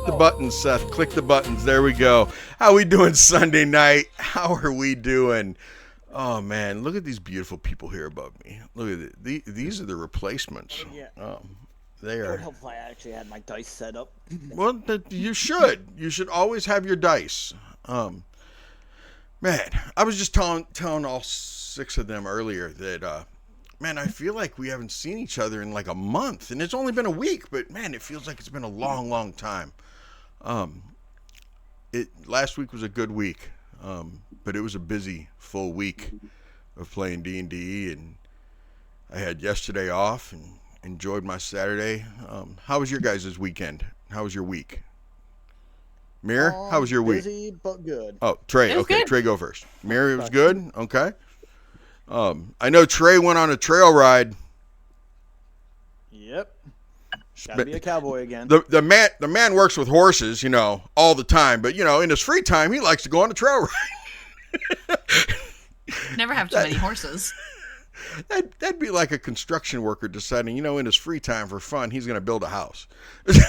the buttons, Seth. Click the buttons. There we go. How we doing Sunday night? How are we doing? Oh, man. Look at these beautiful people here above me. Look at it. These are the replacements. Yeah. They It would are. help if I actually had my dice set up. Well, you should. You should always have your dice. Man, I was just telling all 6 of them earlier that, man, I feel like we haven't seen each other in like a month, and it's only been a week, but man, it feels like it's been a long, long time. Last week was a good week, but it was a busy, full week of playing D&D, and I had yesterday off and enjoyed my Saturday. How was your guys' weekend? How was your week? Mir, how was your week? Busy, but good. Oh, Trey. Okay, good. Trey, go first. Mir, it was good? Okay. I know Trey went on a trail ride. Yep. Gotta be a cowboy again. The man works with horses, all the time. But in his free time, he likes to go on a trail ride. Never have too many horses. That'd be like a construction worker deciding, in his free time for fun, he's going to build a house. They do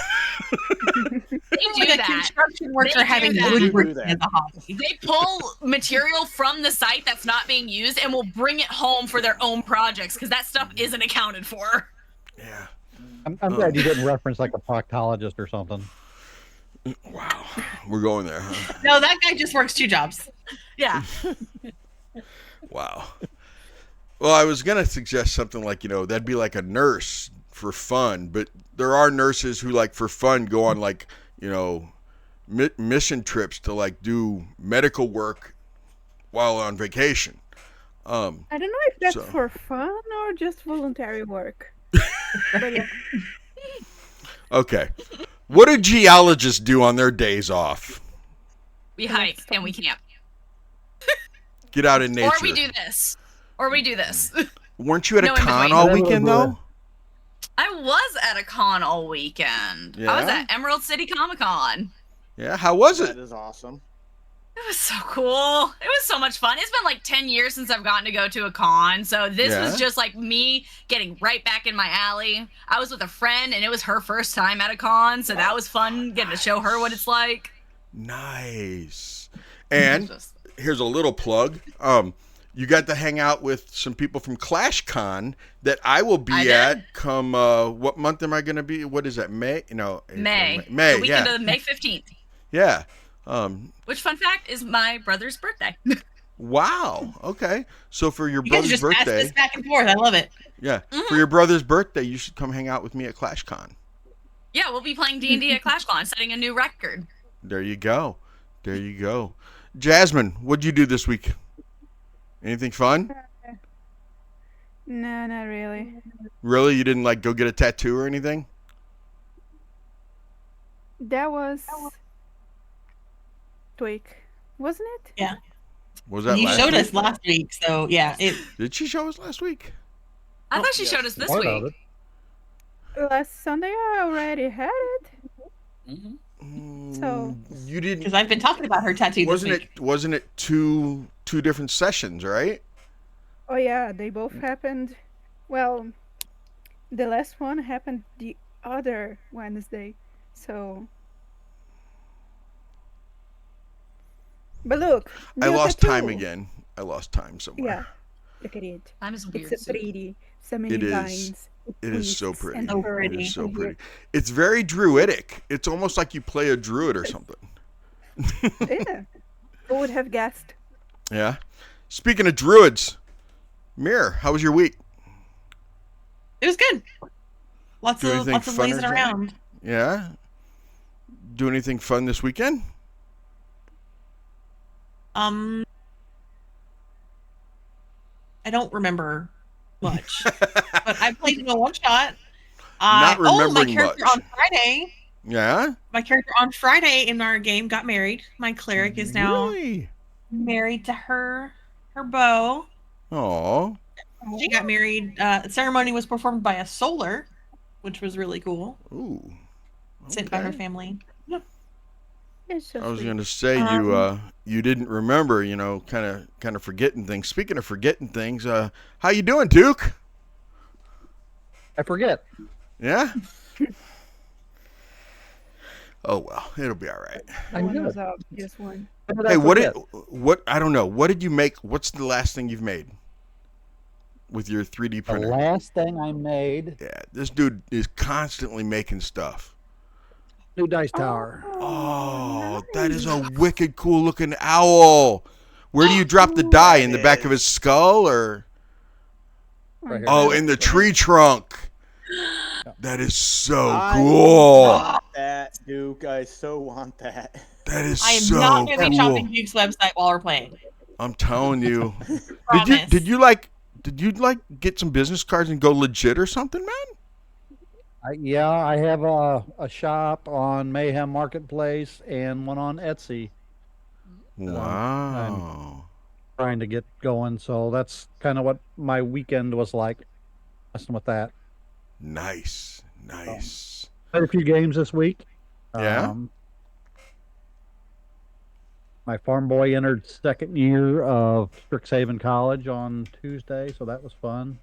Like a that. construction worker They having do that. woodworking as a hobby. They pull material from the site that's not being used and will bring it home for their own projects because that stuff isn't accounted for. Yeah. I'm glad you didn't reference like a proctologist or something. Wow. We're going there, huh? No, that guy just works 2 jobs. Yeah. Wow. Well, I was going to suggest something like, that'd be like a nurse for fun, but there are nurses who like for fun go on like, mission trips to like do medical work while on vacation. I don't know if that's so- for fun or just voluntary work. But yeah. Okay. What do geologists do on their days off? We hike and we camp. Get out in nature. Or we do this. Weren't you at a No in con between. all weekend though? I was at a con all weekend. I was Yeah? at Emerald City Comic Con. Yeah, how was That it? is awesome. It was so cool. It was so much fun. It's been like 10 years since I've gotten to go to a con. So this Yeah? was just like me getting right back in my alley. I was with a friend and it was her first time at a con. So that was fun getting to show her what it's like. Nice. And Just- here's a little plug. You got to hang out with some people from ClashCon that I will be I did. at come, what month am I going to be? What is that, May? No. April, May. May, The weekend yeah. of May 15th. Yeah. Which, fun fact, is my brother's birthday. Wow. Okay. So for your You guys brother's just pass birthday, this back and forth. I love it. yeah, for your brother's birthday, you should come hang out with me at ClashCon. Yeah, we'll be playing D&D at ClashCon, setting a new record. There you go. There you go. Jasmine, what'd you do this week? Anything fun? No, not really. Really? You didn't like go get a tattoo or anything? That was week, wasn't it? Yeah. Was that You last showed week? us last week, so yeah. Did she show us last week? I thought she yes. showed us this Part of week. it. Last Sunday I already had it. So- You didn't. Because I've been talking about her tattoo this Wasn't week. it? Wasn't it two different sessions, right? Oh yeah, they both happened. Well, the last one happened the other Wednesday. So. But look, I new lost tattoo. time again. I lost time somewhere. Yeah, look at it. Time is weird. It's a pretty. So many It is. lines. It is so twists pretty. and So It pretty. is so and pretty. It's very druidic. It's almost like you play a druid or something. Yeah, who would have guessed? Yeah. Speaking of druids, Mir, how was your week? It was good. Lots Do of anything lots of fun or lazing something? around. Yeah. Do anything fun this weekend? I don't remember much, but I played in a one shot. Not my remembering character much. on Friday. Yeah. My character on Friday in our game got married. My cleric is now Really? married to her beau. Oh. She got married. The ceremony was performed by a solar, which was really cool. Ooh. Sent by her Okay. family. It's so I was sweet. going to say you didn't remember, kind of forgetting things. Speaking of forgetting things, how you doing, Duke? I forget. Yeah. Oh well, it'll be all right. That one was up. Just one. Hey, what? I don't know. What did you make? What's the last thing you've made with your 3D The printer? last thing I made, Yeah, this dude is constantly making stuff. new dice tower. Oh, that is a wicked cool looking owl. Where do you drop the die? In the back of his skull, or? Right here. Oh, in the tree trunk. That is so I cool. want that, Duke. I so want that. That is I am so not going to be cool. shopping Duke's website while we're playing. I'm telling you. Promise. Did you get some business cards and go legit or something, man? Yeah, I have a shop on Mayhem Marketplace and one on Etsy. Wow. Trying to get going, so that's kind of what my weekend was like, messing with that. Nice. Played a few games this week. Yeah? My farm boy entered second year of Strixhaven College on Tuesday, so that was fun.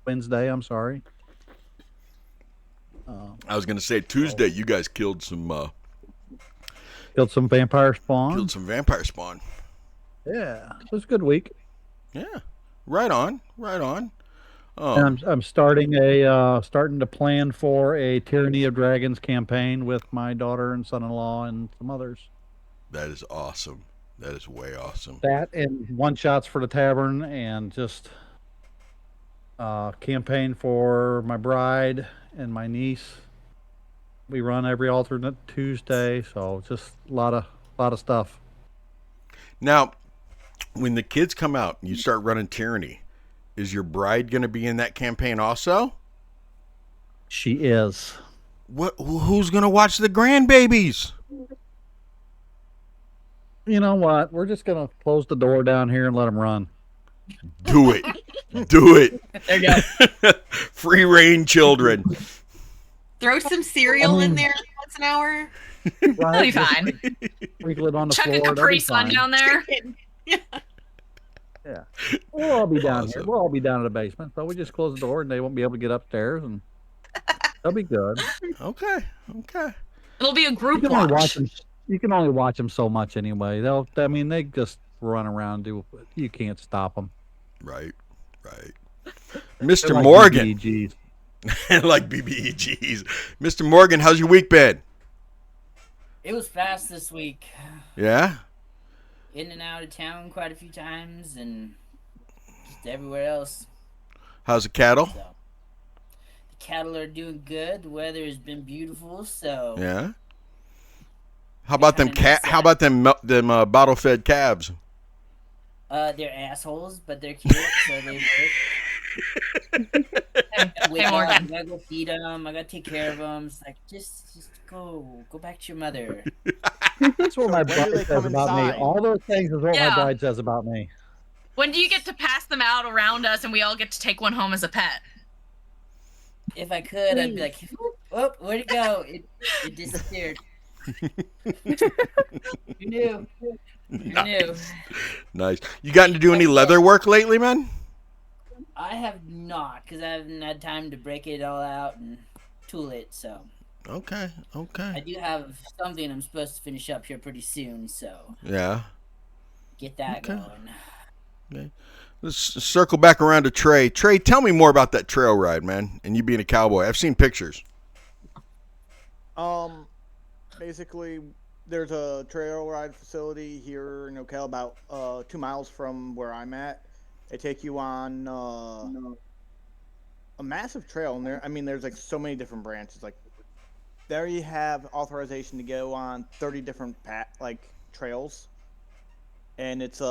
Wednesday, I'm sorry. I was gonna say Tuesday you guys killed some Killed some vampire spawn. vampire spawn. Yeah, it was a good week. Yeah. Right on. And I'm starting to plan for a Tyranny of Dragons campaign with my daughter and son-in-law and some others. That is awesome. That is way awesome. That and one shots for the tavern and just campaign for my bride and my niece. We run every alternate Tuesday, so just a lot of stuff. Now, when the kids come out and you start running Tyranny, is your bride going to be in that campaign also? She is. Who's going to watch the grandbabies? You know what? We're just gonna close the door down here and let them run. Do it. Do it. There you go. Free reign, children. Throw some cereal in there once an hour. It'll be fine. Sprinkle it on the Chuck floor. a that'll Capri be Sun fine. down there. Yeah, we'll all be down here. Awesome. We'll all be down in the basement. So we just close the door and they won't be able to get upstairs, and they'll be good. Okay. It'll be a group You can only watch watch. them. You can only watch them so much anyway. They just run around. You can't stop them. Right. They're Mr. like Morgan. BBGs. Like BBEGs. Mr. Morgan, how's your week been? It was fast this week. Yeah? In and out of town quite a few times and just everywhere else. How's the cattle? So the cattle are doing good. The weather has been beautiful, so Yeah. How about them Kinda nice, How about them bottle-fed calves? they're assholes, but they're cute, so they work. Wake up, I Morgan. gotta go feed them. I gotta take care of them. It's like just go back to your mother. That's what my when do bride they says come about me. inside? All those things is what Yeah. my bride says about me. When do you get to pass them out around us and we all get to take one home as a pet? If I could, I'd be like, oh, where'd it go? It disappeared. Who knew? Who knew? Nice. You gotten to do any leather work lately, man? I have not, because I haven't had time to break it all out and tool it, so. Okay. I do have something I'm supposed to finish up here pretty soon, so Yeah. get that Okay. going. Let's circle back around to Trey. Trey, tell me more about that trail ride, man, and you being a cowboy. I've seen pictures. Basically, there's a trail ride facility here in Ocala, about 2 miles from where I'm at. They take you on a massive trail, and there's like so many different branches. Like there, you have authorization to go on 30 different trails, and it's we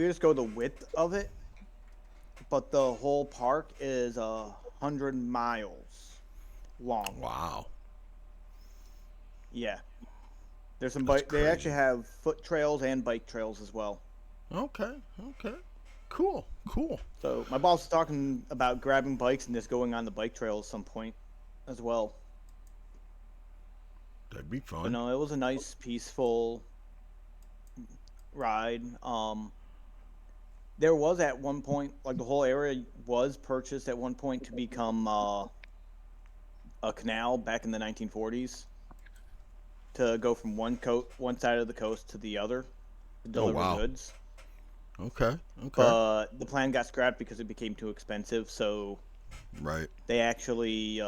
just go the width of it, but the whole park is 100 miles long. Wow. Yeah. There's some That's bike. They crazy. actually have foot trails and bike trails as well. Okay. Cool. So my boss is talking about grabbing bikes and just going on the bike trail at some point as well. That'd be But fun. no, it was a nice, peaceful ride. There was at one point, like the whole area was purchased at one point to become a canal back in the 1940s to go from one side of the coast to the other to deliver wow. goods. Okay. But the plan got scrapped because it became too expensive. So Right. they actually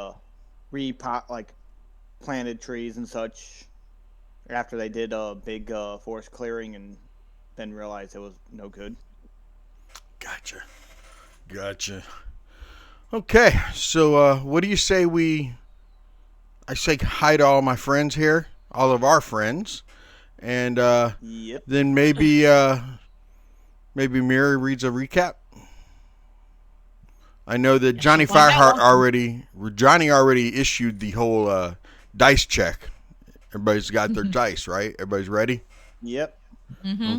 planted trees and such after they did a big forest clearing, and then realized it was no good. Gotcha. Okay, so what do you say I say hi to all my friends here, all of our friends, and Yep. then maybe Mary reads a recap. I know that Johnny Fireheart already issued the whole dice check. Everybody's got their dice, right? Everybody's ready? Yep. Mm-hmm.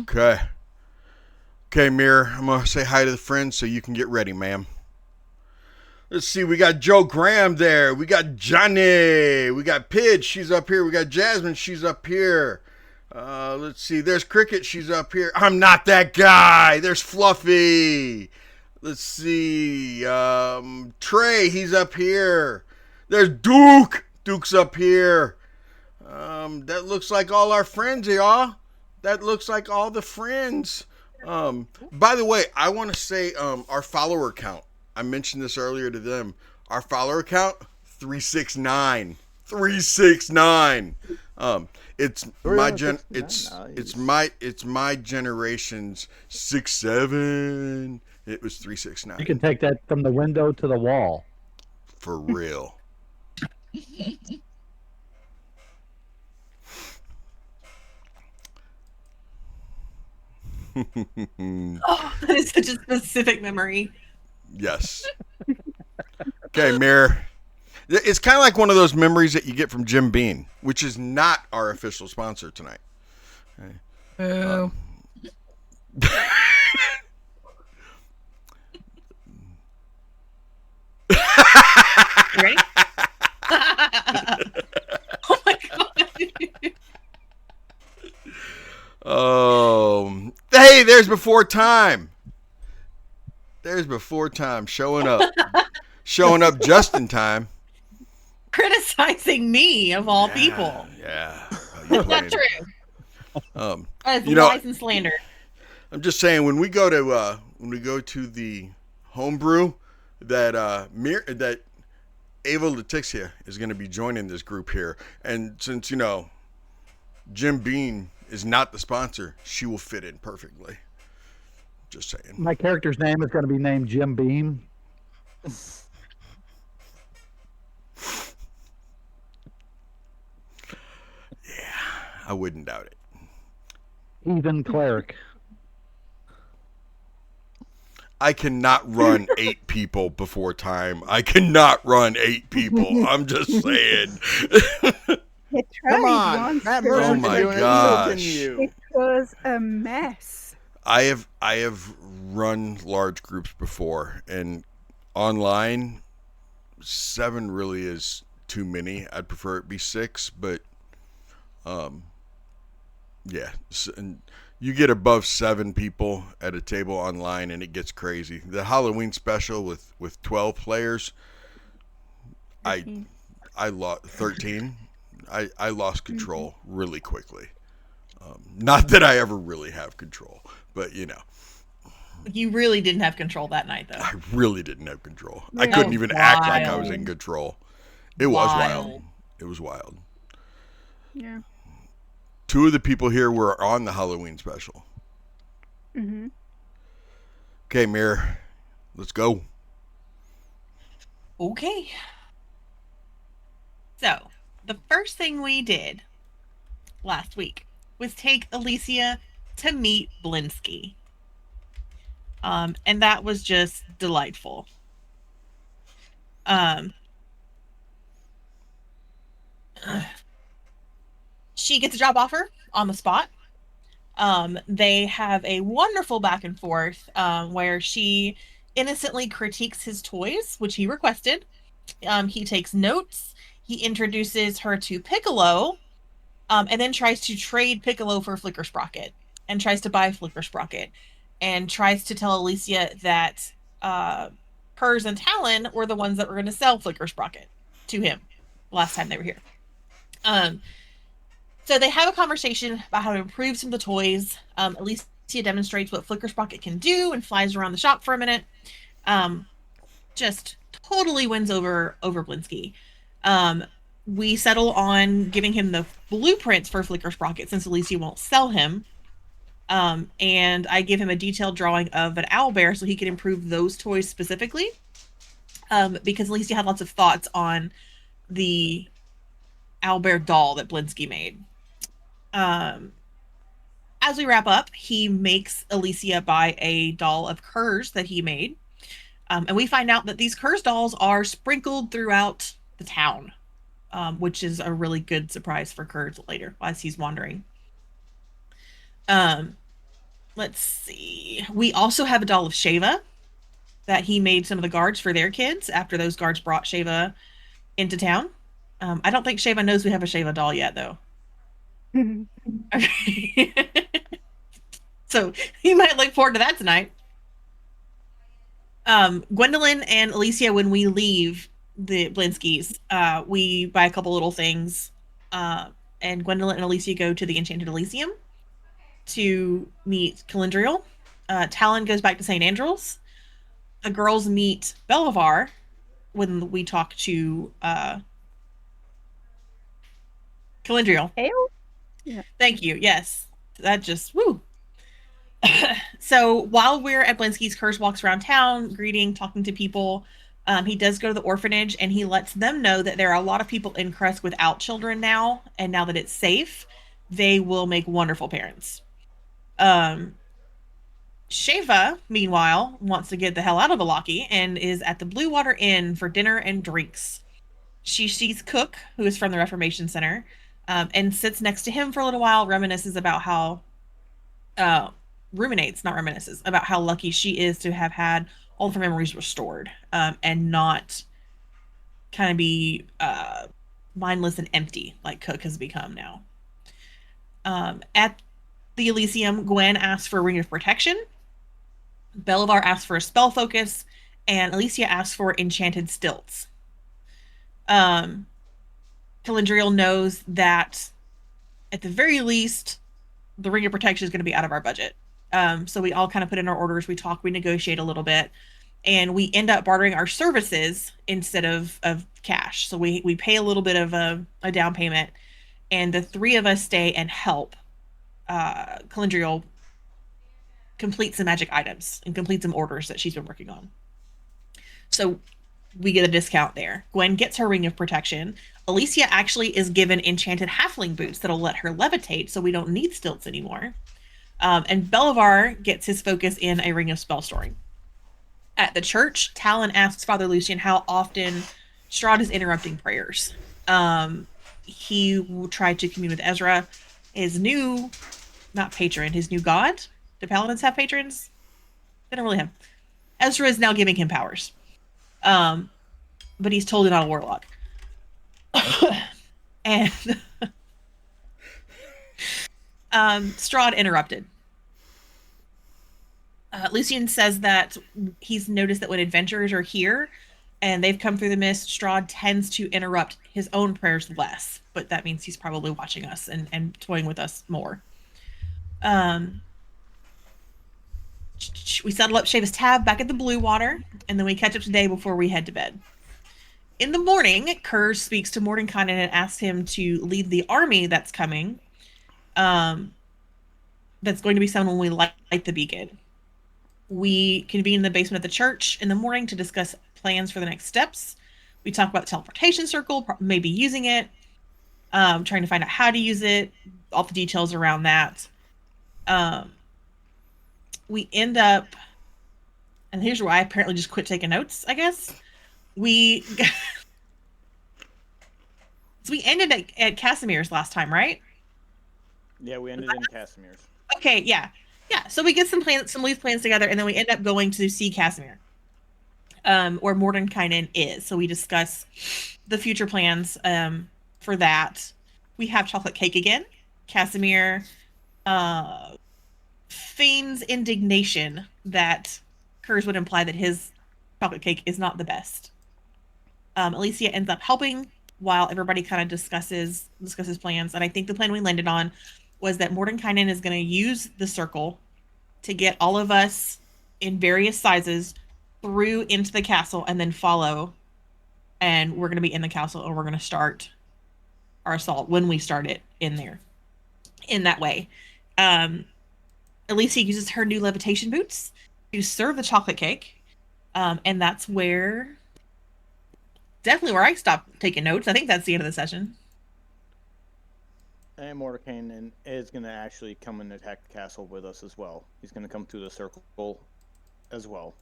Okay, Mir, I'm going to say hi to the friends so you can get ready, ma'am. Let's see, we got Joe Graham there. We got Johnny. We got Pidge, she's up here. We got Jasmine, she's up here. Let's see, there's Cricket, she's up here. I'm not that guy. There's Fluffy. Let's see, Trey, he's up here. There's Duke. Duke's up here. That looks like all our friends, y'all. That looks like all the friends. By the way, I want to say our follower count. I mentioned this earlier to them. Our follower count 369. 369. It's my it's my generation's 6'7". It was 369. You can take that from the window to the wall. For real. Oh, that is such a specific memory. Yes. Okay, Mir. It's kind of like one of those memories that you get from Jim Beam, which is not our official sponsor tonight. Boo. Ready? Oh my god. Hey, there's Before Time. There's Before Time showing up. Showing up just in time. Criticizing me of all people. Yeah. Not true. That's You know, lies and slander. I'm just saying when we go to the homebrew that that Ava Letixia is going to be joining this group here, and since Jim Beam is not the sponsor, she will fit in perfectly. Just saying. My character's name is going to be named Jim Beam. I wouldn't doubt it. Heathen cleric. I cannot run 8 people before time. I cannot run 8 people. I'm just saying. It Come on, once, Matt but Mercer Oh can my do it, so gosh. can you. it was a mess. I have run large groups before, and online 7 really is too many. I'd prefer it be 6, but yeah, and you get above 7 people at a table online and it gets crazy. The Halloween special with 12 players, I lost 13. I lost control really quickly. Not that I ever really have control, but You really didn't have control that night, though. I really didn't have control. I Yeah. couldn't even act like I Wild. was in control. It was wild. Wild. It was wild. Yeah. 2 of the people here were on the Halloween special. Mm-hmm. Okay, Mir, let's go. Okay. So, the first thing we did last week was take Eilissia to meet Blinsky. And that was just delightful. She gets a job offer on the spot. They have a wonderful back and forth where she innocently critiques his toys, which he requested. He takes notes. He introduces her to Piccolo, and then tries to trade Piccolo for Flicker Sprocket, and tries to buy Flicker Sprocket, and tries to tell Eilissia that Kers and Tallon were the ones that were going to sell Flicker Sprocket to him. last time they were here. So they have a conversation about how to improve some of the toys. Eilissia demonstrates what Flicker Sprocket can do and flies around the shop for a minute. Just totally wins over Blinsky. We settle on giving him the blueprints for Flicker Sprocket since Eilissia won't sell him. And I give him a detailed drawing of an owlbear so he can improve those toys specifically. Because Eilissia had lots of thoughts on the owlbear doll that Blinsky made. As we wrap up, he makes Eilissia buy a doll of Kers that he made. And we find out that these Kers dolls are sprinkled throughout the town, which is a really good surprise for Kers later as he's wandering. Let's see. We also have a doll of Sheva that he made some of the guards for their kids after those guards brought Sheva into town. I don't think Sheva knows we have a Sheva doll yet, though. Okay. So you might look forward to that tonight. Gwendolyn and Eilissia, when we leave the Blinskys, we buy a couple little things. And Gwendolyn and Eilissia go to the Enchanted Elysium to meet Kalendriel. Tallon goes back to St. Andrew's. The girls meet Belovar when we talk to Kalendriel. Yeah. Thank you. Yes. That just, woo. So while we're at Blinsky's, Kers walks around town, greeting, talking to people. He does go to the orphanage, and he lets them know that there are a lot of people in Kers without children now, and now that it's safe, they will make wonderful parents. Sheva, meanwhile, wants to get the hell out of Vallaki and is at the Blue Water Inn for dinner and drinks. She sees Cook, who is from the Reformation Center, and sits next to him for a little while, reminisces about how about how lucky she is to have had all of her memories restored, and not kind of be mindless and empty like Cook has become now. At the Elysium, Gwen asks for a ring of protection. Belovar asks for a spell focus, and Eilissia asks for enchanted stilts. Kalendriel knows that at the very least, the ring of protection is going to be out of our budget. So we all kind of put in our orders, we talk, we negotiate a little bit, and we end up bartering our services instead of cash. So we pay a little bit of a down payment, and the three of us stay and help Kalendriel complete some magic items and complete some orders that she's been working on. So we get a discount there. Gwen gets her ring of protection. Eilissia actually is given enchanted halfling boots that'll let her levitate, so we don't need stilts anymore. And Belovar gets his focus in a ring of spell storing. At the church, Tallon asks Father Lucian how often Strahd is interrupting prayers. He tried to commune with Ezra, his new, not patron, his new god. Do paladins have patrons? They don't really have. Ezra is now giving him powers. But he's totally not a warlock. And Strahd interrupted. Lucian says that he's noticed that when adventurers are here and they've come through the mist, Strahd tends to interrupt his own prayers less, but that means he's probably watching us and toying with us more. We settle up Sheva's tab back at the Blue Water, and then we catch up today before we head to bed. In the morning, Kers speaks to Mordenkainen and asks him to lead the army that's coming. That's going to be summoned when we light the beacon. We convene in the basement of the church in the morning to discuss plans for the next steps. We talk about the teleportation circle, maybe using it, trying to find out how to use it, all the details around that. We end up, and here's where I apparently just quit taking notes, I guess. So we ended at Kasimir's last time, right? Yeah, we ended in Kasimir's. Okay, yeah. So we get some loose plans together, and then we end up going to see Kasimir, where Mordenkainen is. So we discuss the future plans for that. We have chocolate cake again. Kasimir feigns indignation that Kers would imply that his chocolate cake is not the best. Eilissia ends up helping while everybody kind of discusses plans. And I think the plan we landed on was that Mordenkainen is going to use the circle to get all of us in various sizes through into the castle and then follow. And we're going to be in the castle and we're going to start our assault when we start it in there. In that way. Eilissia uses her new levitation boots to serve the chocolate cake. And that's definitely where I stopped taking notes. I think that's the end of the session. And Mordenkainen is going to actually come and attack the castle with us as well. He's going to come through the circle as well.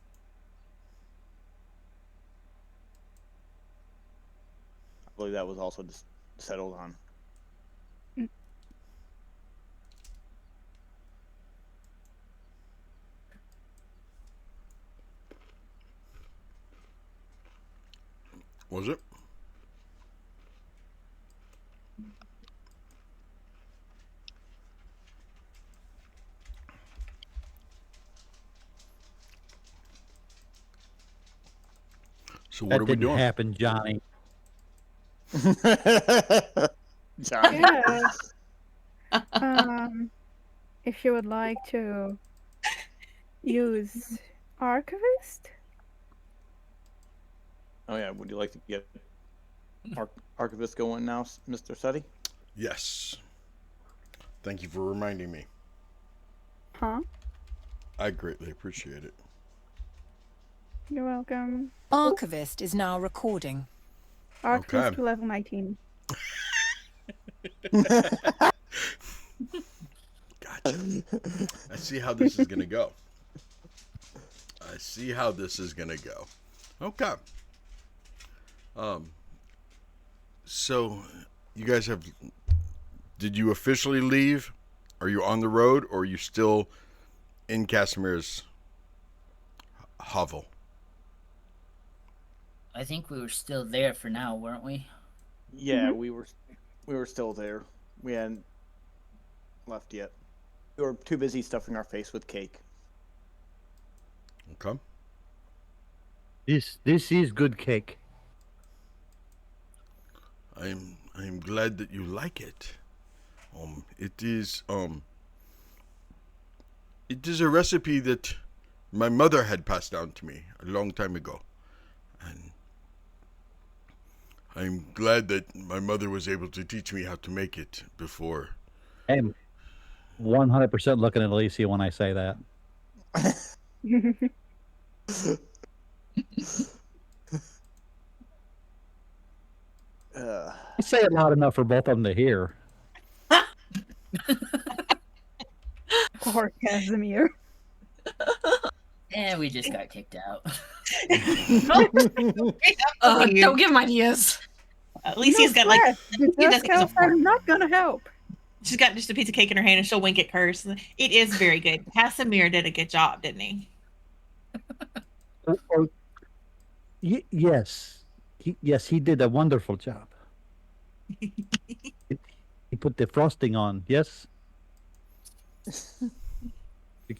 I believe that was also just settled on. Was it? So what That are we didn't doing? happen, Johnny. Johnny. Yes. If you would like to use Archivist, Oh yeah, would you like to get Archivist going now, Mr. Seti? Yes. Thank you for reminding me. huh? I greatly appreciate it. You're welcome. Archivist is now recording. Archivist Okay. to level 19. Gotcha. I see how this is gonna go. Okay. So you guys did you officially leave? Are you on the road or are you still in Kasimir's hovel? I think we were still there for now, weren't we? Yeah, we were still there. We hadn't left yet. We were too busy stuffing our face with cake. Okay. This is good cake. I'm glad that you like it. It is a recipe that my mother had passed down to me a long time ago. And I'm glad that my mother was able to teach me how to make it before. I'm 100% looking at Alicia when I say that. You say it loud enough for both of them to hear. Poor Kasimir. And we just got kicked out. Don't give him ideas. Alicia's got like The does get elves are not gonna help. she's got just a piece of cake in her hand and she'll wink at Kers. It is very good. Kasimir did a good job, didn't he? Yes. He did a wonderful job. He put the frosting on, yes?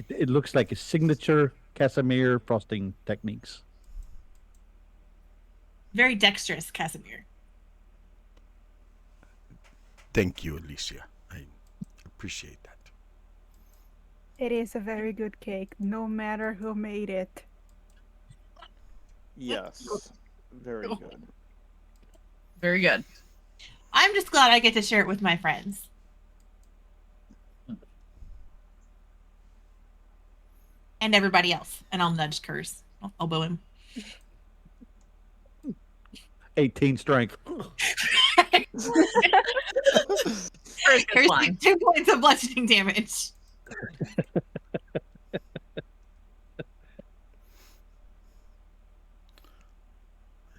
It looks like a signature Kasimir frosting techniques. Very dexterous, Kasimir. Thank you, Eilissia. I appreciate that. It is a very good cake, no matter who made it. Yes. Very good. Very good. I'm just glad I get to share it with my friends. And everybody else. And I'll nudge Kers. I'll elbow him. 18 strength. Kers takes 2 points of bludgeoning damage.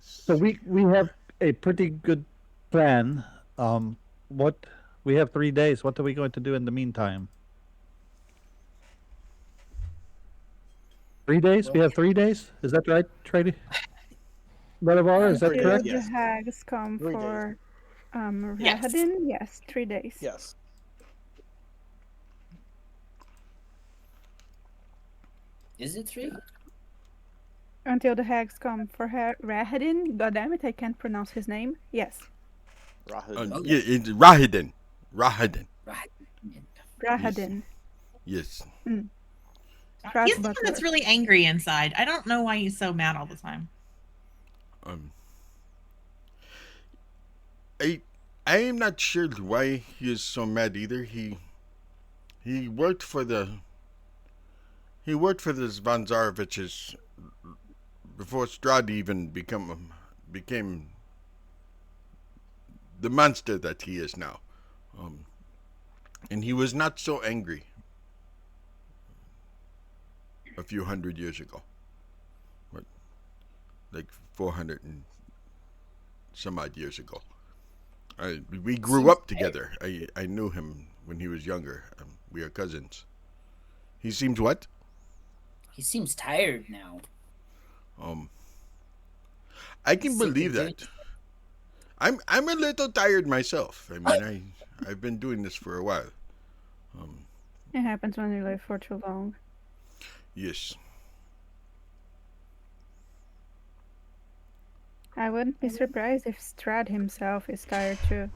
So we have a pretty good plan. We have 3 days. What are we going to do in the meantime? 3 days? We have 3 days? Is that right, Trady? Belovar, is that Until correct? The Yes. hags come 3 days. for Yes. Rahadin? Yes, 3 days. Yes. Is it 3? Until the hags come for Rahadin. God damn it, I can't pronounce his name. Yes. Rahadin. Yeah, it's Rahadin. Rahadin. Right. Rahadin. Yes. Strahd's He's the one butler. that's really angry inside. I don't know why he's so mad all the time. I am not sure why he is so mad either. He worked for the Zvanzaroviches before Strahd even became the monster that he is now. And he was not so angry a few hundred years ago. What, like 400 and some odd years ago. We grew up together. I knew him when he was younger. We are cousins. He seems what? He seems tired now. I can Sick believe of doing that. I'm a little tired myself. I mean, I've been doing this for a while. It happens when you live for too long. Yes. I wouldn't be surprised if Strahd himself is tired too.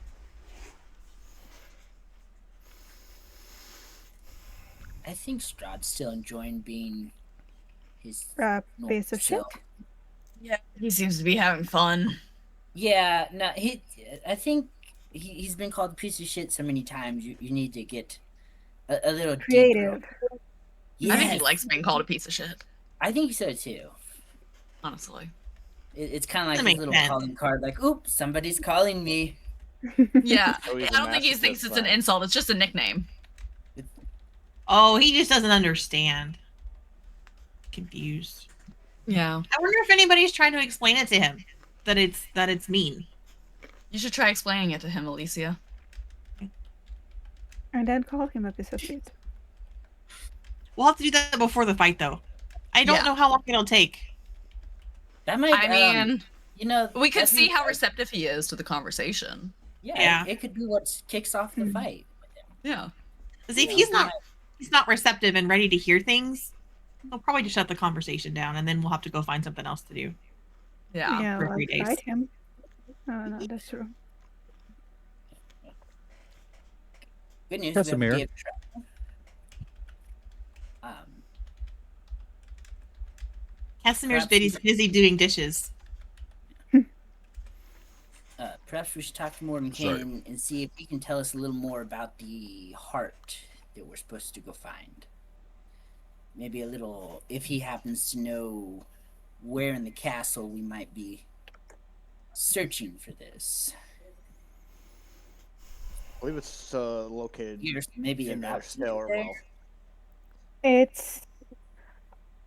I think Strahd's still enjoying being his Piece normal of shit. self. Yeah, he seems to be having fun. Yeah, no, I think he's been called a piece of shit so many times. You need to get a little Creative. deeper. I think he Yes, likes being called a piece of shit. I think so too. Honestly. It's kind of like That his makes little sense. calling card. Like, oops, somebody's calling me. Yeah, Oh, he's I a don't think he massive thinks it's an fan. insult. It's just a nickname. Oh, he just doesn't understand. Confused. Yeah. I wonder if anybody's trying to explain it to him that it's mean. You should try explaining it to him, Eilissia. And then call him a piece of shit. We'll have to do that before the fight, though. I don't Yeah. know how long it'll take. That might. I mean, you know, we could that'd see be- how receptive he is to the conversation. Yeah, Yeah. it could be what kicks off the fight. Yeah. Because if Yeah. he's not receptive and ready to hear things, he'll probably just shut the conversation down, and then we'll have to go find something else to do. Yeah. Yeah, for or 3 days. fight him. Oh no, that's true. Good news. Kasimir. We have a day of travel. Kasimir's Perhaps- busy doing dishes. Perhaps we should talk to Mordenkainen and see if he can tell us a little more about the heart that we're supposed to go find. Maybe a little, if he happens to know where in the castle we might be searching for this. I believe it's located Here's maybe in an there still, or well. It's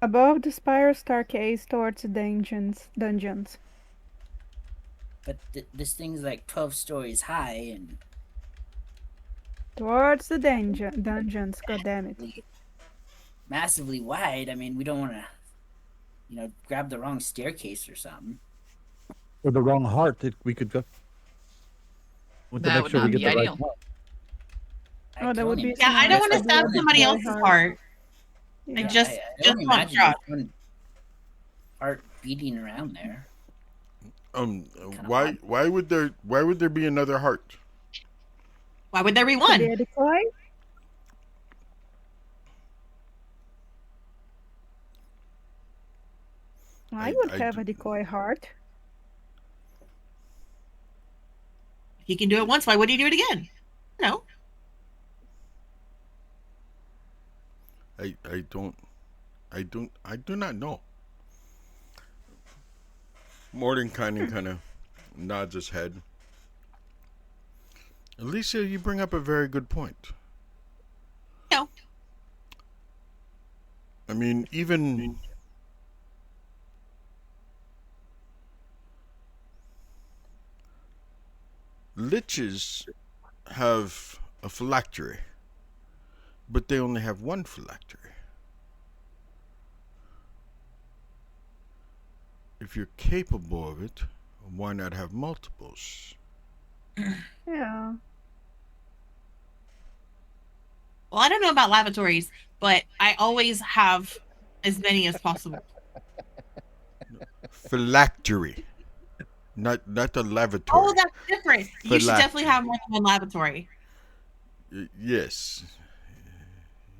above the spiral staircase towards the dungeons. But this thing's like 12 stories high and Towards the dungeons, goddammit. massively wide. I mean, we don't want to, grab the wrong staircase or something. Or the wrong heart that we could go. Want to That make would sure we not get be the right ideal. one. I Oh, that can would only be Yeah, I don't want to That's stab the somebody really else's hard. heart. Yeah. I just only want imagine Strahd. there's one heart beating around there. Why would there be another heart? Why would there be Could one? be a decoy? I would I have do- a decoy heart. If he can do it once, why would he do it again? No. I do not know. Mordenkainen kind of nods his head. Eilissia, you bring up a very good point. No. I mean, even liches have a phylactery, but they only have one phylactery. If you're capable of it, why not have multiples? Yeah. Well, I don't know about lavatories, but I always have as many as possible. Phylactery. Not the lavatory. Oh, that's different. You should definitely have more than one lavatory. Yes.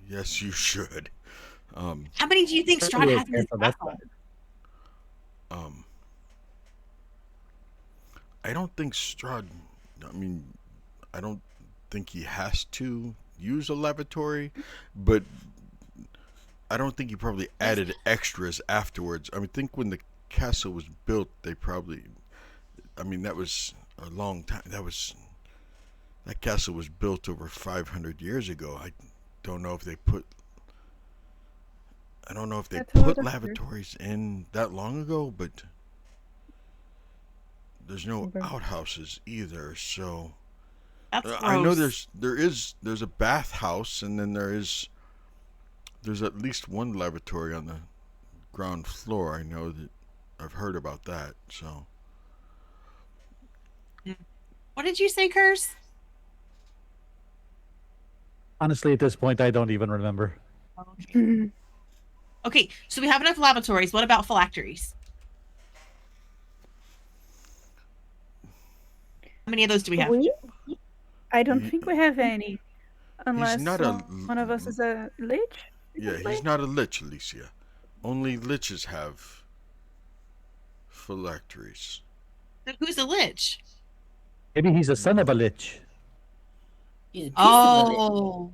Yes, you should. How many do you think Strahd has in his castle? I don't think Strahd. I mean, I don't think he has to use a lavatory, but I don't think he probably added extras afterwards. I mean, think when the castle was built, they probably. I mean, that was a long time. That castle was built over 500 years ago. I don't know if they put. I don't know if they put lavatories in that long ago, but there's no outhouses either. So I know there's a bathhouse, and then there's at least one lavatory on the ground floor. I know that I've heard about that. So what did you say, Kers? Honestly, at this point, I don't even remember. Okay, so we have enough lavatories. What about phylacteries? How many of those do we have? I don't think we have any. Unless not one of us is a lich? Yeah, he's not a lich, Eilissia. Only liches have phylacteries. Then who's a lich? Maybe he's a son of a lich. He's a piece of a lich,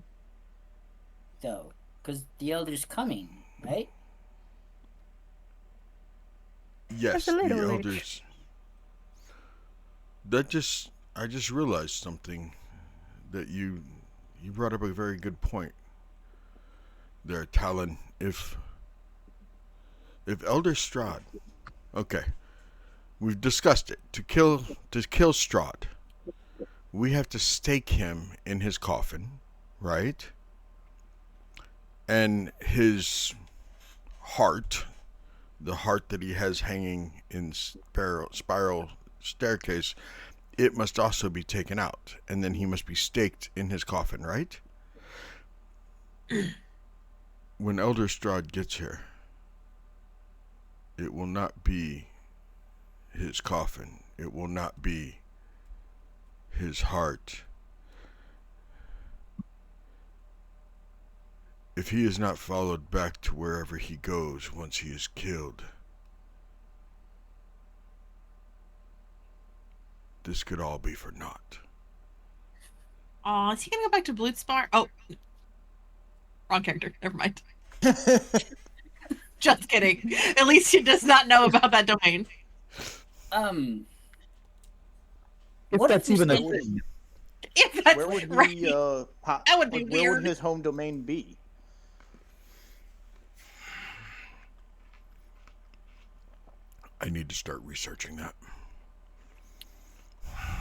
though, because the elder's coming, right? Yes, the elders. I just realized something that you brought up a very good point there, Tallon. If Elder Strahd, okay, we've discussed it. To kill Strahd, we have to stake him in his coffin, right? And his heart, the heart that he has hanging in spiral staircase, it must also be taken out, and then he must be staked in his coffin, right? When Elder Strahd gets here, it will not be his coffin. It will not be his heart. If he is not followed back to wherever he goes once he is killed, this could all be for naught. Aw, is he gonna go back to Bloodspar? Oh, wrong character. Never mind. Just kidding. At least he does not know about that domain. If that's even a thing. If that's where would right. he, that would be where weird. would his home domain be? I need to start researching that.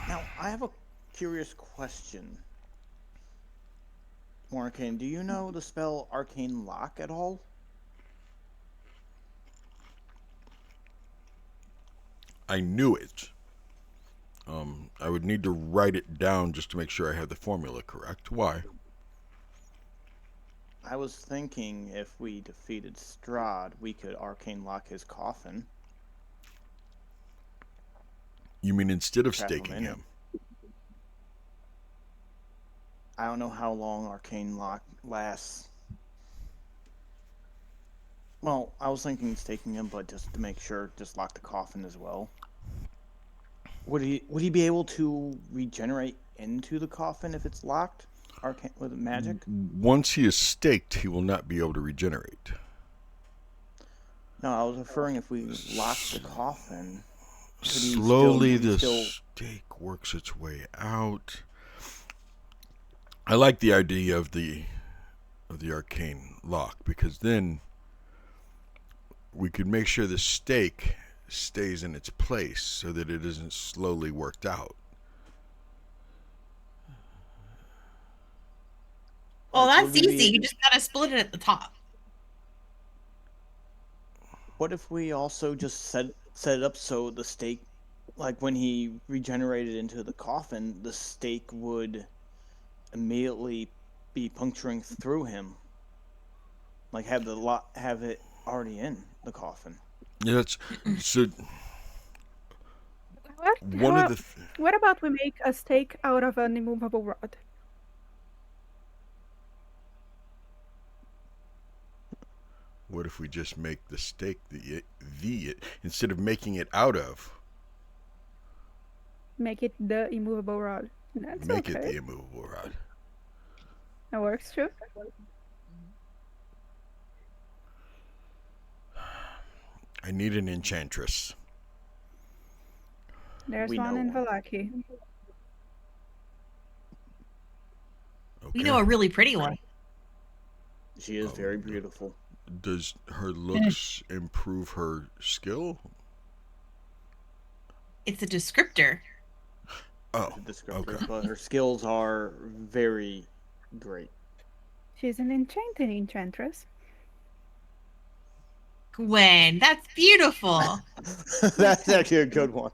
Now, I have a curious question. Mordenkainen, do you know the spell Arcane Lock at all? I knew it. I would need to write it down just to make sure I have the formula correct. Why? I was thinking if we defeated Strahd, we could Arcane Lock his coffin. You mean instead of staking him? I don't know how long Arcane Lock lasts. Well, I was thinking staking him, but just to make sure, just lock the coffin as well. Would he be able to regenerate into the coffin if it's locked? Arcane with magic? Once he is staked, he will not be able to regenerate. No, I was referring if we lock the coffin. Slowly the stake works its way out. I like the idea of the arcane lock, because then we could make sure the stake stays in its place so that it isn't slowly worked out. Well, that's easy. You just gotta split it at the top. What if we also just set it up so the stake, like when he regenerated into the coffin, the stake would immediately be puncturing through him, like have it already in the coffin? Yeah, that's so. one of the. What about we make a stake out of an immovable rod? What if we just make the stake instead of making it out of? Make it the immovable rod. That's Make okay. it the immovable rod. That works too. I need an enchantress. There's We one know in one. Vallaki. Okay. We know a really pretty one. She is very beautiful. Does her looks improve her skill? It's a descriptor. Oh, Descriptor, okay. but her skills are very great. She's an enchanted enchantress. Gwen, that's beautiful. That's actually a good one.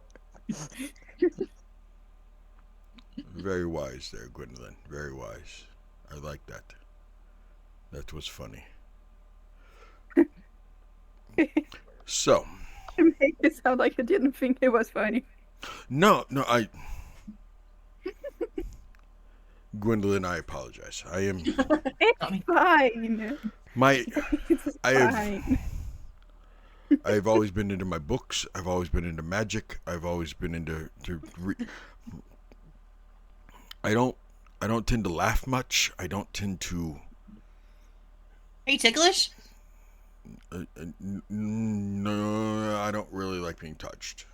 Very wise there, Gwendolyn. Very wise. I like that. That was funny. So, You make it sound like you didn't think it was funny. no, Gwendolyn, I apologize. I am It's fine. my. It's I have. fine. I've always been into my books. I've always been into magic. I've always been into. I don't tend to laugh much. I don't tend to. Are you ticklish? No, I don't really like being touched.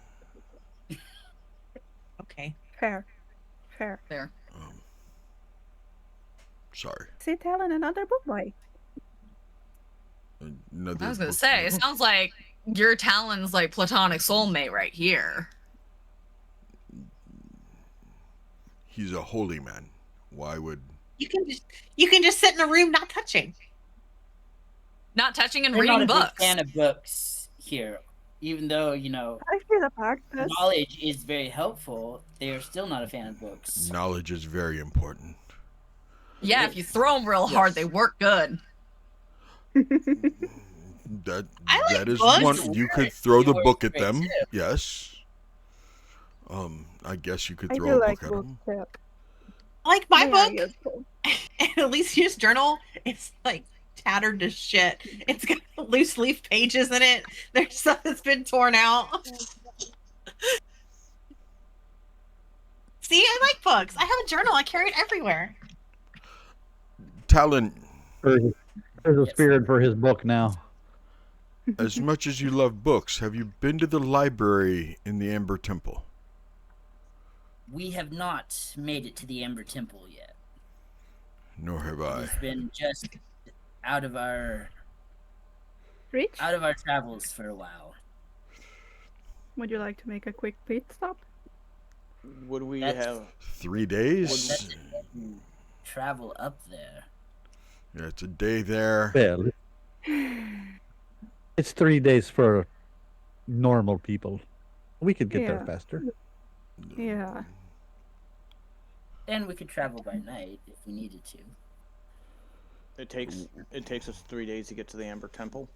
Okay. Fair. There. Sorry. See, Tallon, another book boy. Another I was gonna book- say, it sounds like your Talon's like platonic soulmate right here. He's a holy man. Why would? You can just sit in a room not touching. Not touching and We're reading not a books. big fan of books here. Even though, you know, I feel a practice. knowledge is very helpful, they are still not a fan of books. Knowledge is very important. Yeah, if you throw them real hard, they work good. That I like that is books. one. You could throw the Yours book at great them. too. Yes. I guess you could I throw do a like book at books them. too. Like my They are book, useful. and Alicia's journal, it's like tattered to shit. It's got loose leaf pages in it. There's stuff that's been torn out. See, I like books. I have a journal. I carry it everywhere. Talon, There's a Yes. spirit for his book now. as much as you love books, have you been to the library in the Amber Temple? We have not made it to the Ember Temple yet. Nor have I. We've been just out of our Rich, travels for a while. would you like to make a quick pit stop? Would we That's- have? 3 days? That's travel up there. Yeah, it's a day there. Well, it's 3 days for normal people. We could get there Yeah. faster. Yeah. And we could travel by night if we needed to. It takes us 3 days to get to the Amber Temple.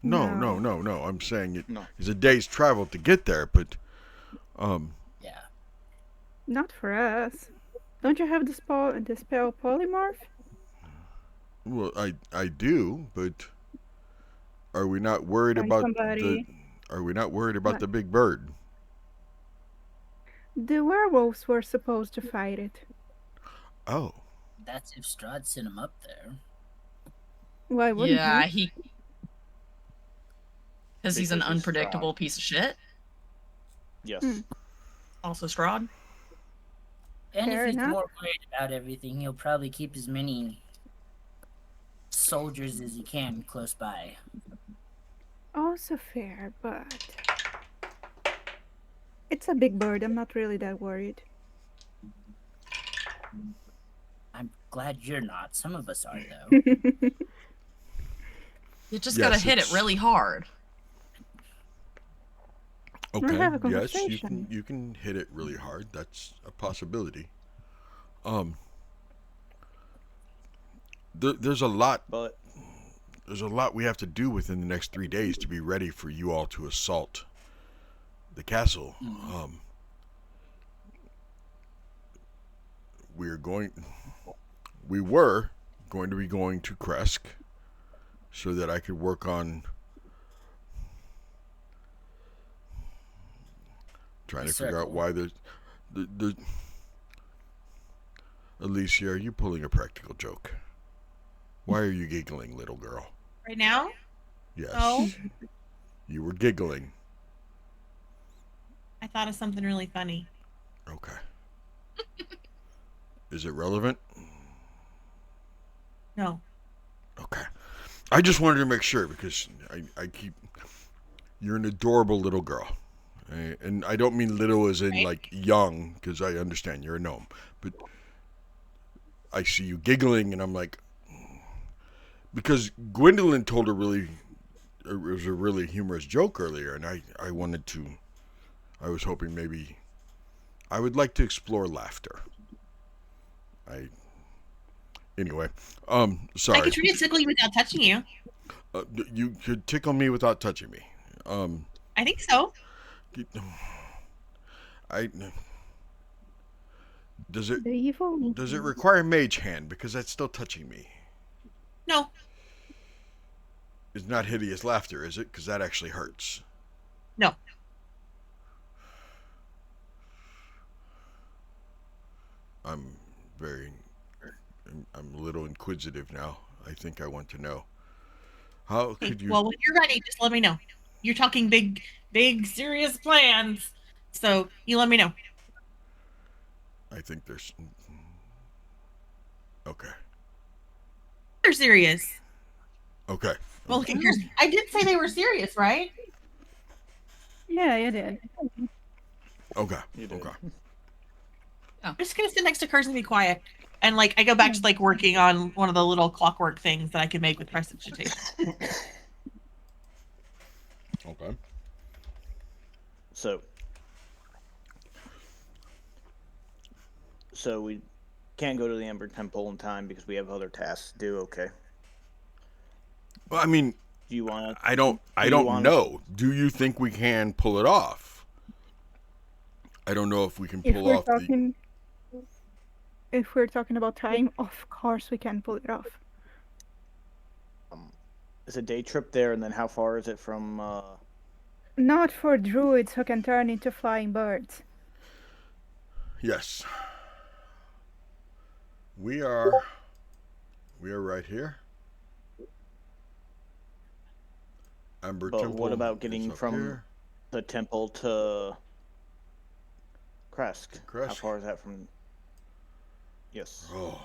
No. I'm saying it's a day's travel to get there, but Yeah. Not for us. Don't you have the spell polymorph? well, I do, but are we not worried Find about somebody. Are we not worried about What? the big bird? The werewolves were supposed to fight it. Oh, That's if Strahd sent him up there. Why wouldn't Yeah, he? because he's an Because he's unpredictable piece of shit. Yes. Hmm. Also Strahd. And Fair if he's enough. more worried about everything, he'll probably keep as many soldiers as he can close by. Also fair, but it's a big bird. I'm not really that worried. I'm glad you're not. Some of us are, though. You just Yes, gotta hit it it's- really hard. okay. have a Yes, conversation. you can hit it really hard. That's a possibility. There's a lot But we have to do within the next 3 days to be ready for you all to assault the castle. we were going to be going to Kresk so that I could work on trying to figure out why the Eilissia, are you pulling a practical joke? Why are you giggling, little girl? Right now? Yes. Oh. You were giggling. I thought of something really funny. Okay. Is it relevant? No. Okay. I just wanted to make sure because I keep... You're an adorable little girl. And I don't mean little as in right. like young, because I understand you're a gnome. But I see you giggling and I'm like... Because Gwendolyn told it was a really humorous joke earlier, and I wanted to... I was hoping maybe... I would like to explore laughter. Anyway, sorry. I could try to tickle you without touching you. You could tickle me without touching me. I think so. Does it The evil. does it require mage hand? Because that's still touching me. No. It's not hideous laughter, is it? Because that actually hurts. No. I'm a little inquisitive now. I think I want to know. How could you... Well, when you're ready, just let me know. You're talking big, serious plans. So you let me know. I think there's... Okay. They're serious. Okay. Well, look at yours. I did say they were serious, right? Yeah, you did. Okay. You did. Okay. I'm just gonna sit next to Kers and be quiet. And like I go back to like working on one of the little clockwork things that I can make with prestidigitation. Okay. So we can't go to the Ember Temple in time because we have other tasks to do. Okay. Well, I mean, Do you want? I don't know. Do you think we can pull it off? I don't know if we can pull off the... If we're talking about time, of course we can pull it off. Is a day trip there, and then how far is it from? Not for druids who can turn into flying birds. Yes. We are right here. Ember But Temple. what about getting up from here. the temple to Kresk? How Kresk? far is that from? Yes. Oh.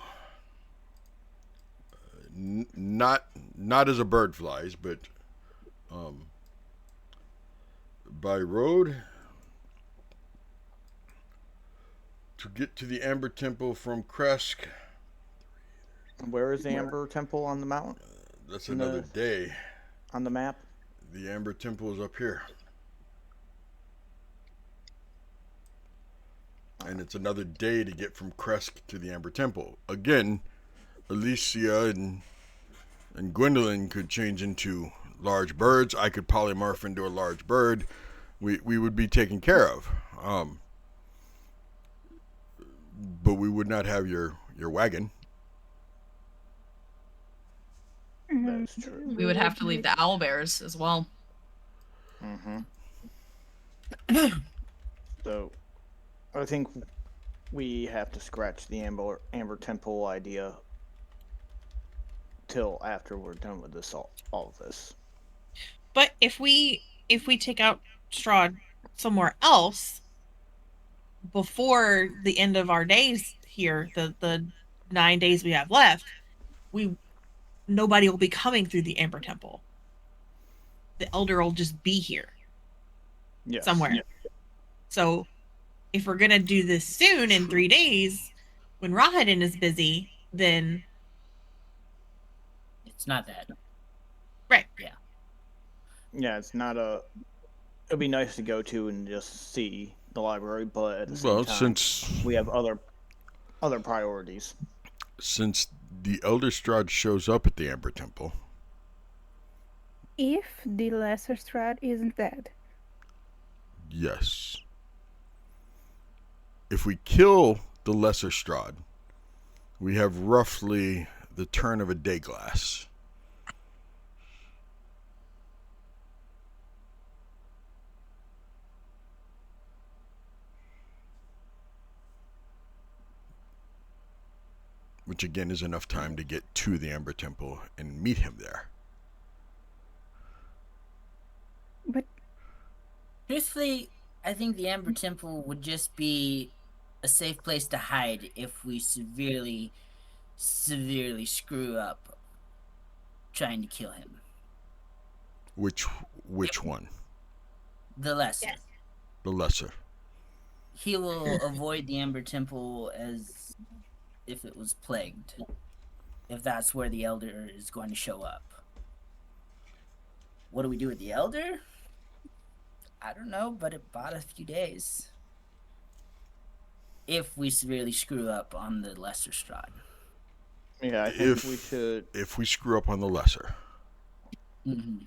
Not as a bird flies, but by road to get to the Amber Temple from Kresk. Where is the Amber Temple on the mountain? That's another day. On the map? The Amber Temple is up here. And it's another day to get from Kresk to the Amber Temple. Again, Eilissia and Gwendolyn could change into large birds. I could polymorph into a large bird. We would be taken care of. But we would not have your wagon. That's true. We would have to leave the owlbears as well. Mm-hmm. So, I think we have to scratch the Amber Temple idea till after we're done with this all of this. But if we take out Strahd somewhere else before the end of our days here, the 9 days we have left, nobody will be coming through the Amber Temple. The Elder will just be here. Yes. Somewhere. Yeah. So if we're gonna do this soon in 3 days, when Rahadin is busy, then It's not that. right. Yeah. Yeah, it's not a... It'd be nice to go to and just see the library, but at the same time, since we have other priorities. Since the Elder Strahd shows up at the Amber Temple. If the Lesser Strahd isn't dead. Yes. If we kill the Lesser Strahd, We have roughly the turn of a day glass. Which again is enough time to get to the Ember Temple and meet him there. But Truthfully, I think the Ember Temple would just be a safe place to hide if we severely screw up trying to kill him. Which one? The lesser. Yes. The lesser. He will avoid the Ember Temple as if it was plagued. If that's where the Elder is going to show up. What do we do with the Elder? I don't know, but it bought a few days. If we severely screw up on the lesser Strahd. Yeah, I think we should. If we screw up on the lesser, Mm-hmm.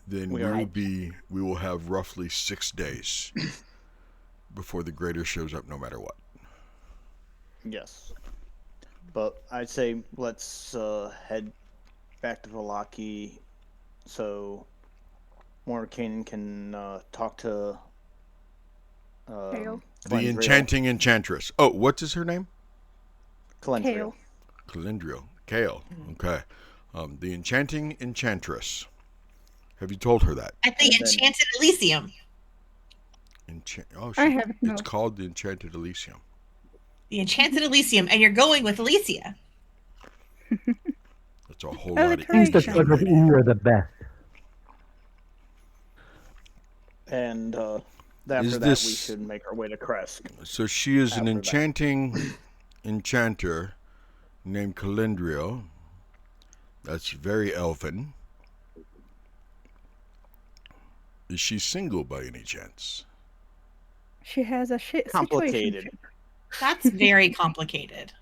then we will have roughly 6 days before the greater shows up, no matter what. Yes. But I'd say let's head back to Vallaki so Mordenkainen can talk to Kale. The enchanting enchantress. Oh, what is her name? Kalendriel. Kalendriel. Kale. Okay. The enchanting enchantress. Have you told her that? At the Enchanted Elysium. I haven't It's no. called the Enchanted Elysium. The Enchanted Elysium, and you're going with Eilissia. That's a whole lot of Alliteration. The sugar are the best. And after that, we should make our way to Kresk. So she is an After that. enchanting enchanter named Kalendriel. That's very elfin. Is she single by any chance? She has a Complicated. situation. That's very complicated.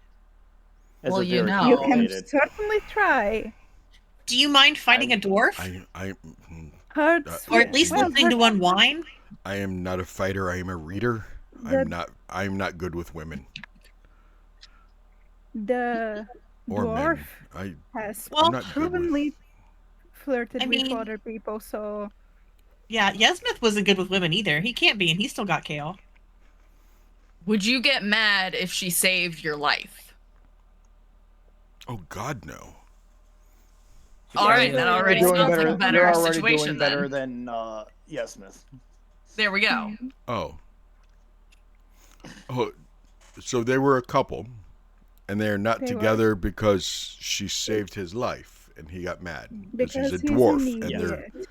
It's Well, a you very know. You can complicated. certainly try. Do you mind fighting a dwarf? Hurts. Or at least well, something to unwind? I am not a fighter. I am a reader. The- I'm not good with women The or dwarf men. has Well, I'm not good with. provenly flirted I with mean- other people, so Yeah, Yesmith wasn't good with women either. He can't be, and he still got Kale. Would you get mad if she saved your life? Oh God, no. All right, that already You're sounds doing like a better- better you're already situation doing better then. than Yesmith. There we go. Oh. Oh, so they were a couple, and they are not They were. together because she saved his life, and he got mad because he's a he's dwarf, an and they're idiot.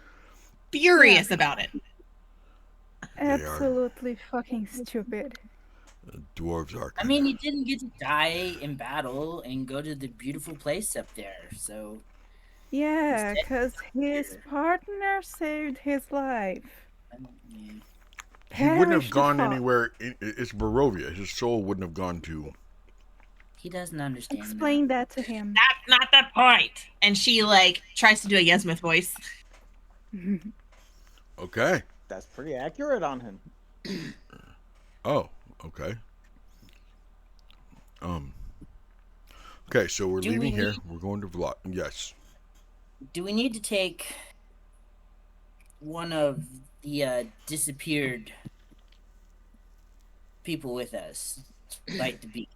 Furious about it. Absolutely fucking stupid. dwarves are. I mean, he didn't get to die in battle and go to the beautiful place up there, so... Yeah, Instead- because his partner saved his life. yeah. He wouldn't Perish have the gone thought. anywhere. It's Barovia. His soul wouldn't have gone to. He doesn't understand Explain that to him. That's not the point. And she, tries to do a Yesmith voice. Okay. That's pretty accurate on him. Oh, okay. Okay, so we're Do leaving we here. need- We're going to Vlog. Yes. Do we need to take one of the disappeared people with us? Like the beat.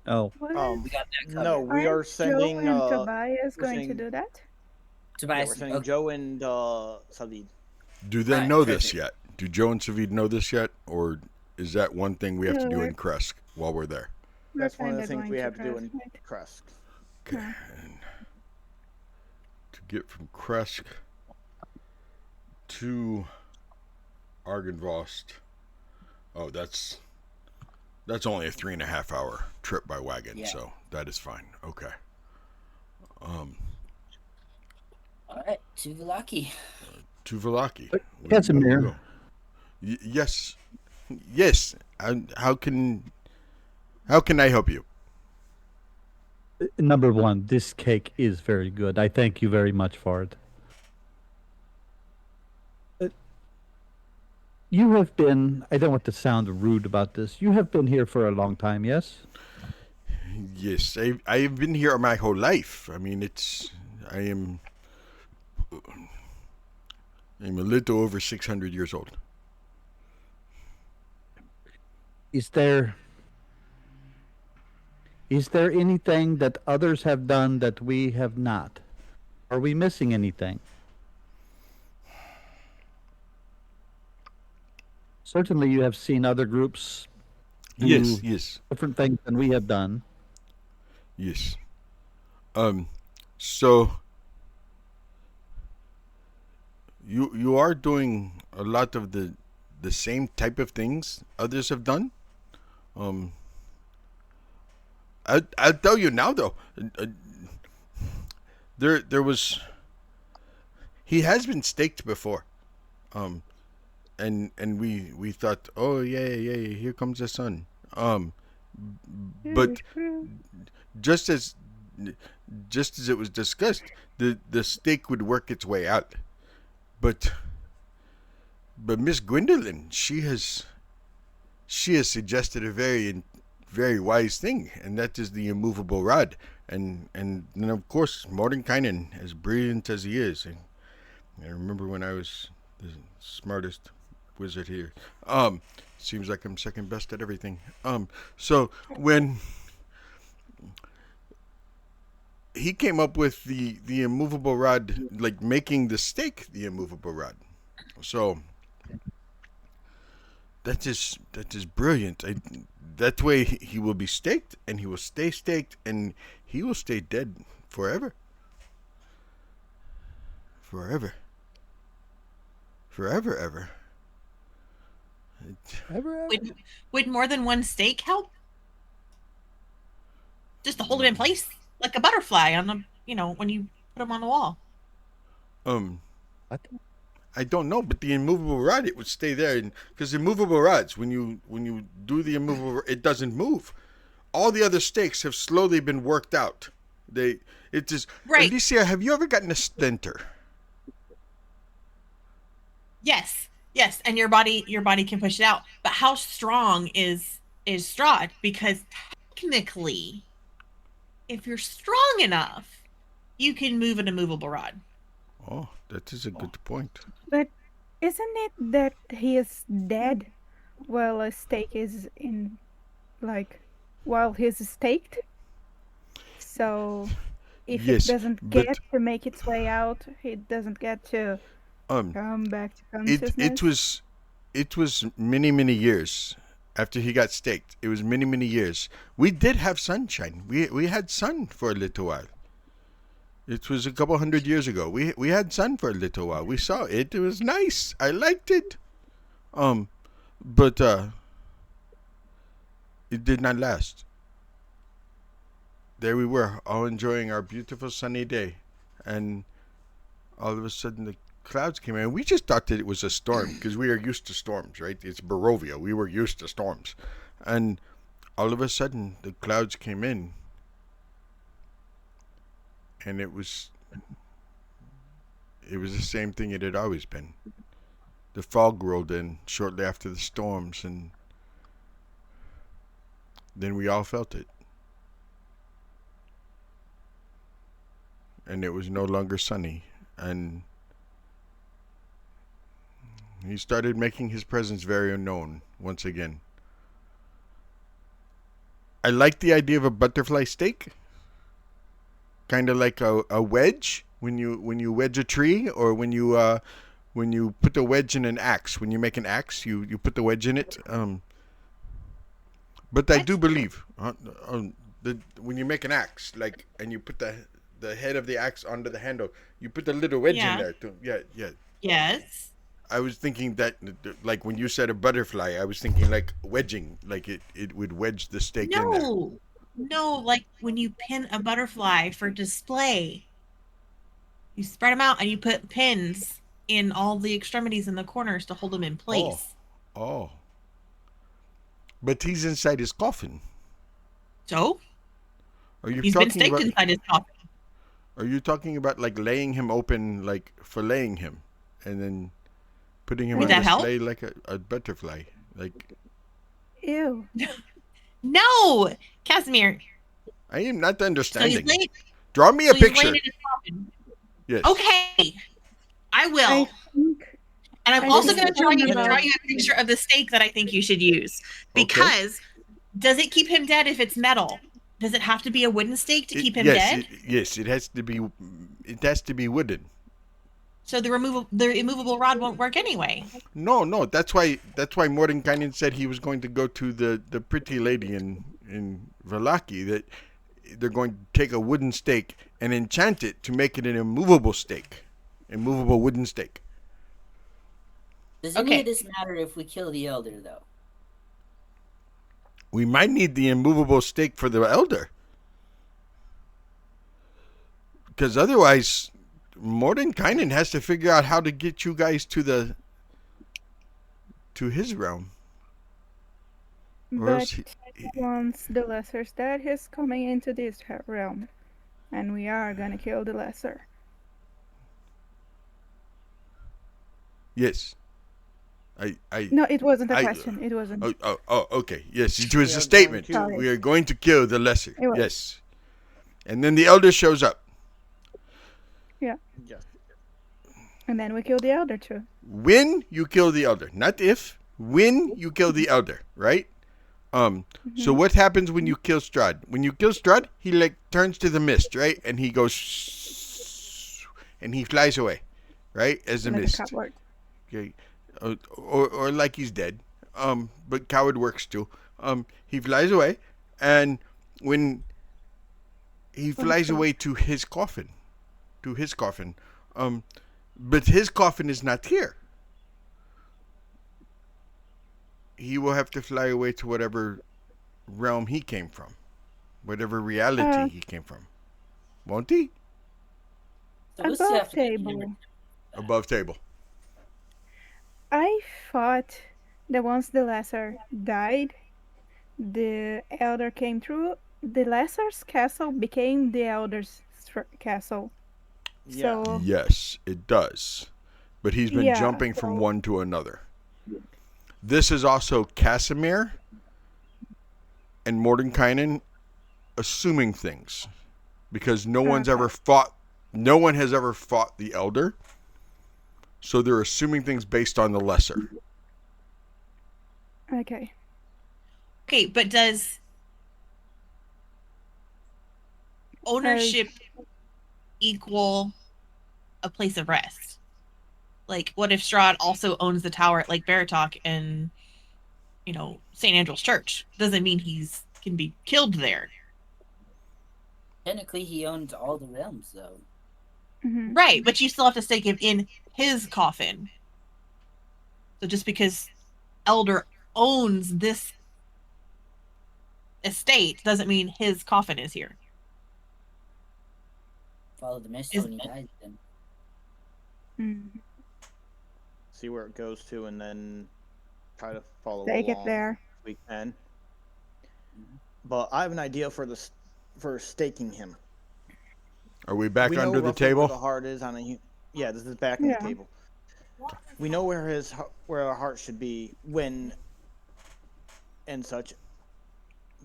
Oh, What? We got that covered. No, we are Aren't sending. Joe and Tobias we're going to sending- do that? Yeah, Tobias, we're sending okay. Joe and Savid. Do they Alright, know this perfect. yet? Do Joe and Savid know this yet, or is that one thing we have to No, do we're- in Kresk while we're there? That's one of the kinda things going we to have to do Kresk, in right? Kresk. Okay. Yeah. And to get from Kresk to Argynvost. Oh, that's only a 3.5 hour trip by wagon, Yeah. so that is fine. Okay. Alright, to Vallaki. To Vallaki. Kasimir. Yes. Yes. How can I help you? Number one, this cake is very good. I thank you very much for it. You have been, I don't want to sound rude about this, you have been here for a long time, yes? Yes, I've been here my whole life. I mean, I'm a little over 600 years old. Is there anything that others have done that we have not? Are we missing anything? Certainly you have seen other groups do Yes. different things than we have done. Yes. So you are doing a lot of the same type of things others have done. I'll tell you now though. There was he has been staked before. And we thought, oh yeah, here comes the sun. But just as it was discussed, the stake would work its way out. But Miss Gwendolyn, she has suggested a very wise thing, and that is the immovable rod. And then of course Mordenkainen, as brilliant as he is, and I remember when I was the smartest wizard here. Seems like I'm second best at everything. So when he came up with the immovable rod, like making the stake the immovable rod. So that is brilliant. That way he will be staked, and he will stay staked, and he will stay dead forever. Forever. Forever, ever. Would more than one stake help? Just to hold them in place, like a butterfly on the, when you put them on the wall. What? I don't know, but the immovable rod, it would stay there, because immovable rods, when you do the immovable, it doesn't move. All the other stakes have slowly been worked out. It just right. Eilissia, have you ever gotten a splinter? Yes, and your body can push it out. But how strong is Strahd? Because technically, if you're strong enough, you can move an immovable rod. Oh, that is a good point. But isn't it that he is dead while a stake is in, while he's staked? So if yes, it doesn't get to make its way out, it doesn't get to come back to consciousness. It was many years after he got staked. It was many years. We did have sunshine. We had sun for a little while. It was a couple hundred years ago. We had sun for a little while. We saw it. It was nice. I liked it. But it did not last. There we were, all enjoying our beautiful sunny day, and all of a sudden the clouds came in. We just thought that it was a storm because we are used to storms, right? It's Barovia. We were used to storms. And all of a sudden the clouds came in, and it was the same thing it had always been. The fog rolled in shortly after the storms, and then we all felt it. And it was no longer sunny, and he started making his presence very unknown once again. I like the idea of a butterfly stake, kind of like a wedge when you wedge a tree, or when you put the wedge in an axe. When you make an axe, you put the wedge in it. But I do believe that when you make an axe, and you put the head of the axe onto the handle, you put the little wedge in there too. Yeah. Yes. I was thinking that, like when you said a butterfly, I was thinking like wedging, like it would wedge the stake in there. No, like when you pin a butterfly for display, you spread them out and you put pins in all the extremities and the corners to hold them in place. Oh. But he's inside his coffin. So? He's been staked inside his coffin. Are you talking about like laying him open, like filleting him, and then putting him Would on that help? display like a butterfly. Like, Ew. No, Kasimir. I am not So understanding. he's laying. Draw me a So he's picture. laying in his coffin. Yes. Okay, I will. I think And I'm I also think going to it's draw you about- a picture of the stake that I think you should use. Because does it keep him dead if it's metal? Does it have to be a wooden stake to keep him dead? Yes, it has to be. It has to be wooden. So the immovable rod won't work anyway. No. That's why Mordenkainen said he was going to go to the pretty lady in Vallaki. That they're going to take a wooden stake and enchant it to make it an immovable stake, immovable wooden stake. Does any Okay. of this matter if we kill the elder, though? We might need the immovable stake for the elder, because otherwise, Mordenkainen has to figure out how to get you guys to his realm. Or else But once the lesser's dead, he's coming into this realm. And we are gonna kill the lesser. Yes. No, it wasn't a I- question. It wasn't. Okay. Yes, it was We a are going statement. to- Sorry. We are going to kill the lesser. It was. Yes. And then the elder shows up. Yes. And then we kill the elder too. When you kill the elder, not if. When you kill the elder, right? So what happens when you kill Strahd? When you kill Strahd, he like turns to the mist, right? And he goes, and he flies away, right? As a Like a mist. coward. Okay. Or like he's dead. But coward works too. He flies away, and when he flies away to his coffin, but his coffin is not here. He will have to fly away to whatever realm he came from, whatever reality he came from, won't he? So we'll still have Above to get him table. Above table. I thought that once the lesser died, the elder came through. The lesser's castle became the elder's castle. Yeah. So Yes, it does. But he's been Yeah, jumping from so- one to another. This is also Kasimir and Mordenkainen assuming things, because no one has ever fought the elder, so they're assuming things based on the lesser. okay. Okay, but does ownership equal a place of rest? Like, what if Strahd also owns the tower at Lake Baratok and, St. Andrew's Church? Doesn't mean he's can be killed there. Technically, he owns all the realms, though. Hmm. Right, but you still have to stake him in his coffin. So just because Elder owns this estate doesn't mean his coffin is here. Follow the mist Is- when he dies, then. Mm. See where it goes to, and then try to follow Take it along there. if we can. But I have an idea for staking him. Are we back We know under the roughly where table? the heart is on a. Yeah, this is back on Yeah. the table. We know where our heart should be when and such.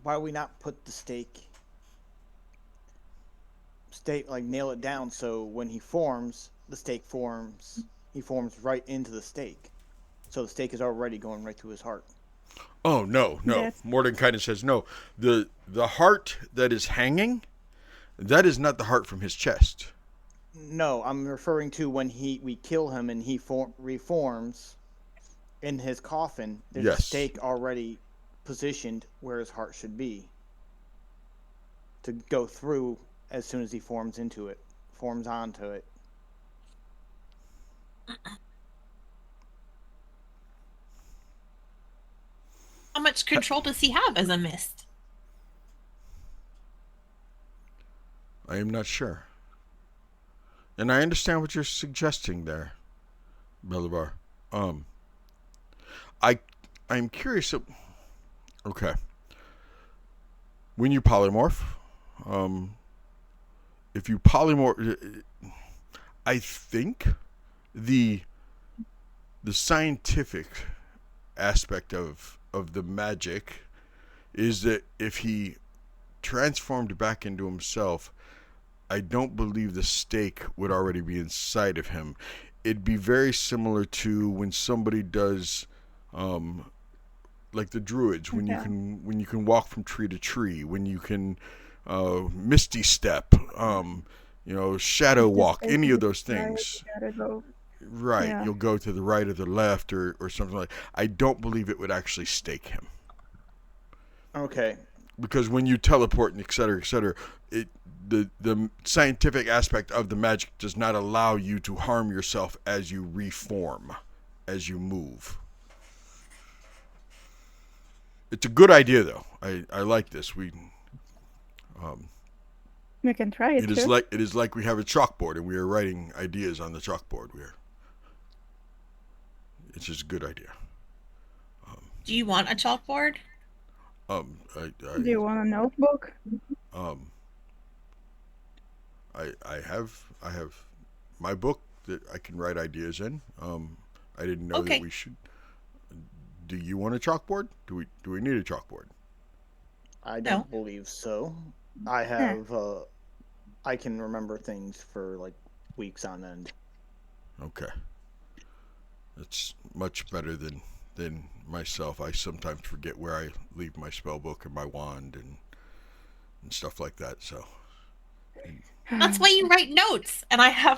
Why we not put the stake like nail it down so when he forms, the stake forms. He forms right into the stake, so the stake is already going right through his heart. Oh no. That's- Mordenkainen says no. The heart that is hanging, that is not the heart from his chest. No, I'm referring to when we kill him and he reforms in his coffin. There's a Yes. stake already positioned where his heart should be to go through as soon as he forms onto it. How much control does he have as a mist? I am not sure. And I understand what you're suggesting there, Belovar. I'm curious. Okay. When you polymorph, if you polymorph, I think the the scientific aspect of the magic is that if he transformed back into himself, I don't believe the stake would already be inside of him. It'd be very similar to when somebody does, like the druids, when you can walk from tree to tree, when you can misty step, shadow walk, any of those things. Right, Yeah. you'll go to the right or the left or something like. I don't believe it would actually stake him. Okay. Because when you teleport and et cetera, the scientific aspect of the magic does not allow you to harm yourself as you reform, as you move. It's a good idea, though. I like this. We can try it. It is like we have a chalkboard and we are writing ideas on the chalkboard. It's just a good idea. Do you want a chalkboard? Do you want a notebook? I have my book that I can write ideas in. I didn't know that we should. Do you want a chalkboard? Do we need a chalkboard? I don't believe so. I have. I can remember things for like weeks on end. Okay. That's much better than myself. I sometimes forget where I leave my spell book and my wand and stuff like that. So. That's why you write notes. And I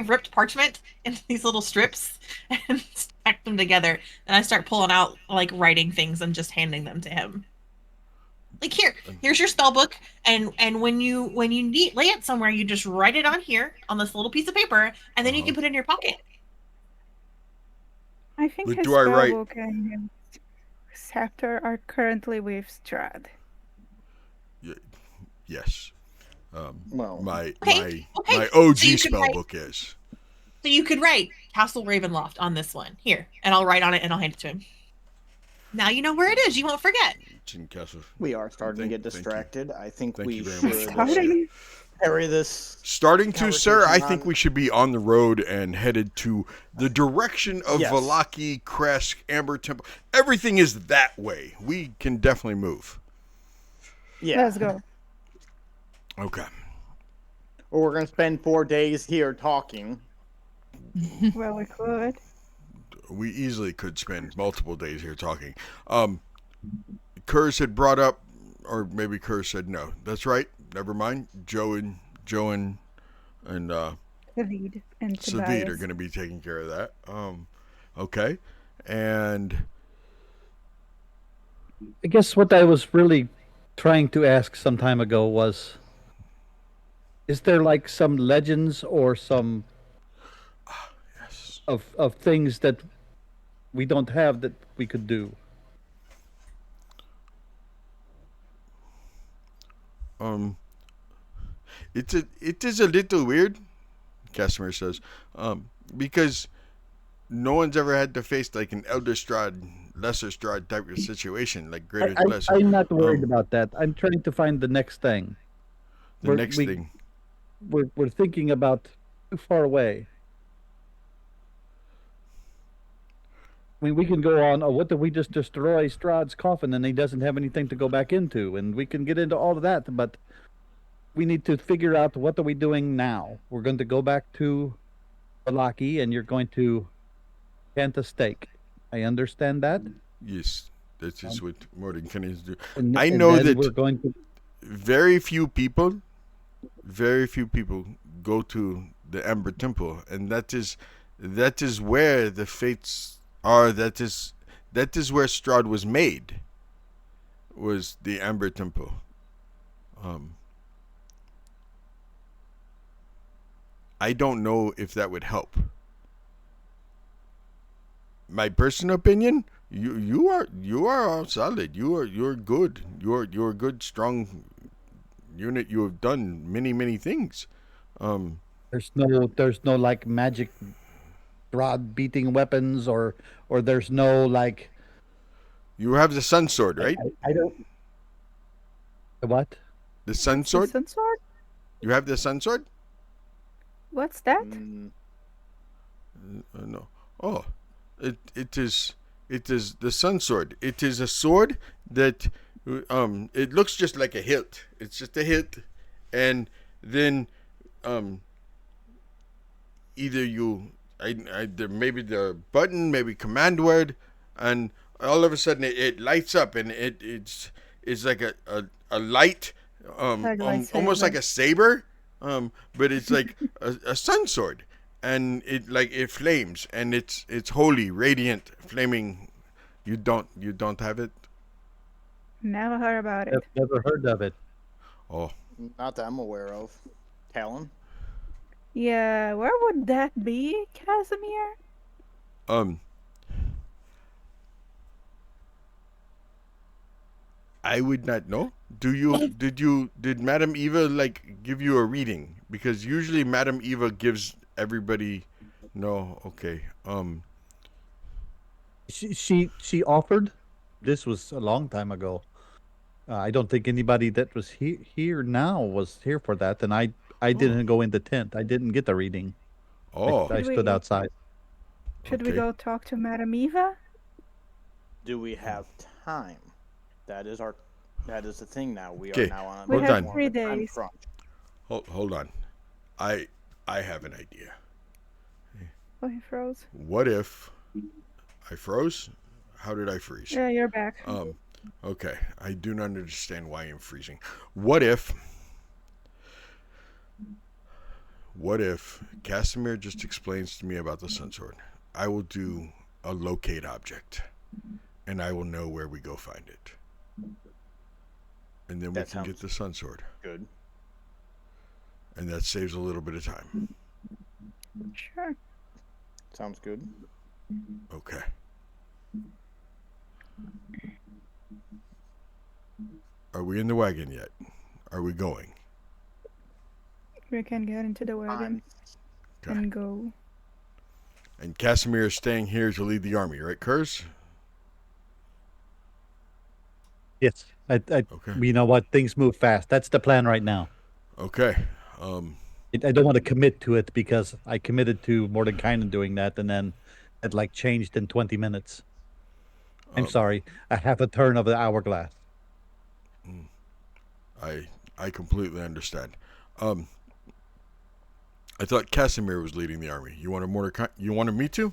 ripped parchment into these little strips and stacked them together. And I start pulling out like writing things and just handing them to him. Like here's your spell book, and when you lay it somewhere, you just write it on here on this little piece of paper, and then you can put it in your pocket. I think his spell book and his scepter are currently with Strahd. Yes. Well, my OG spell book is. So you could write Castle Ravenloft on this one here, and I'll write on it and I'll hand it to him. Now you know where it is. You won't forget. We are starting to get distracted. I think we should carry this. Starting to, sir. I think we should be on the road and headed to the direction of Vallaki, Kers, Amber Temple. Everything is that way. We can definitely move. Yeah. Let's go. Okay. Or we're going to spend 4 days here talking. Well, we could. We easily could spend multiple days here talking. Kers had brought up, or maybe Kers said no. That's right. Never mind. Joe and Savid and Savid are going to be taking care of that. Okay. And I guess what I was really trying to ask some time ago was, is there like some legends or some of things that we don't have that we could do? It is a little weird, Kasimir says, because no one's ever had to face like an elder Strahd, lesser Strahd type of situation, like greater lesser. I'm not worried about that. I'm trying to find the next thing. We're thinking about too far away. I mean, we can go on, what if we just destroy Strahd's coffin and he doesn't have anything to go back into? And we can get into all of that, but we need to figure out what are we doing now. We're going to go back to Vallaki and you're going to plant a stake. I understand that? Yes, that is what Mordenkainen is doing. I know that we're going to... very few people go to the Amber Temple, and that is where the fates are. That is where Strahd was made, was the Amber Temple. I don't know if that would help. My personal opinion, you are solid. You're good. You're a good, strong unit. You have done many things. There's no like magic rod beating weapons or there's no like. You have the sun sword, right? I don't. The what? The sun sword. The sun sword. You have the sun sword. What's that? No. Oh, it is the sun sword. It is a sword that it looks just like a hilt. It's just a hilt, and then either maybe the button, maybe command word, and all of a sudden it lights up, and it's like a light, Like almost like lightsaber. a saber, but it's like a sun sword, and it flames, and it's holy, radiant, flaming. You don't have it? Never heard about it. I've never heard of it. Oh, Not that I'm aware of. Tallon? Yeah, where would that be, Kasimir? I would not know. Did Madame Eva give you a reading? Because usually Madame Eva gives everybody. No, okay. She offered. This was a long time ago. I don't think anybody that was here now was here for that, and I didn't go in the tent. I didn't get the reading. Oh, I stood outside. Should we Okay. go talk to Madame Eva? Do we have time? That is the thing now. We Okay, are now on We hold have on. 3 time days. crunch. Hold on. I have an idea. Oh, he froze. What if I froze? How did I freeze? Yeah, you're back. Okay. I do not understand why I'm freezing. What if Kasimir just explains to me about the sun sword? I will do a locate object, and I will know where we go find it. And then we That can get sounds- the sun sword. Good. And that saves a little bit of time. Sure. Sounds good. Okay. Are we in the wagon yet? Are we going? We can get into the wagon Okay. and go. And Kasimir is staying here to lead the army, right, Kers? Yes. Okay. You know what? Things move fast. That's the plan right now. Okay. I don't want to commit to it because I committed to Mordenkainen doing that, and then it changed in 20 minutes. I'm sorry. I have a turn of the hourglass. I completely understand. I thought Kasimir was leading the army. You wanted me to?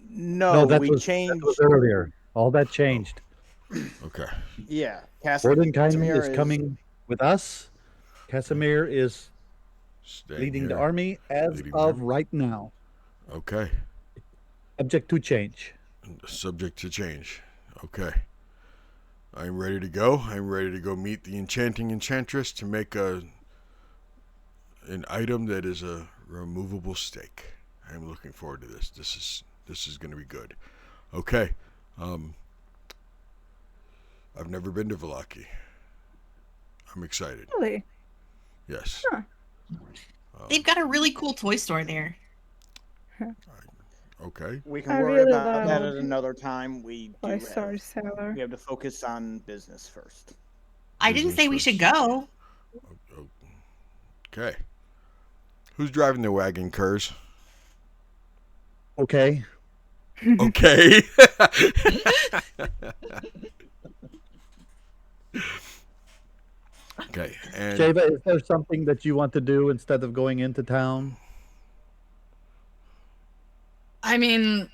No, that we was changed. earlier. All that changed. Okay. Yeah, Mordenkainen Kasimir is coming with us. Kasimir is Staying leading the here. army as Leading the of army. right now. Okay. Subject to change. Subject to change. Okay. I'm ready to go. I'm ready to go meet the enchanting enchantress to make an item that is a removable stake. I'm looking forward to this. This is going to be good. Okay. I've never been to Vallaki. I'm excited. Really? Yes. Huh. They've got a really cool toy store there. Okay. We can I worry really about that love at another time. We Toy do Story have, seller. we have to focus on business first. I didn't say we Business should go. Okay. Who's driving the wagon, Kers? Okay. Okay. Okay. And Sheva, is there something that you want to do instead of going into town? I mean,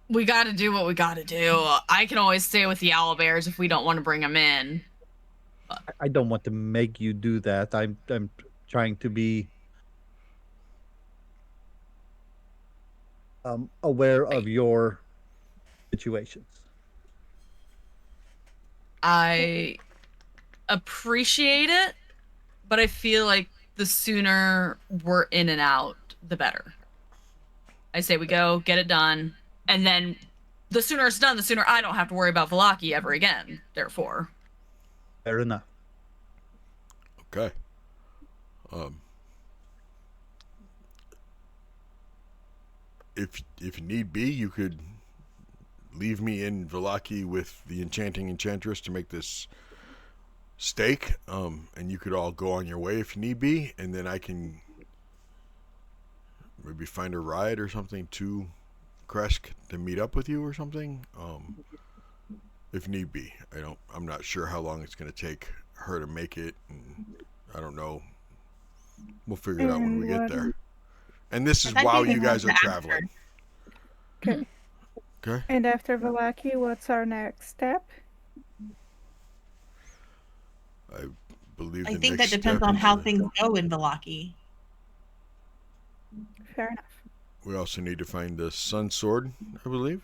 we got to do what we got to do. I can always stay with the owlbears if we don't want to bring them in. I don't want to make you do that. I'm trying to be aware of your situations. I appreciate it, but I feel like the sooner we're in and out, the better. I say we go, get it done, and then the sooner it's done, the sooner I don't have to worry about Vallaki ever again, therefore. Fair enough. okay. If need be, you could leave me in Vallaki with the enchanting enchantress to make this stake, and you could all go on your way if need be, and then I can maybe find a ride or something to Kresk to meet up with you or something. If need be. I'm not sure how long it's going to take her to make it, and I don't know. We'll figure it out when we get there. And this is while you guys are traveling. Okay. Okay. And after Vallaki, what's our next step? I believe I the think that next depends step on is how things go in Vallaki. Fair enough. we also need to find the sun sword, I believe.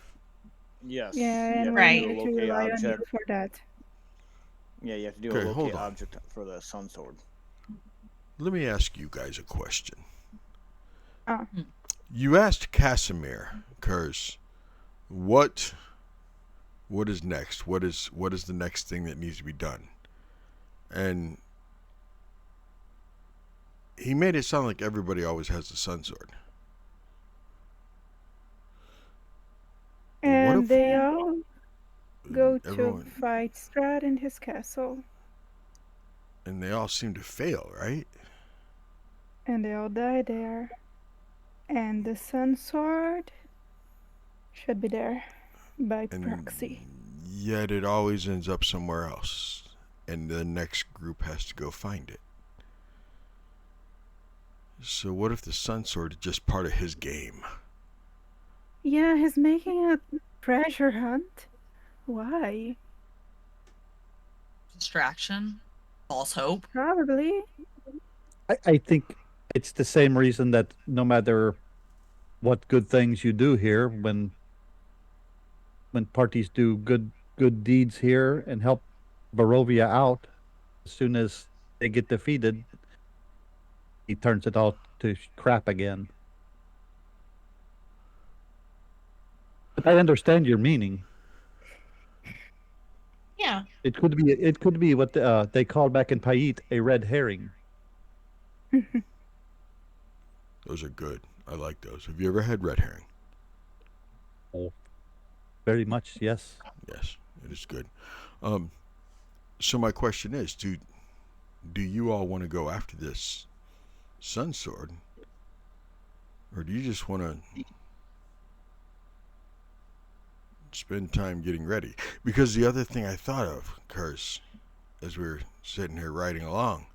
Yes. Yeah, and you we have need to to locate rely on you object. for that. Yeah, you have to do Okay, a hold locate on. object for the sun sword. Let me ask you guys a question. Oh. You asked Kasimir, Kers, what is next? What is the next thing that needs to be done? And he made it sound like everybody always has the sun sword. And if they all go everyone, to fight Strahd in his castle. and they all seem to fail, right? And they all die there. And the sun sword should be there by proxy. Yet it always ends up somewhere else, and the next group has to go find it. So what if the sun sword is just part of his game? Yeah, he's making a treasure hunt. Why? Distraction, false hope. Probably. I think it's the same reason that no matter what good things you do here, when parties do good deeds here and help Barovia out, as soon as they get defeated, he turns it all to crap again. But I understand your meaning. Yeah. It could be what they call back in Payit a red herring. Those are good. I like those. Have you ever had red herring? Oh, very much, yes. Yes, it is good. So my question is, do you all want to go after this sun sword, or do you just want to spend time getting ready? Because the other thing I thought of, Kers, as we were sitting here riding along,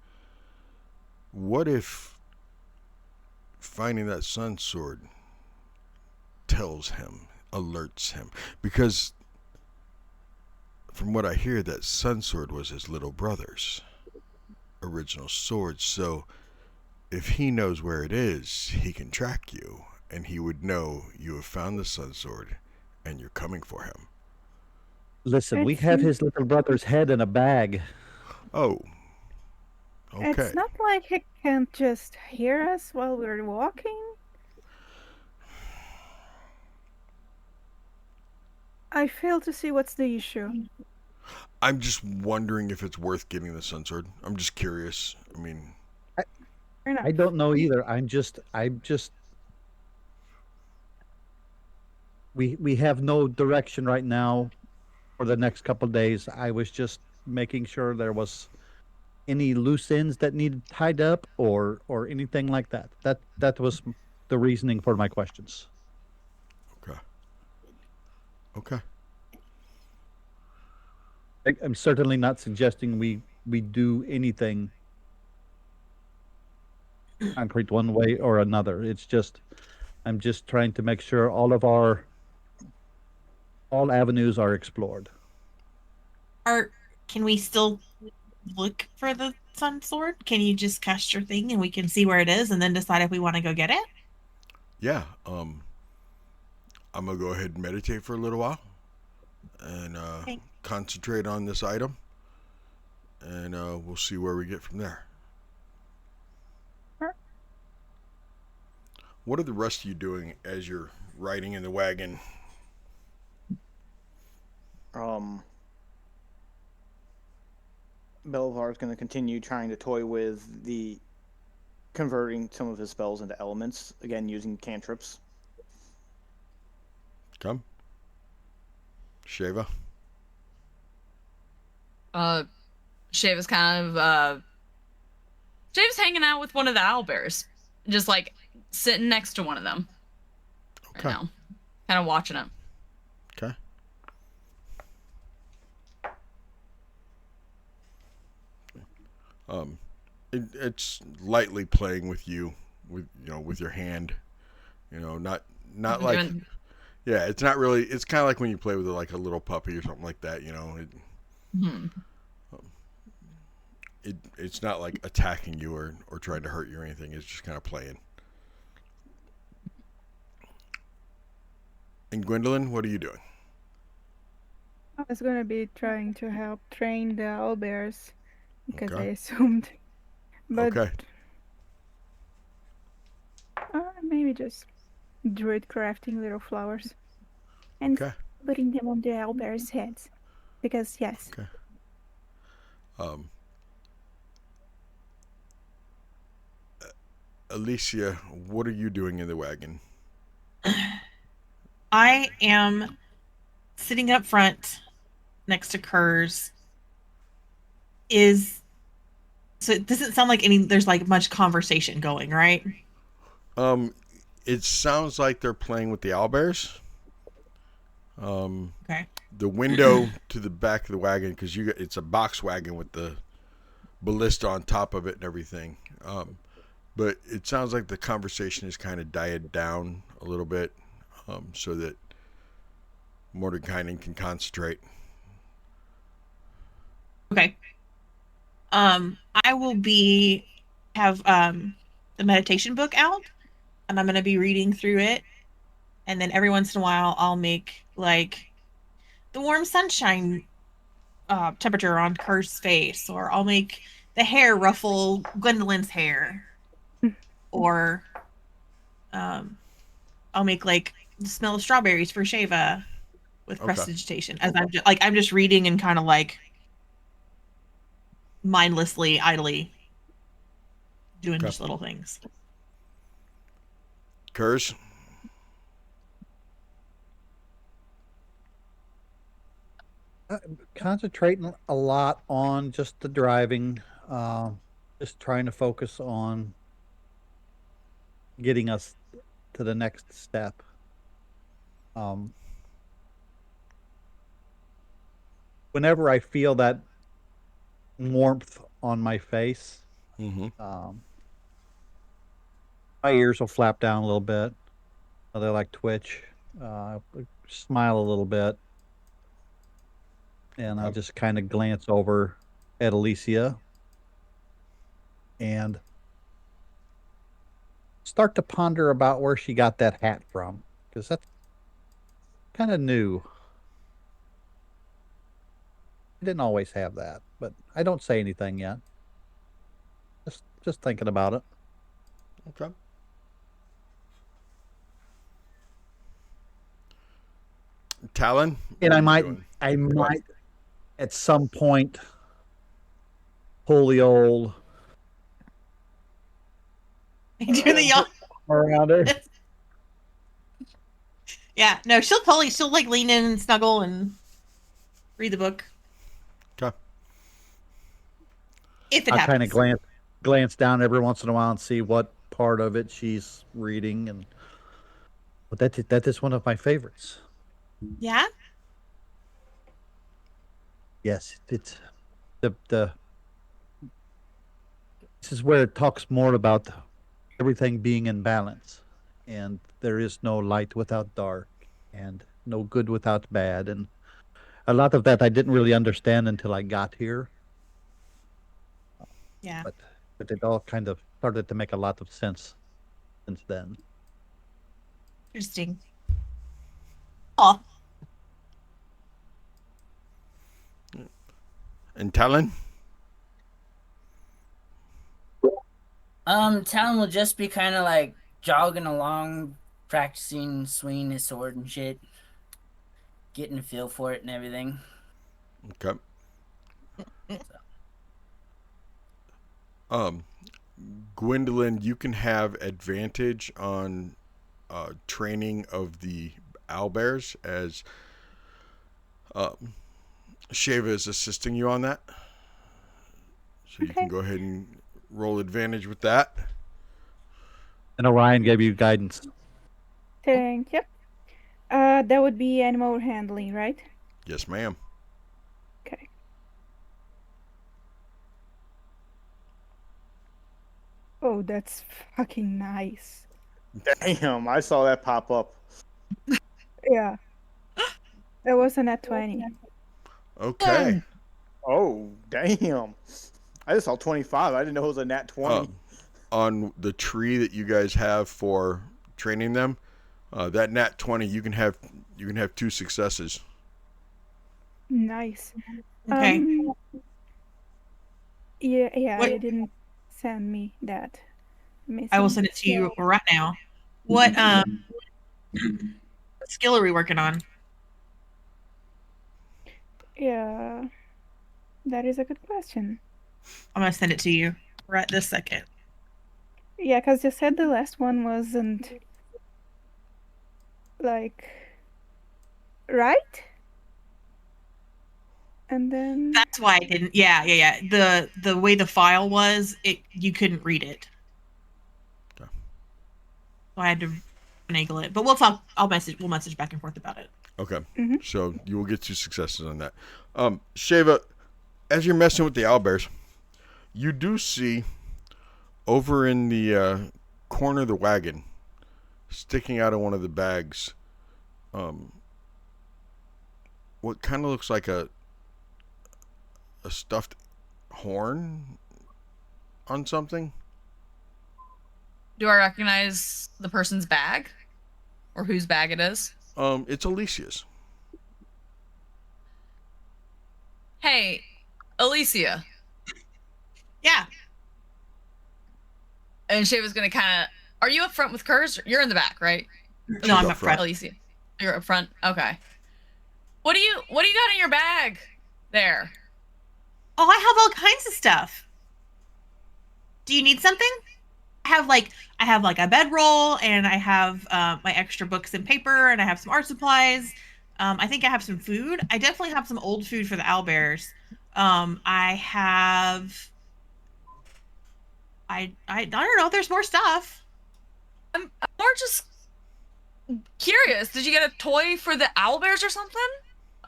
what if finding that sun sword tells him, alerts him? Because from what I hear, that sun sword was his little brother's original sword. So if he knows where it is, he can track you, and he would know you have found the sun sword and you're coming for him. Listen, we have his little brother's head in a bag. Oh. Okay. It's not like he can't just hear us while we're walking. I fail to see what's the issue. I'm just wondering if it's worth getting the sun sword. I'm just curious. I mean, I don't know either. I'm just we have no direction right now for the next couple of days. I was just making sure there was any loose ends that needed tied up or anything like that. That was the reasoning for my questions. Okay. I'm certainly not suggesting we do anything concrete one way or another. It's just I'm just trying to make sure all avenues are explored. Can we still look for the sun sword? Can you just cast your thing and we can see where it is and then decide if we want to go get it? Yeah. I'm gonna go ahead and meditate for a little while and concentrate on this item, and we'll see where we get from there. Sure. What are the rest of you doing as you're riding in the wagon? Belovar is going to continue trying to toy with the converting some of his spells into elements, again using cantrips. Come. Sheva? Sheva's kind of Sheva's hanging out with one of the owlbears, just like sitting next to one of them. Okay. Right now. Kind of watching it. Okay. It's lightly playing with you, with your hand. Not like. Doing- Yeah, it's not really. It's kind of like when you play with like a little puppy or something like that. It's not like attacking you or trying to hurt you or anything. It's just kind of playing. And Gwendolyn, what are you doing? I was gonna be trying to help train the owlbears because Okay. I assumed, but Okay. maybe just druid crafting little flowers and Okay. putting them on the owlbears' heads because yes. Okay. Eilissia, what are you doing in the wagon? I am sitting up front next to Kers. So it doesn't sound like there's like much conversation going, right? It sounds like they're playing with the owlbears. Okay. The window to the back of the wagon, because it's a box wagon with the ballista on top of it and everything. But it sounds like the conversation is kind of died down a little bit, so that Mordenkainen can concentrate. Okay. I will have the meditation book out, and I'm going to be reading through it, and then every once in a while I'll make like the warm sunshine temperature on Kers' face, or I'll make the hair ruffle Gwendolyn's hair, or I'll make like the smell of strawberries for Sheva with prestidigitation. As I'm just reading and kind of like mindlessly, idly doing just little things. Kers? Concentrating a lot on just the driving, just trying to focus on getting us to the next step. Whenever I feel that warmth on my face, my ears will flap down a little bit. They like twitch, smile a little bit, and I'll just kind of glance over at Eilissia and start to ponder about where she got that hat from, because that's kind of new. I didn't always have that, but I don't say anything yet. Just thinking about it. Okay. Tallon? And I might at some point pull the old Do the yawn around her. Yeah, no, she'll like lean in and snuggle and read the book. Okay. If it I happens. kind of glance down every once in a while and see what part of it she's reading, but that is one of my favorites. Yeah. Yes, it's this is where it talks more about everything being in balance, and there is no light without dark, and no good without bad, and a lot of that I didn't really understand until I got here. Yeah. But it all kind of started to make a lot of sense since then. Interesting. Oh. And Tallon? Talon will just be kind of like jogging along, practicing swinging his sword and shit, getting a feel for it and everything. Okay. Gwendolyn, you can have advantage on training of the owlbears, as Sheva is assisting you on that. So you can go ahead and roll advantage with that. And Orion gave you guidance. Yep. That would be animal handling, right? Yes, ma'am. Okay. Oh, that's fucking nice. Damn, I saw that pop up. Yeah. That was a nat 20. Okay. Oh, damn. I just saw 25. I didn't know it was a nat 20. On the tree that you guys have for training them, that nat 20, you can have 2 successes. Nice. Okay. Yeah, What- it didn't send me that. I will send it to you right now. What skill are we working on? Yeah, that is a good question. I'm gonna send it to you right this second. Yeah, because you said the last one wasn't like right, and then That's why I didn't. Yeah. The way the file was, you couldn't read it. Okay. So I had to finagle it. But we'll talk. We'll message back and forth about it. Okay. Mhm. So you will get 2 successes on that. Sheva, as you're messing with the owlbears, you do see over in the corner of the wagon, sticking out of one of the bags, what kind of looks like a stuffed horn on something. Do I recognize the person's bag? Or whose bag it is? It's Eilissia's. Hey, Eilissia. Yeah. And Sheva's gonna kind of... Are you up front with Kers? You're in the back, right? No, I'm up up front. Eilissia. You're up front? Okay. What do you got in your bag there? Oh, I have all kinds of stuff. Do you need something? I have like a bedroll, and I have my extra books and paper, and I have some art supplies. I think I have some food. I definitely have some old food for the owlbears. I have. I don't know. There's more stuff. I'm more just curious. Did you get a toy for the owlbears or something?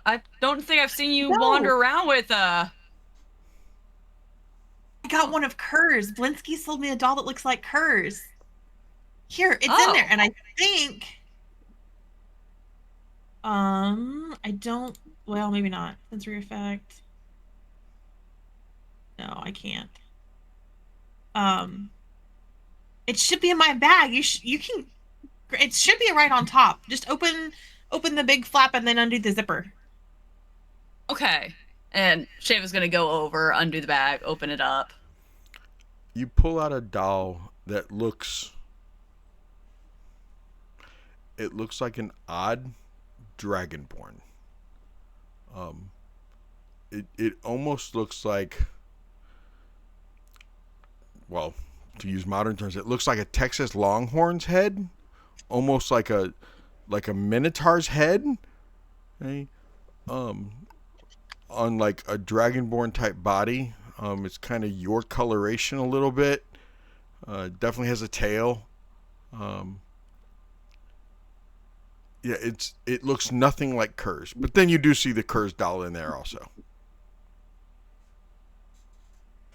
I don't think I've seen you wander around with I got one of Kers. Blinsky sold me a doll that looks like Kers. Here, it's in there, and I think. I don't. Well, maybe not. Sensory effect. No, I can't. It should be in my bag. You can. It should be right on top. Just open the big flap and then undo the zipper. Okay. And Sheva's gonna go over, undo the bag, open it up. You pull out a doll that looks like an odd dragonborn. It almost looks like, well, to use modern terms, it looks like a Texas Longhorn's head, almost like a minotaur's head, okay? On like a dragonborn type body. It's kind of your coloration a little bit. Definitely has a tail. Yeah, it looks nothing like Kers, but then you do see the Kers doll in there also.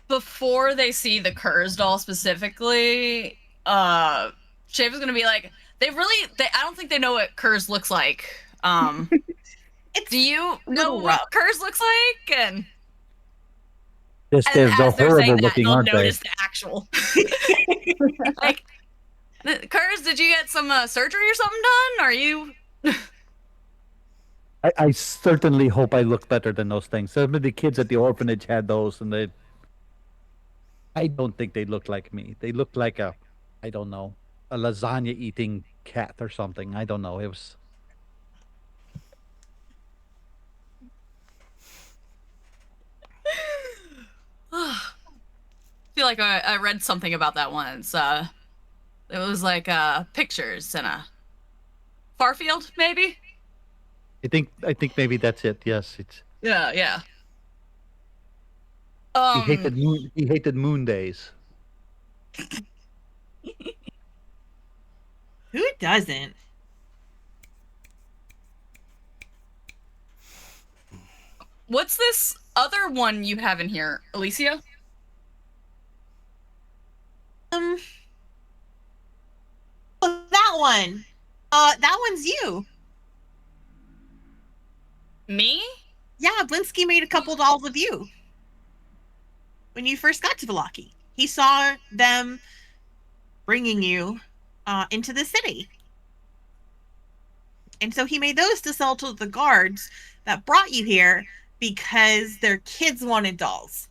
Before they see the Kers doll specifically, Sheva's gonna be like, I don't think they know what Kers looks like. Do you know what Kers looks like? And They're as they're horrible saying that, looking, they'll aren't they? notice the actual. Like, Kers, did you get some surgery or something done? Are you? I certainly hope I look better than those things. Some of the kids at the orphanage had those, and I don't think they look like me. They look like I don't know, a lasagna eating cat or something. I don't know. It was. I feel like I read something about that once. It was like pictures in a far field, maybe. I think maybe that's it. Yes, it's. Yeah. He hated moon days. Who doesn't? What's this other one you have in here, Eilissia? Oh, that one. That one's you. Me? Yeah, Blinsky made a couple dolls of you. When you first got to Vallaki, he saw them bringing you into the city. And so he made those to sell to the guards that brought you here because their kids wanted dolls.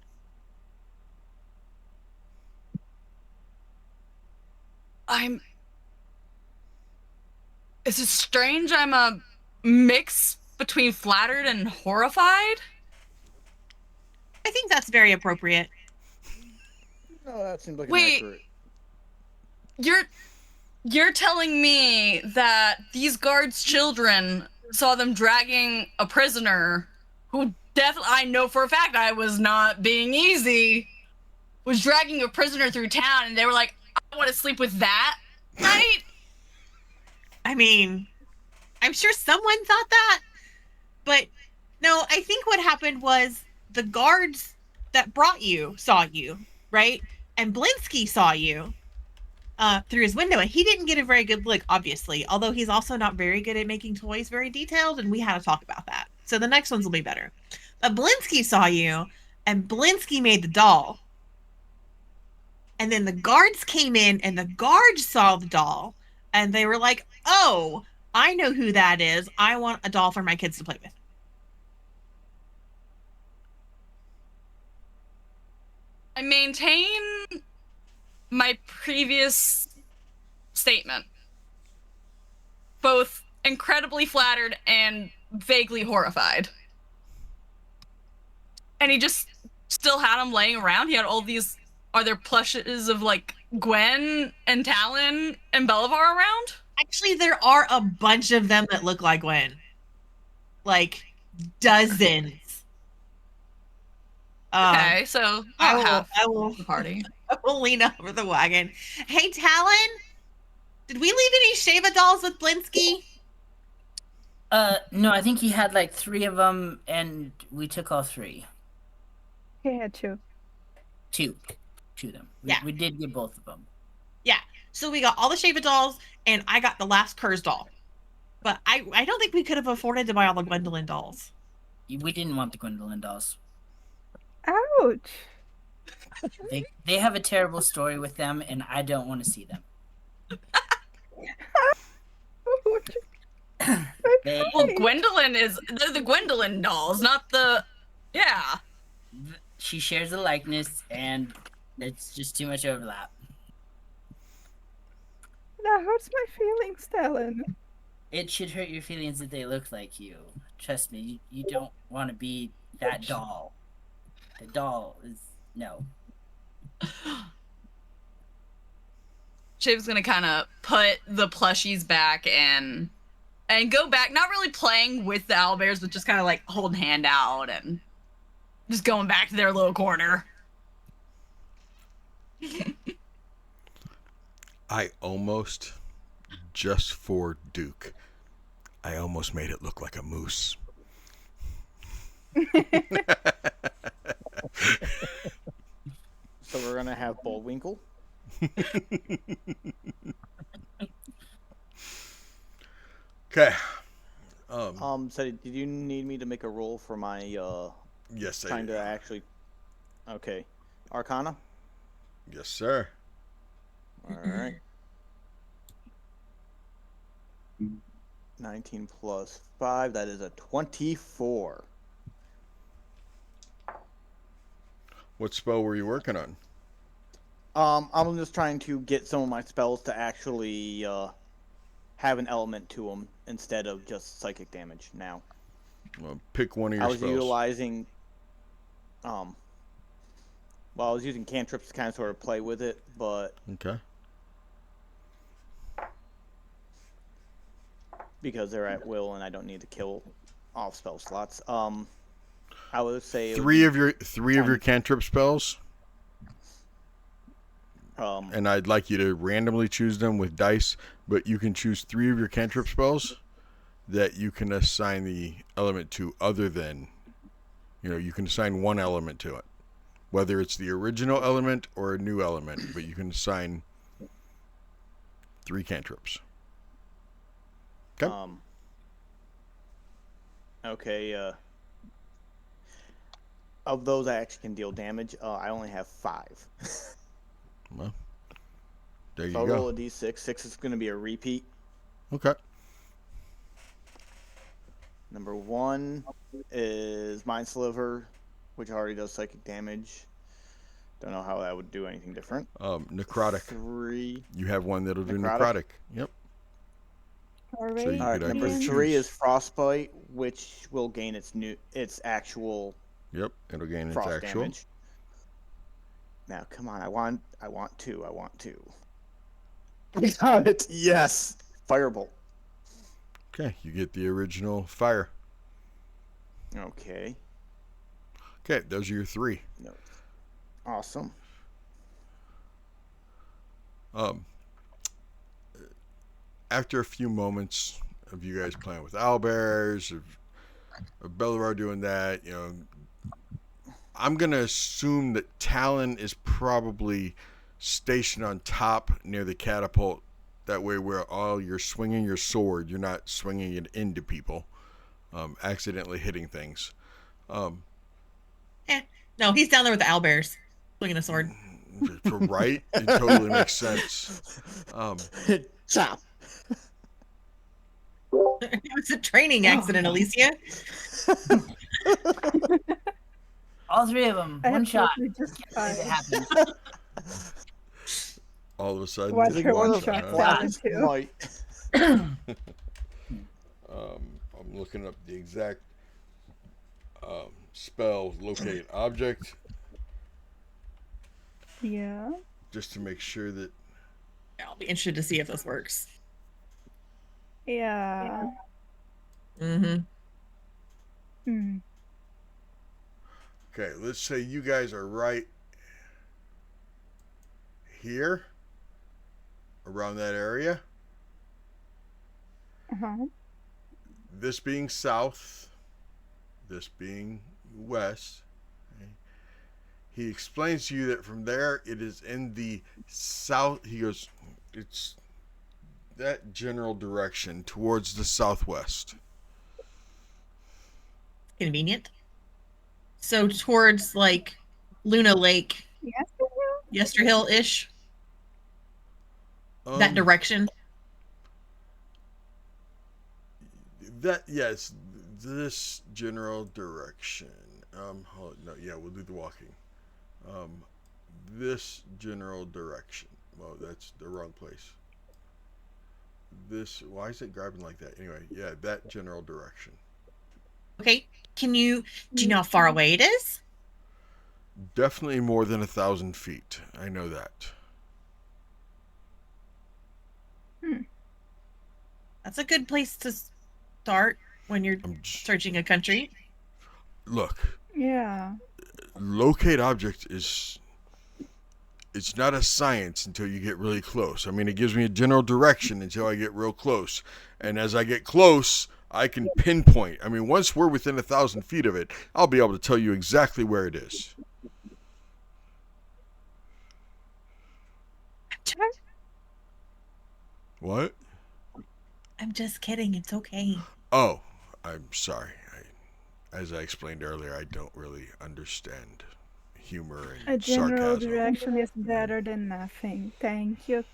Is it strange I'm a mix between flattered and horrified? I think that's very appropriate. No, that seems like Wait. an accurate. You're telling me that these guards' children saw them dragging a prisoner who definitely, I know for a fact I was not being easy, was dragging a prisoner through town, and they were like, I want to sleep with that, right? I mean, I'm sure someone thought that, but no, I think what happened was the guards that brought you saw you, right? And Blinsky saw you through his window, and he didn't get a very good look, obviously, although he's also not very good at making toys very detailed, and we had to talk about that. So the next ones will be better. But Blinsky saw you, and Blinsky made the doll. And then the guards came in, and the guards saw the doll, and they were like, oh, I know who that is. I want a doll for my kids to play with. I maintain my previous statement. Both incredibly flattered and vaguely horrified. And he just still had them laying around. He had all these, are there plushes of like Gwen and Tallon and Belovar around? Actually, there are a bunch of them that look like Gwen. Like dozens. Okay, so I will the party. I will lean over the wagon. Hey, Tallon, did we leave any Sheva dolls with Blinsky? No, I think he had like 3 of them, and we took all 3. He had two. 2 of them. Yeah. We did get both of them. Yeah. So we got all the Sheva dolls, and I got the last Kers doll. But I don't think we could have afforded to buy all the Gwendolyn dolls. We didn't want the Gwendolyn dolls. Ouch. They have a terrible story with them, and I don't want to see them. Okay. Well, Gwendolyn they're the Gwendolyn dolls, not the, yeah. She shares a likeness, and it's just too much overlap. That hurts my feelings, Tallon. It should hurt your feelings that they look like you. Trust me, you don't want to be that doll. The doll is, no. Shiv's gonna kind of put the plushies back and go back, not really playing with the owlbears, but just kind of like holding hand out and just going back to their little corner. I almost, just for Duke, I almost made it look like a moose. So we're gonna have Bullwinkle. Okay. So did you need me to make a roll for my Yes, I trying do. to actually? Okay, Arcana. Yes, sir. All right. 19 plus 5. That is a 24. What spell were you working on? I'm just trying to get some of my spells to actually have an element to them instead of just psychic damage now. Well, pick one of your I was spells. utilizing I was using cantrips to kind of sort of play with it, but Okay. because they're at will and I don't need to kill off spell slots. I would say Three of your cantrip spells. and I'd like you to randomly choose them with dice, but you can choose 3 of your cantrip spells that you can assign the element to other than, you can assign one element to it. Whether it's the original element or a new element, but you can assign 3 cantrips. Okay. Okay, of those I actually can deal damage, I only have 5. Well, there you So I'll go. roll a d6. 6 is going to be a repeat. Okay. Number 1 is Mind Sliver, which already does psychic damage. Don't know how that would do anything different. Necrotic. 3. You have one that'll do necrotic. Yep. Alright. So you All right, could number actually 3 choose. is Frostbite, which will gain its actual Yep, it'll gain its frost actual. damage. Now, come on, I want 2. I got it. Yes. Firebolt. Okay, you get the original fire. Okay. Okay, those are your 3. No. Awesome. After a few moments of you guys playing with owlbears, of Belovar doing that, I'm going to assume that Tallon is probably stationed on top near the catapult. That way where you're swinging your sword, you're not swinging it into people, accidentally hitting things. No, he's down there with the owlbears, swinging a sword. Right? It totally makes sense. Chop. It was a training accident, Eilissia. All 3 of them, I one shot. absolutely just If it fine. happens. All of a sudden, Watch it's her one one shot shot. Tallon too. Right. I'm looking up the exact spell, locate object, Yeah. just to make sure that. I'll be interested to see if this works. Yeah. Mm-hmm. Okay, let's say you guys are right here, around that area. Uh-huh. This being south, this being west. Okay. He explains to you that from there it is in the south. He goes, it's that general direction towards the southwest. Convenient. So towards like Luna Lake, Yes. Yesterhill-ish, that direction. Yes, this general direction. We'll do the walking. This general direction. Well, that's the wrong place. Why is it grabbing like that? Anyway, yeah, that general direction. Okay. Do you know how far away it is? Definitely more than 1,000 feet. I know that. That's a good place to start when you're searching a country. Look, Yeah. locate object it's not a science until you get really close. I mean, it gives me a general direction until I get real close. And as I get close, I can pinpoint. I mean, once we're within 1,000 feet of it, I'll be able to tell you exactly where it is. What? I'm just kidding. It's okay. Oh, I'm sorry. As I explained earlier, I don't really understand humor and A general sarcasm. direction is better than nothing. Thank you.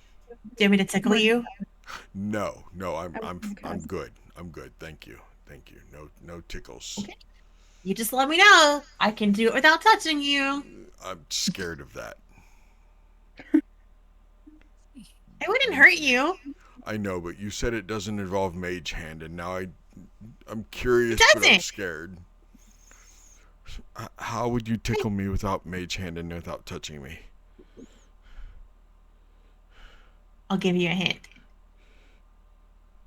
Do you want me to tickle you? No, I'm good. I'm good. Thank you. No tickles. Okay. You just let me know. I can do it without touching you. I'm scared of that. I wouldn't hurt you. I know, but you said it doesn't involve mage hand, and now I'm curious, It but I'm doesn't. scared. How would you tickle me without mage hand and without touching me? I'll give you a hint.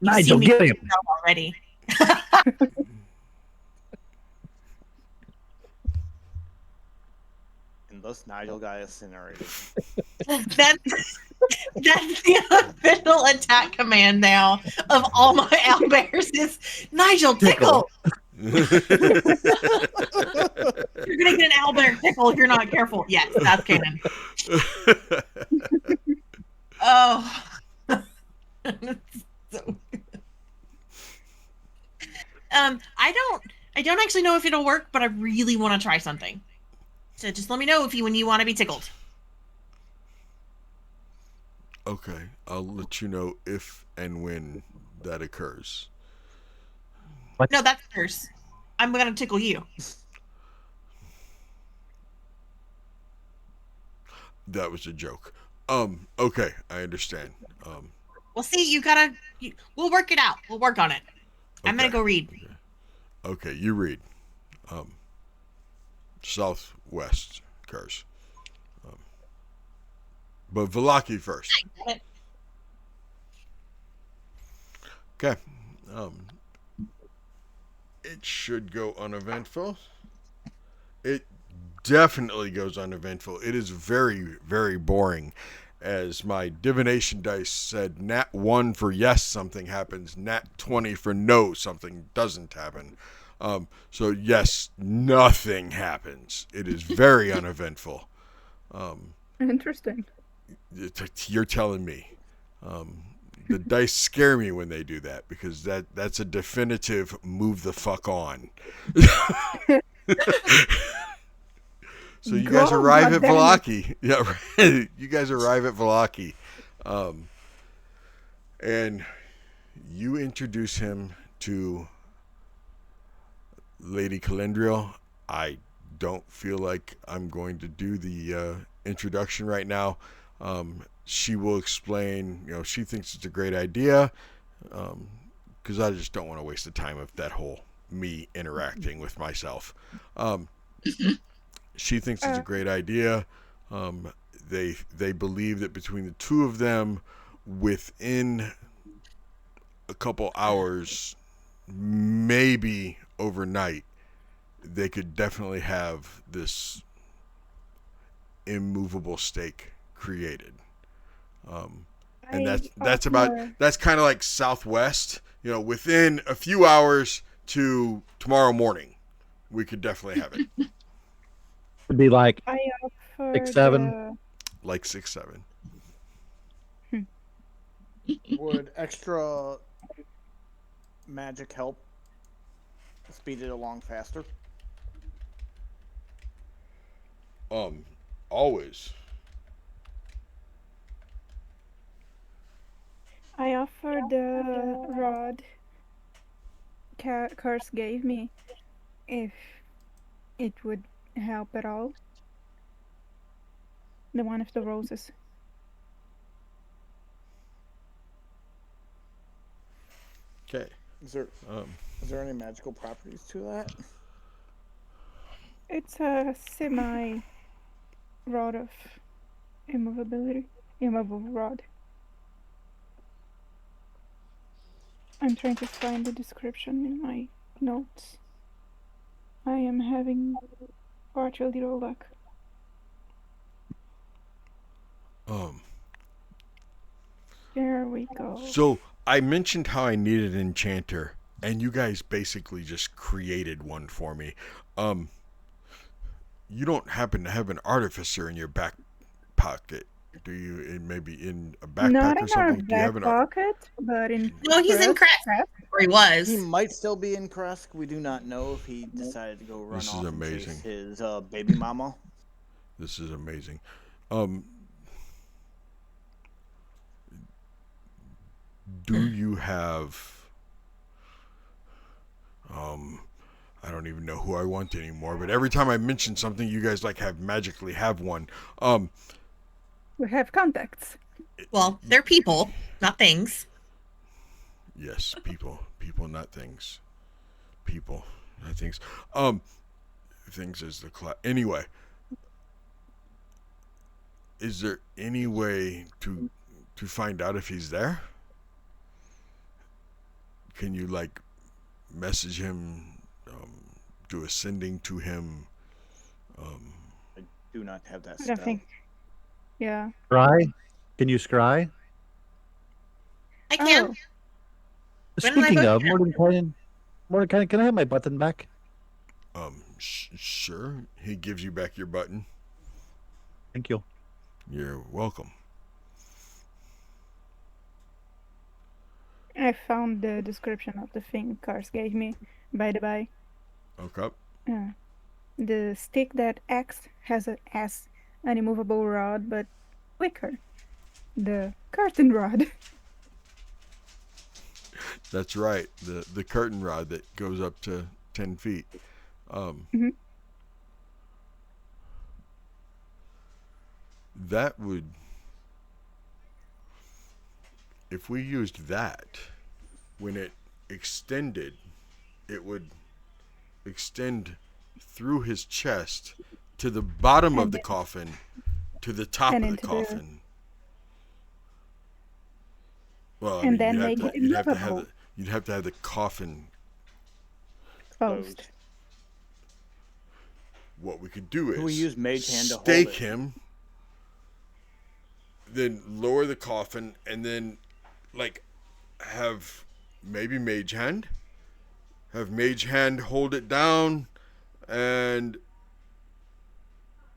Nigel, get him. Already. Thus Nigel got incinerated. That's the official attack command now of all my owlbears is Nigel tickle. You're gonna get an owlbear tickle if you're not careful. Yes, that's canon. Oh. So I don't actually know if it'll work, but I really want to try something. So just let me know when you want to be tickled. Okay, I'll let you know if and when that occurs. No, that's Kers. I'm gonna tickle you. That was a joke. Okay, I understand. Well, see, we'll work it out. We'll work on it. I'm gonna go read. Okay, you read. Southwest, Kers. But Vallaki first. Okay. It should go uneventful. It definitely goes uneventful. It is very, very boring. As my divination dice said, nat 1 for yes, something happens. Nat 20 for no, something doesn't happen. So yes, nothing happens. It is very uneventful. Interesting. You're telling me. The dice scare me when they do that because that's a definitive move the fuck on. So you guys arrive at Vallaki. Yeah, right. You guys arrive at Vallaki. And you introduce him to Lady Kalendriel. I don't feel like I'm going to do the introduction right now. She will explain, she thinks it's a great idea, because I just don't want to waste the time of that whole me interacting with myself. She thinks it's a great idea. They believe that between the two of them, within a couple hours, maybe overnight, they could definitely have this immovable stake created. And that's kind of like Southwest, within a few hours to tomorrow morning, we could definitely have it. It'd be like I offered 6, 7. Like 6, 7. Would extra magic help speed it along faster? Always. I offered the rod Kers gave me if it would help at all. The one of the roses. Okay. Is there any magical properties to that? It's a semi rod of immovable rod. I'm trying to find the description in my notes. I am having partially low luck. There we go. So I mentioned how I needed an enchanter, and you guys basically just created one for me. You don't happen to have an artificer in your back pocket, do you? Maybe in a backpack Not or in something? our Do you have back an pocket, but in No, he's in Kresk. Or he was. He might still be in Kresk. We do not know if he decided to go run This is off and amazing. chase his baby mama. This is amazing. Do you have I don't even know who I want anymore, but every time I mention something you guys magically have one. we have contacts. Well, they're people, not things. Yes, people, not things. People, not things. Things is the class. Anyway, is there any way to find out if he's there? Can you message him, do a sending to him? do not have that I spell. don't think. Yeah. Scry? Can you scry? I can. Oh, Speaking of, both Mordenkainen, can I have my button back? Sure. He gives you back your button. Thank you. You're welcome. I found the description of the thing Kers gave me. By the by, Okay. the stick that acts has an immovable rod, but quicker. The curtain rod. That's right. The curtain rod that goes up to 10 feet. Mhm. That would, if we used that, when it extended, it would extend through his chest to the bottom of And the then- coffin, to the top and of the into the- coffin. Well, I And mean, then you'd make have to, it you'd have to have immovable. you'd have to have the coffin. Closed. What we could do is Can we use Mage Hand to hold stake it? him, then lower the coffin, and then like have maybe Mage Hand, hold it down, and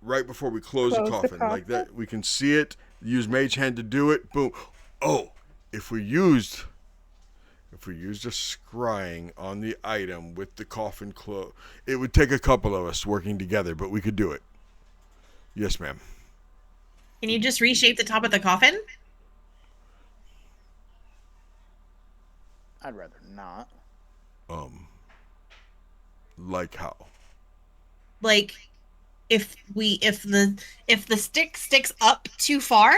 right before we close the Close the coffin, like that, coffin. we can see it. Use Mage Hand to do it. Boom. Oh, if we used a scrying on the item with the coffin closed, it would take a couple of us working together, but we could do it. Yes, ma'am. Can you just reshape the top of the coffin? I'd rather not. Like how? Like, if the stick sticks up too far,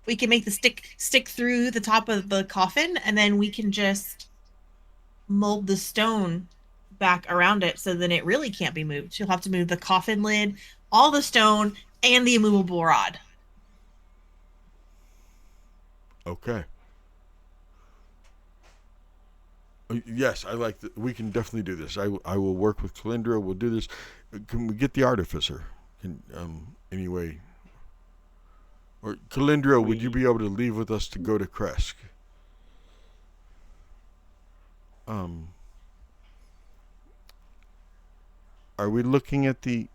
we can make the stick through the top of the coffin, and then we can just mold the stone back around it, so then it really can't be moved. You'll have to move the coffin lid, all the stone, and the immovable rod. Okay. Yes, I like that. We can definitely do this. I will work with Kalendriel. We'll do this. Can we get the artificer? Anyway. Or Kalendriel, would you be able to leave with us to go to Kresk? Are we looking at the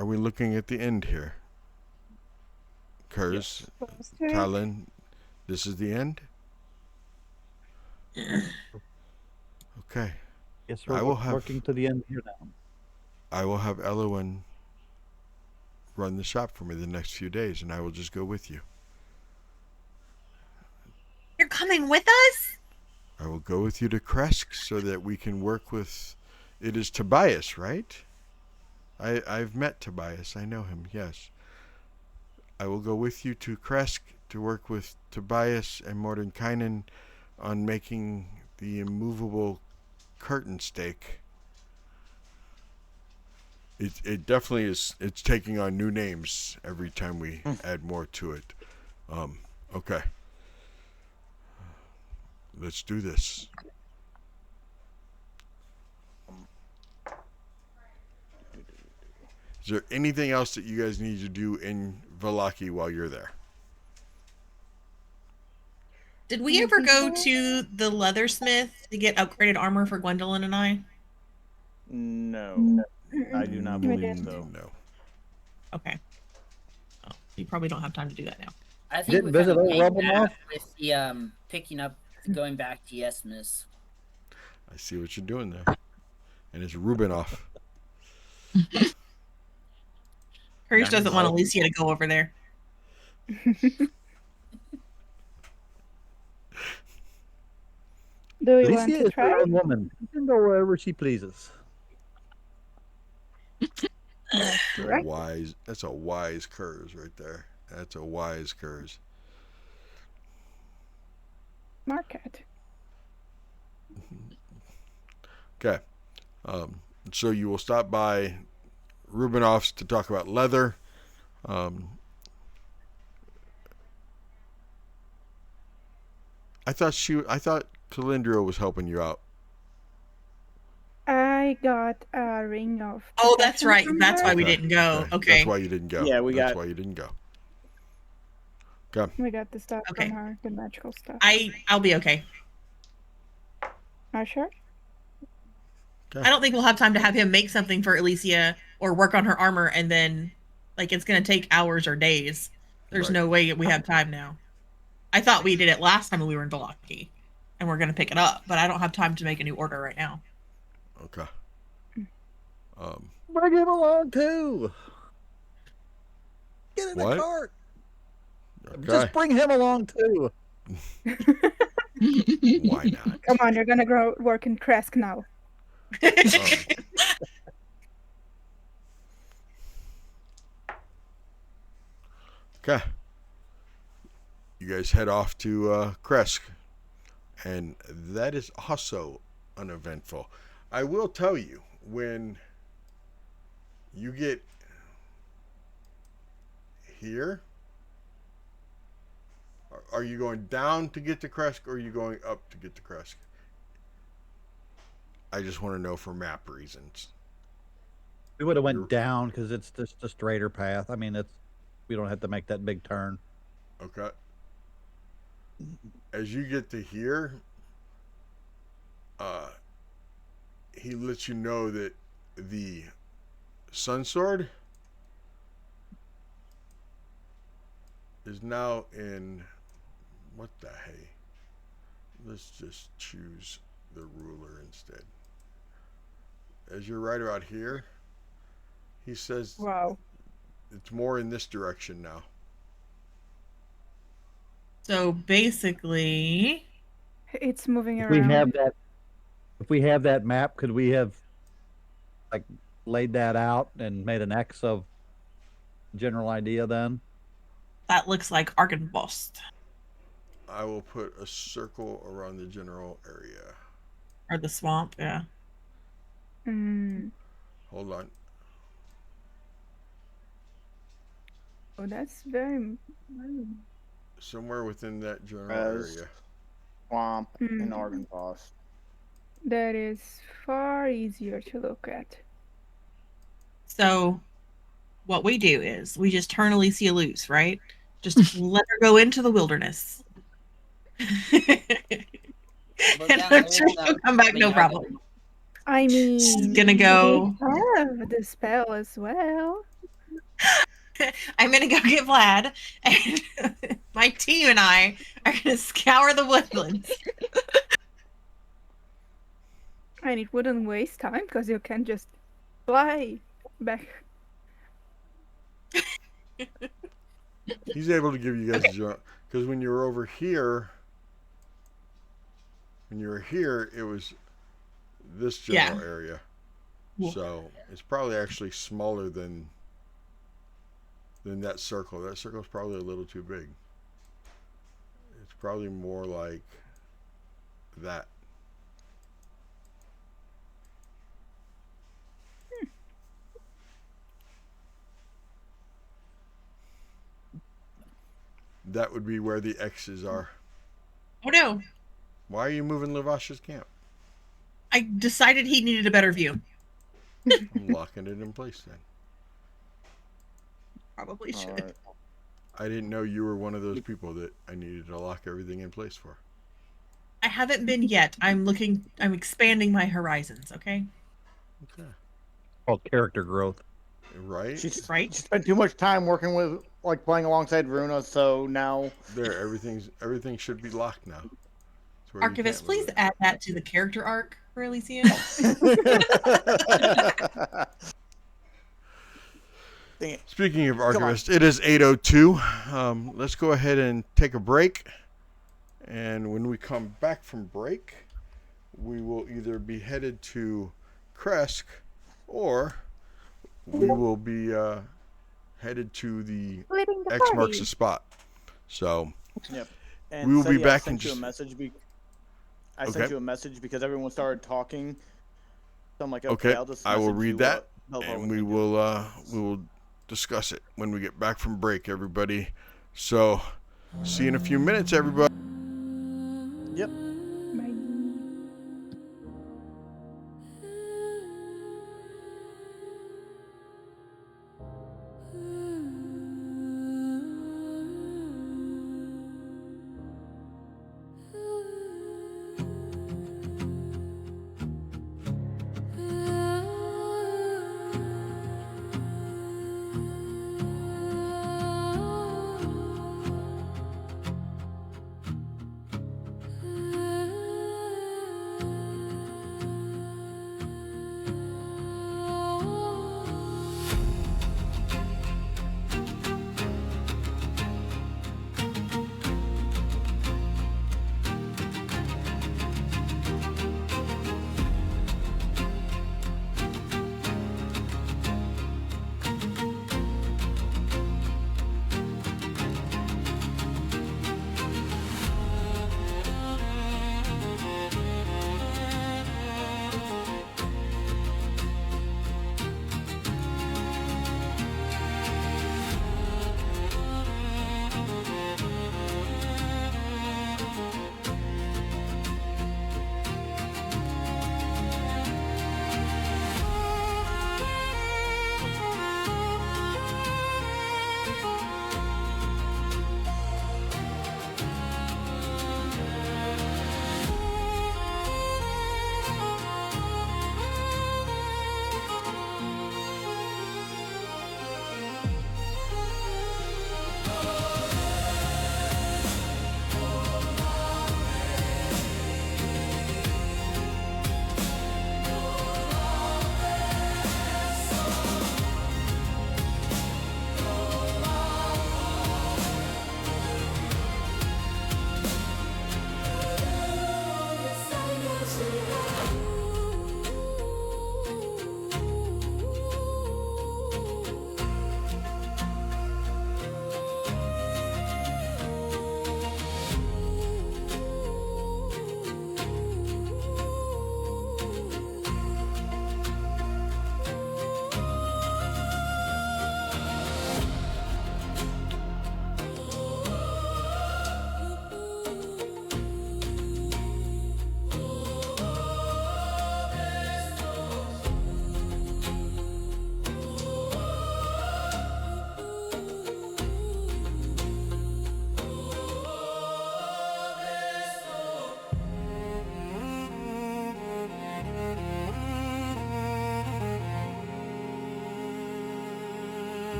end here? Kers, Tallon, this is the end? Okay. Yes, I we're will have- working to the end here now. I will have Elowen run the shop for me the next few days, and I will just go with you. You're coming with us? I will go with you to Kresk so that we can work with... It is Tobias, right? I've met Tobias. I know him, yes. I will go with you to Kresk to work with Tobias and Mordenkainen on making the immovable curtain stake. It definitely is. It's taking on new names every time we add more to it. Okay. Let's do this. Is there anything else that you guys need to do in Vallaki while you're there? Did we ever go to the leathersmith to get upgraded armor for Gwendolyn and I? No. I do not We believe didn't. so. No. Okay. Oh, you probably don't have time to do that now. I think Didn't we kind visit of old made Rubble that Moth? with the picking up, going back to Yesmus. I see what you're doing there. And it's Rubinoff. Kers doesn't want Eilissia to go over there. Do you want Alicia to is her try? own woman. She can go wherever she pleases. Right. That's a wise Kers right there. That's a wise Kers. Market. Okay. So you will stop by Rubinoff's to talk about leather. I thought Kalendriel was helping you out. I I got a ring of. Oh, that's protection right. from That's her. why we didn't go. Okay. That's why you didn't go. Yeah, That's why you didn't go. Okay. We got the stuff Okay. from her, the magical stuff. I'll be okay. Are you sure? I don't think we'll have time to have him make something for Eilissia or work on her armor, and then, like, it's going to take hours or days. There's Right. no way we have time now. I thought we did it last time when we were in Vallaki, and we're going to pick it up, but I don't have time to make a new order right now. Okay. Bring him along too. Get in What? the cart. Okay. Just bring him along too. Why not? Come on, you're gonna go work in Kresk now. Okay. You guys head off to Kresk, and that is also uneventful. I will tell you, when you get here, are you going down to get to Kresk, or are you going up to get to Kresk? I just want to know for map reasons. We would have went down because it's just a straighter path. I mean, we don't have to make that big turn. Okay. As you get to here, he lets you know that the Sun Sword is now in, what the hey? Let's just choose the ruler instead. As you're right about here, he says Wow. it's more in this direction now. So basically, It's moving If around. we have that map, could we have like laid that out and made an X of general idea then? that looks like Arkenbost, I will put a circle around the general area. or the swamp, yeah. Hold on. Oh, that's very. Somewhere within that general As- area. Swamp in Mm. Argynvost. That is far easier to look at. So what we do is we just turn Eilissia loose, right? Just let her go into the wilderness. But And down I'm there, sure it's she'll not come back, coming no out. problem. I mean, gonna go- we have the spell as well. I'm gonna go get Vlad, and my team and I are gonna scour the woodlands. And it wouldn't waste time because you can just fly back. He's able to give you guys a jump. Because when you were over here, it was this general area. Yeah. So it's probably actually smaller than that circle. That circle's probably a little too big. It's probably more like that. That would be where the X's are. Oh no! Why are you moving Lavash's camp? I decided he needed a better view. I'm locking it in place then. Probably should. Alright. I didn't know you were one of those people that I needed to lock everything in place for. I haven't been yet. I'm expanding my horizons, okay? Okay. Called character growth. Right? She Right? spent too much time working with, like, playing alongside Runa, so now. There, everything should be locked now. It's where you Archivist, can't please move it. add that to the character arc for Eilissia. Dang it. Speaking of on. Archivist, it is 8:02. Let's go ahead and take a break. And when we come back from break, we will either be headed to Kresk or we will be headed to the Leading the X marks party. the spot. So Yep. And We will be Seti, back I in sent you a just- message. I Okay. sent you a message because everyone started talking. So I'm like, Okay, I'll just I will message read you, that, Belovar and when we they do. will discuss it when we get back from break, everybody. So see you in a few minutes, everybody. Yep. Bye.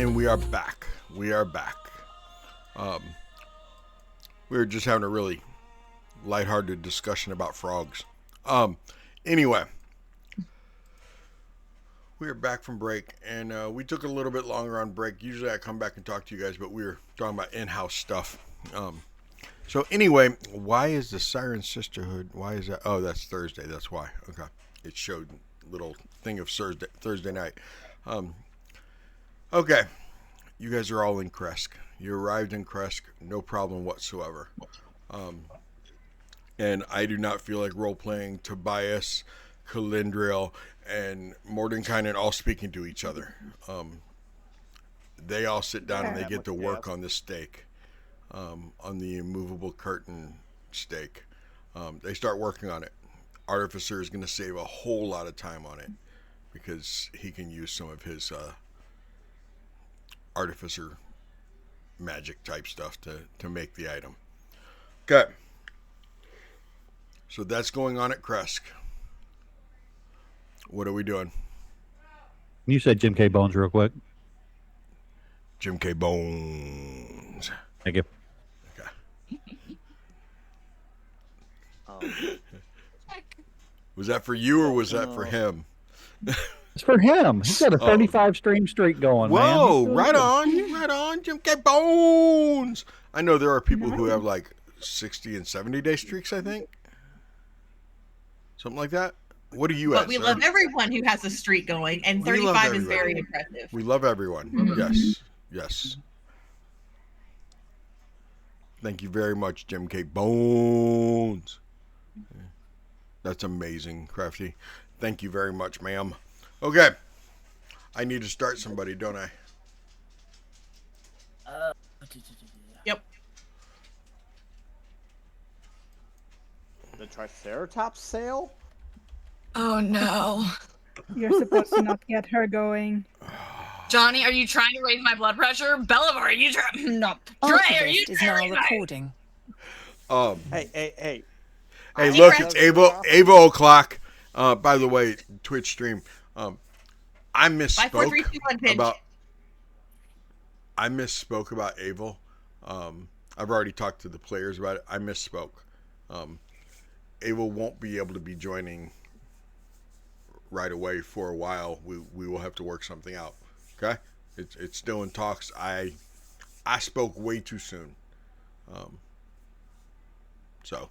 And we are back. We are back. We were just having a really lighthearted discussion about frogs. Anyway, we are back from break, and we took a little bit longer on break. Usually I come back and talk to you guys, but we were talking about in-house stuff. So anyway, why is the Siren Sisterhood? Why is that? Oh, that's Thursday. That's why. Okay, it showed a little thing of Thursday night. Okay, you guys are all in Kresk. You arrived in Kresk, no problem whatsoever. And I do not feel like role-playing Tobias, Kalendriel, and Mordenkainen all speaking to each other. They all sit down and they get to work on the stake, on the immovable curtain stake. They start working on it. Artificer is going to save a whole lot of time on it because he can use some of his Artificer magic type stuff to make the item. Okay. So that's going on at Kresk. What are we doing? You said Jim K. Bones real quick. Jim K. Bones. Thank you. Okay. Was that for you or was that for him? It's for him. He's got a 35 stream streak going. Whoa, man. right on, Jim K. Bones. I know there are people who have like 60 and 70-day streaks, I think. Something like that. What are you at, But we sir? love everyone who has a streak going, and We love 35 is everybody. very impressive. We love everyone. Mhm. Yes. Thank you very much, Jim K. Bones. That's amazing, Crafty. Thank you very much, ma'am. Okay. I need to start somebody, don't I? Yep. The Triceratops sale? Oh no. You're supposed to not get her going. Johnny, are you trying to raise my blood pressure? Belovar, are you trying? No. Trey, are you Archivist is trying now to raise my... recording. Hey. Hey, look, it's Ava O'Clock. By the way, Twitch stream. I 5, 4, 3, 2, 1, pinch. I misspoke about Ava. I've already talked to the players about it. I misspoke. Ava won't be able to be joining right away for a while. We will have to work something out. Okay, it's still in talks. I spoke way too soon. So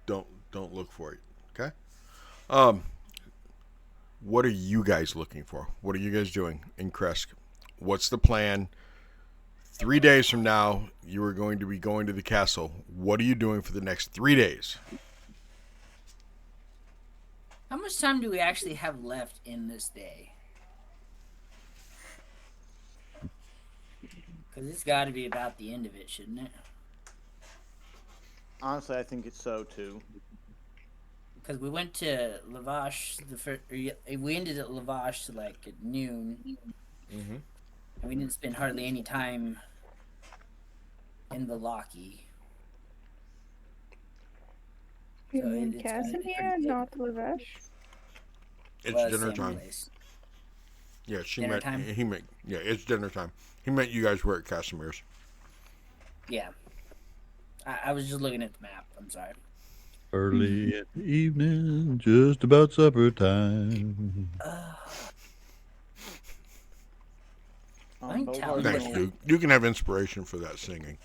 don't look for it. Okay. What are you guys looking for? What are you guys doing in Kresk? What's the plan? 3 days from now, you are going to be going to the castle. What are you doing for the next 3 days? How much time do we actually have left in this day? Because it's got to be about the end of it, shouldn't it? Honestly, I think it's so too. Because we went to Lavash, we ended at Lavash like at noon. Mm-hmm. And we didn't spend hardly any time in Vallaki. You So mean it's gotta be Kasimir, pretty not Lavash? It's Well, dinner same time. place. Yeah, she Dinner meant time? he meant yeah, it's dinner time. He meant you guys were at Kasimir's. Yeah. I was just looking at the map. I'm sorry. Early in the evening, just about supper time. Belovar's Thanks, gonna- Duke. You can have inspiration for that singing.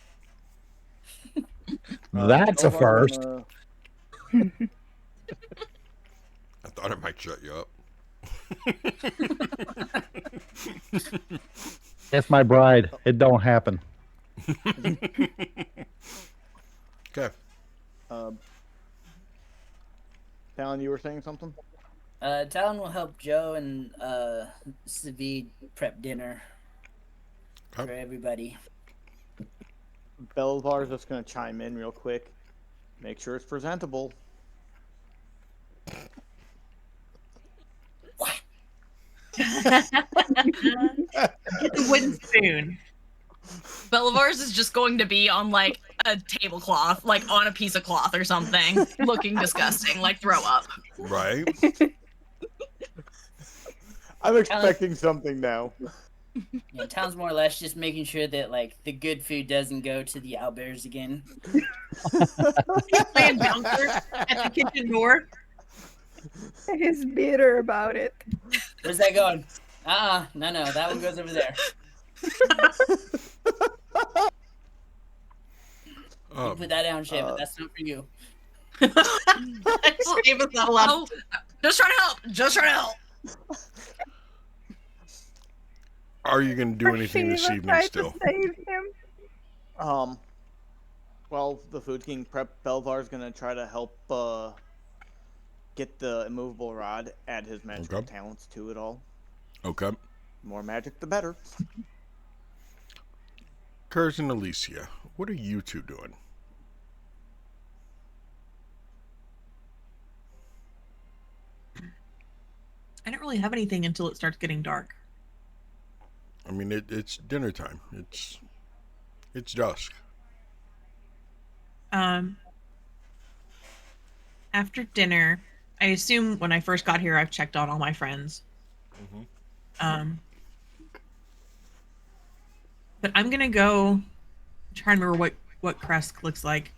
That's a Belovar's first. gonna- I thought it might shut you up. That's my bride. It don't happen. Okay. Tallon, you were saying something? Tallon will help Joe and Savid prep dinner for Okay. everybody. Belovar's just gonna chime in real quick. Make sure it's presentable. The wooden spoon. Belovar's is just going to be on like a tablecloth, like on a piece of cloth or something, looking disgusting, like throw up. Right. I'm expecting something now. Yeah, Tom's more or less just making sure that like the good food doesn't go to the owlbears again. He's playing bouncer at the kitchen door. He's bitter about it. Where's that going? No, that one goes over there. You put that down, Sheva. That's not for you. Sheva's not allowed. Oh, just trying to help. Just trying to help. Are you going to do anything this Shiva evening tried still? to save him. Well, the Food King Belovar's gonna try to help get the immovable rod, add his magical talents to it all. Okay. More magic, the better. Kers and Eilissia, what are you two doing? I don't really have anything until it starts getting dark. I mean, it's dinner time. It's dusk. After dinner, I assume when I first got here, I've checked on all my friends. But I'm gonna go try and remember what Kresk looks like.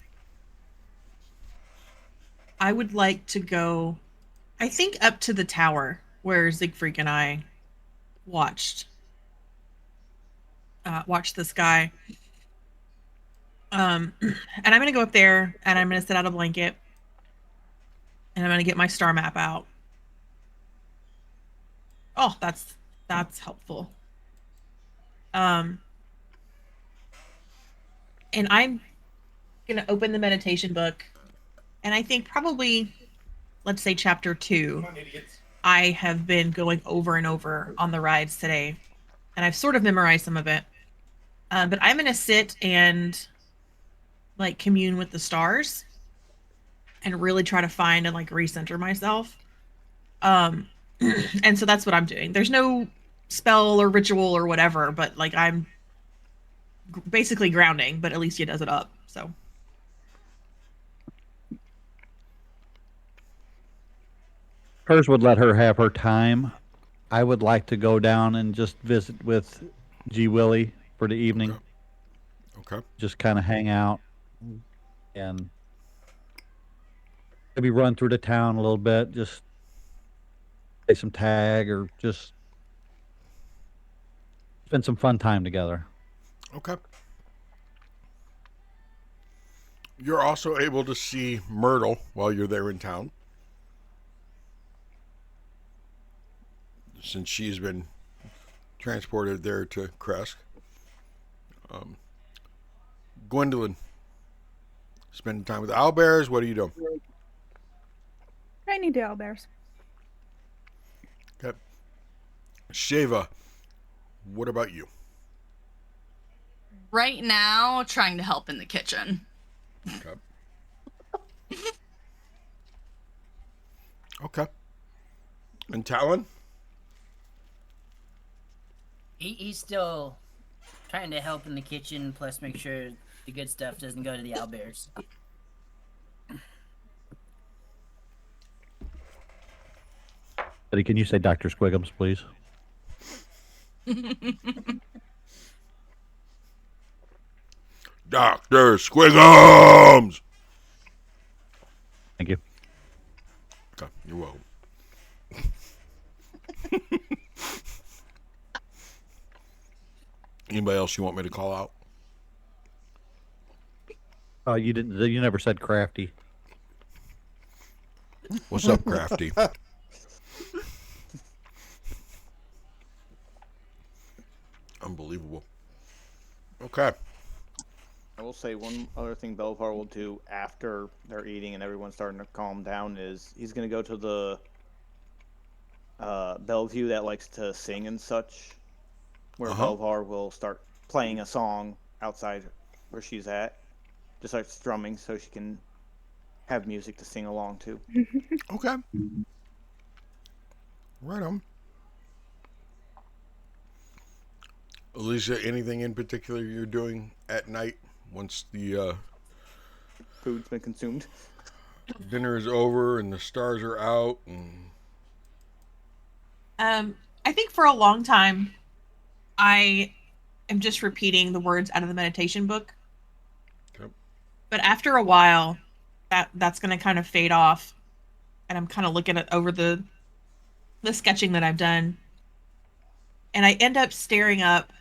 I would like to go, I think, up to the tower where Siegfried and I watched the sky. And I'm gonna go up there and I'm gonna set out a blanket and I'm gonna get my star map out. Oh, that's helpful. And I'm gonna open the meditation book, and I think probably, let's say chapter 2. I have been going over and over on the rides today, and I've sort of memorized some of it. But I'm gonna sit and like commune with the stars, and really try to find and like recenter myself. And so that's what I'm doing. There's no spell or ritual or whatever, but like I'm basically grounding, but Eilissia does it up, so. Hers would let her have her time. I would like to go down and just visit with G. Willie for the evening. Okay. Just kind of hang out and maybe run through the town a little bit, just play some tag or just spend some fun time together. Okay. You're also able to see Myrtle while you're there in town, since she's been transported there to Kresk. Gwendolyn, spending time with the owlbears. What are you doing? I need the owlbears. Okay. Sheva, what about you? Right now, trying to help in the kitchen. Okay. Okay. And Tallon? He's still trying to help in the kitchen, plus make sure the good stuff doesn't go to the owlbears. Buddy, can you say Dr. Squiggums, please? Dr. Squiggums! Thank you. Okay, you're welcome. Anybody else you want me to call out? You didn't. You never said crafty. What's up, Crafty? Unbelievable. Okay. I will say one other thing Belovar will do after they're eating and everyone's starting to calm down is he's going to go to the Bellevue that likes to sing and such, where Belovar will start playing a song outside where she's at, just like strumming so she can have music to sing along to. Okay. Right on. Eilissia, anything in particular you're doing at night once the Food's been consumed. dinner is over and the stars are out? And I think for a long time, I am just repeating the words out of the meditation book. Okay. But after a while, that's going to kind of fade off, and I'm kind of looking at over the sketching that I've done, and I end up staring up,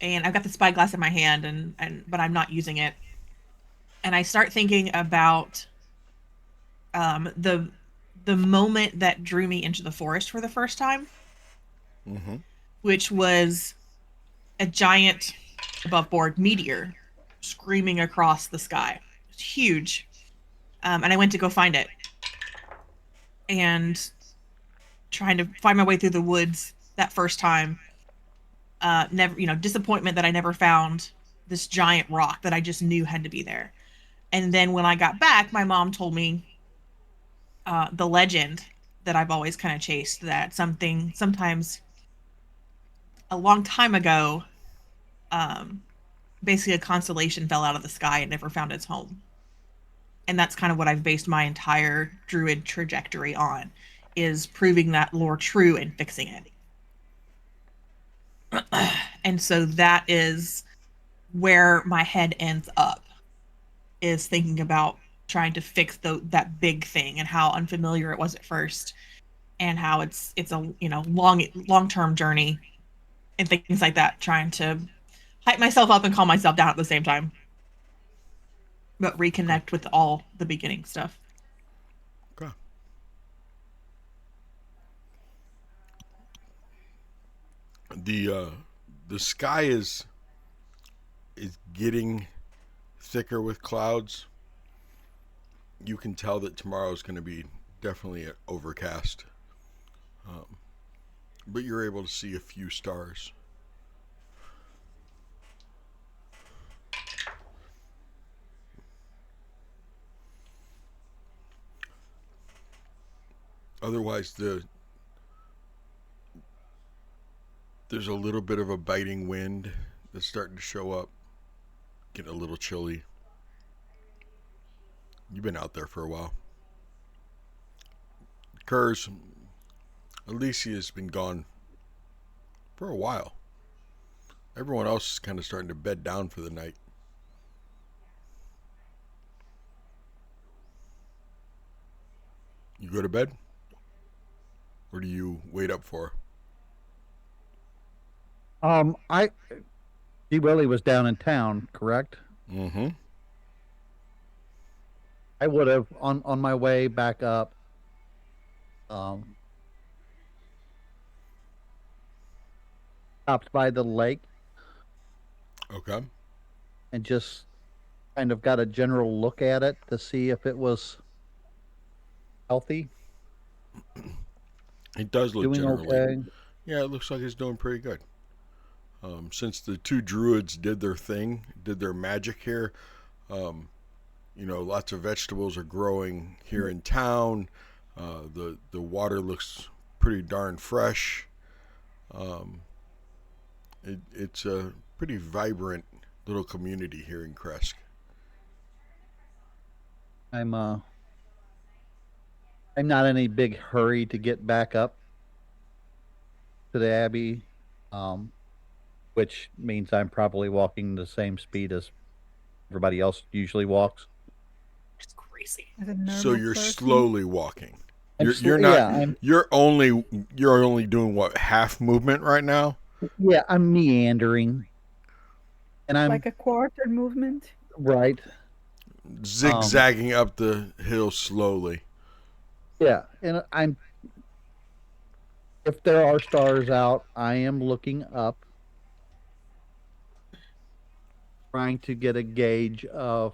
and I've got the spyglass in my hand, but I'm not using it, and I start thinking about the moment that drew me into the forest for the first time, which was a giant above board meteor screaming across the sky. It's huge. And I went to go find it. And trying to find my way through the woods that first time. Never, disappointment that I never found this giant rock that I just knew had to be there. And then when I got back, my mom told me the legend that I've always kind of chased, that sometimes a long time ago, basically a constellation fell out of the sky and never found its home. And that's kind of what I've based my entire druid trajectory on, is proving that lore true and fixing it. And so that is where my head ends up, is thinking about trying to fix that big thing and how unfamiliar it was at first, and how it's a long-term journey and things like that, trying to hype myself up and calm myself down at the same time, but reconnect with all the beginning stuff. Okay. The sky is getting thicker with clouds. You can tell that tomorrow is going to be definitely overcast, but you're able to see a few stars. Otherwise, there's a little bit of a biting wind that's starting to show up, getting a little chilly. You've been out there for a while. Kers, Eilissia has been gone for a while. Everyone else is kind of starting to bed down for the night. You go to bed? Or do you wait up for her? She really was down in town, correct? Mm-hmm. I would have on my way back up. Stopped by the lake. Okay. And just kind of got a general look at it to see if it was healthy. It does look doing generally. Okay. Yeah, it looks like it's doing pretty good. Since the two druids did their thing, did their magic here, lots of vegetables are growing here in town. The water looks pretty darn fresh. It's a pretty vibrant little community here in Kresk. I'm not in any big hurry to get back up to the Abbey, which means I'm probably walking the same speed as everybody else usually walks. It's crazy. So you're slowly walking. I'm You're only doing what, half movement right now? Yeah, I'm meandering, and I'm like a quarter movement. Right. Zigzagging up the hill slowly. Yeah, and if there are stars out, I am looking up, trying to get a gauge of,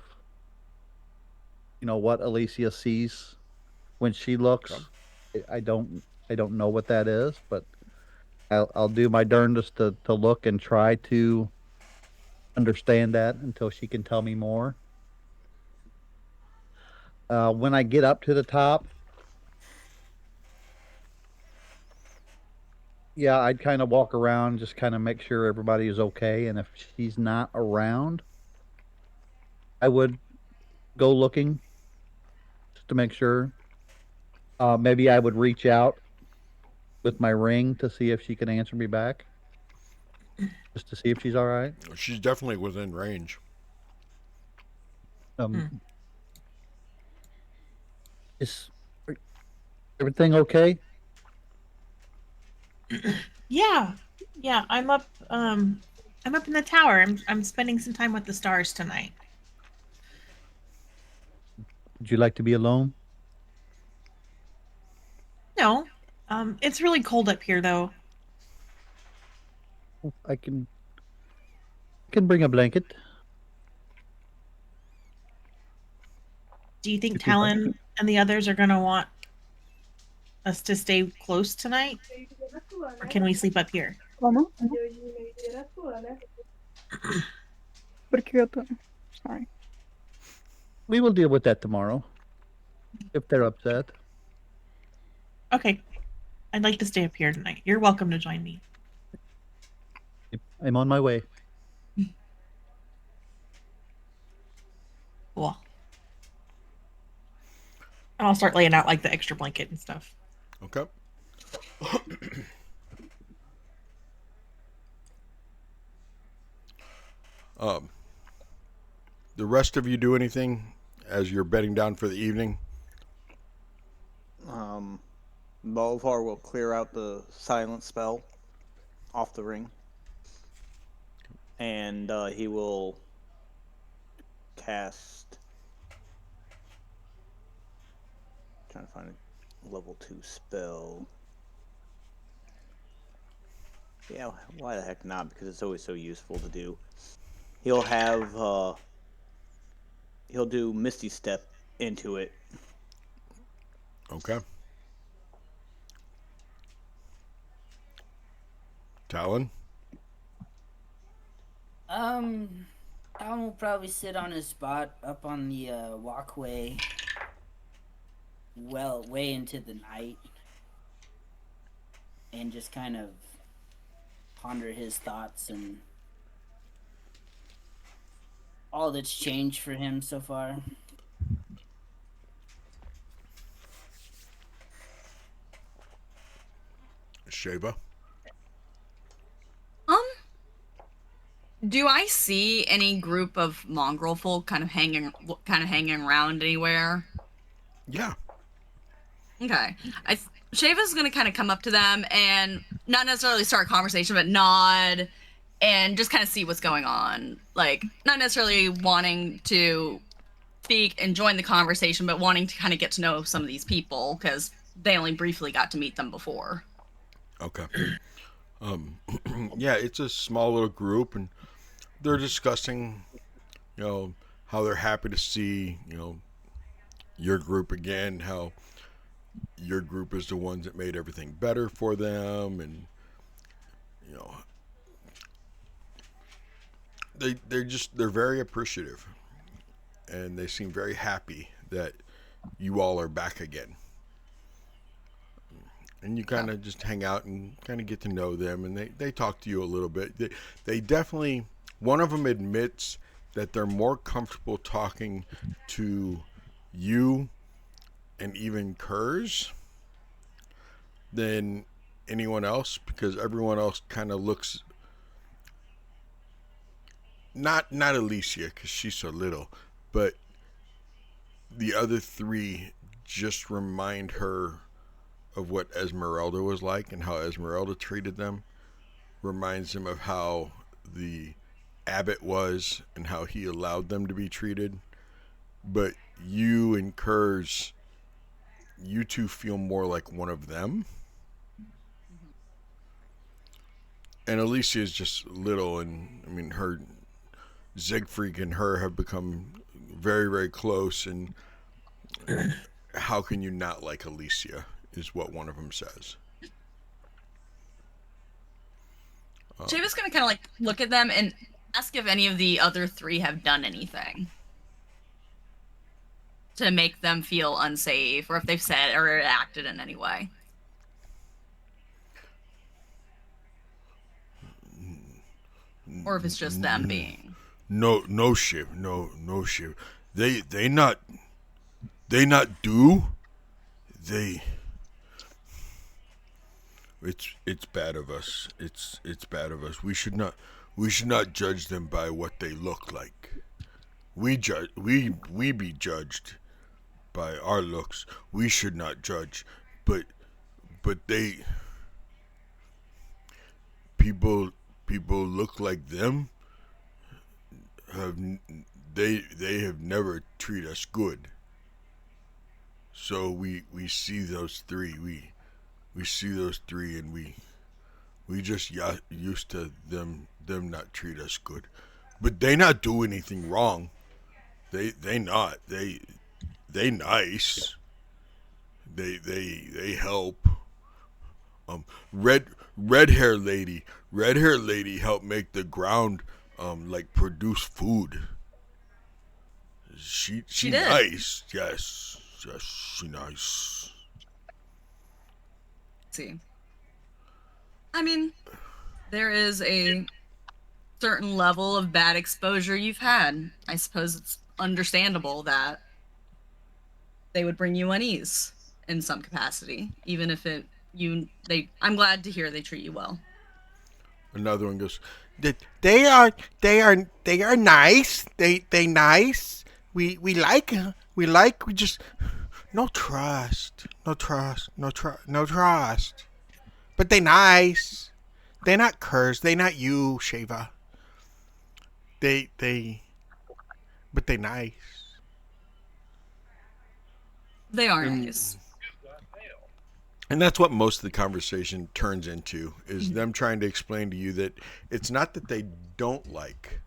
what Eilissia sees when she looks. Okay. I don't know what that is, but I'll do my darndest to look and try to understand that until she can tell me more. When I get up to the top, yeah, I'd kind of walk around, just kind of make sure everybody is okay. And if she's not around, I would go looking just to make sure. Maybe I would reach out with my ring to see if she can answer me back. Just to see if she's all right. She's definitely within range. Is everything okay? Yeah. I'm up. I'm up in the tower. I'm spending some time with the stars tonight. Would you like to be alone? No. It's really cold up here, though. I can bring a blanket. Do you think Tallon and the others are gonna want us to stay close tonight, or can we sleep up here? Como? Porque eu tô... Sorry. We will deal with that tomorrow. If they're upset. Okay. I'd like to stay up here tonight. You're welcome to join me. I'm on my way. Cool. And I'll start laying out like the extra blanket and stuff. Okay. The rest of you do anything as you're bedding down for the evening? Belovar will clear out the silent spell off the ring. And he will cast... trying to find a level 2 spell. Yeah, why the heck not? Because it's always so useful to do. He'll have... he'll do Misty Step into it. Okay. Tallon? Talon will probably sit on his spot up on the walkway, way into the night, and just kind of ponder his thoughts and all that's changed for him so far. Sheva? Do I see any group of mongrel folk kind of hanging around anywhere? Yeah. Okay. Sheva's gonna kind of come up to them and not necessarily start a conversation, but nod and just kind of see what's going on. Like, not necessarily wanting to speak and join the conversation, but wanting to kind of get to know some of these people because they only briefly got to meet them before. Okay. Yeah, it's a small little group, and they're discussing, how they're happy to see, your group again, how your group is the ones that made everything better for them, and, they're very appreciative, and they seem very happy that you all are back again. And you kind of just hang out and kind of get to know them, and they talk to you a little bit. They definitely, one of them admits that they're more comfortable talking to you and even Kers than anyone else, because everyone else kind of looks, not Eilissia because she's so little, but the other three just remind her of what Esmeralda was like and how Esmeralda treated them. Reminds them of how the abbot was and how he allowed them to be treated. But you and Kers, you two feel more like one of them. And Eilissia is just little, and I mean, her Siegfried and her have become very, very close, and how can you not like Eilissia is what one of them says. Sheva's gonna kind of like look at them and ask if any of the other three have done anything to make them feel unsafe, or if they've said or acted in any way. Or if it's just them being. No, Shiv. They not do. it's bad of us. It's bad of us. We should not judge them by what they look like. We be judged by our looks. We should not judge, but they people look like them they have never treated us good. So we see those three. We see those three, and we just used to them not treat us good. But they not do anything wrong. They not. They nice. They help. Red hair lady helped make the ground like produce food. She did. Nice. Yes, she nice. See, I mean, there is a certain level of bad exposure you've had. I suppose it's understandable that they would bring you unease in some capacity, even if I'm glad to hear they treat you well. Another one goes, they are nice. They nice. We just no trust. But they nice. They not Kers. They not you, Sheva. But they nice. They are nice. And that's what most of the conversation turns into, is them trying to explain to you that it's not that they don't like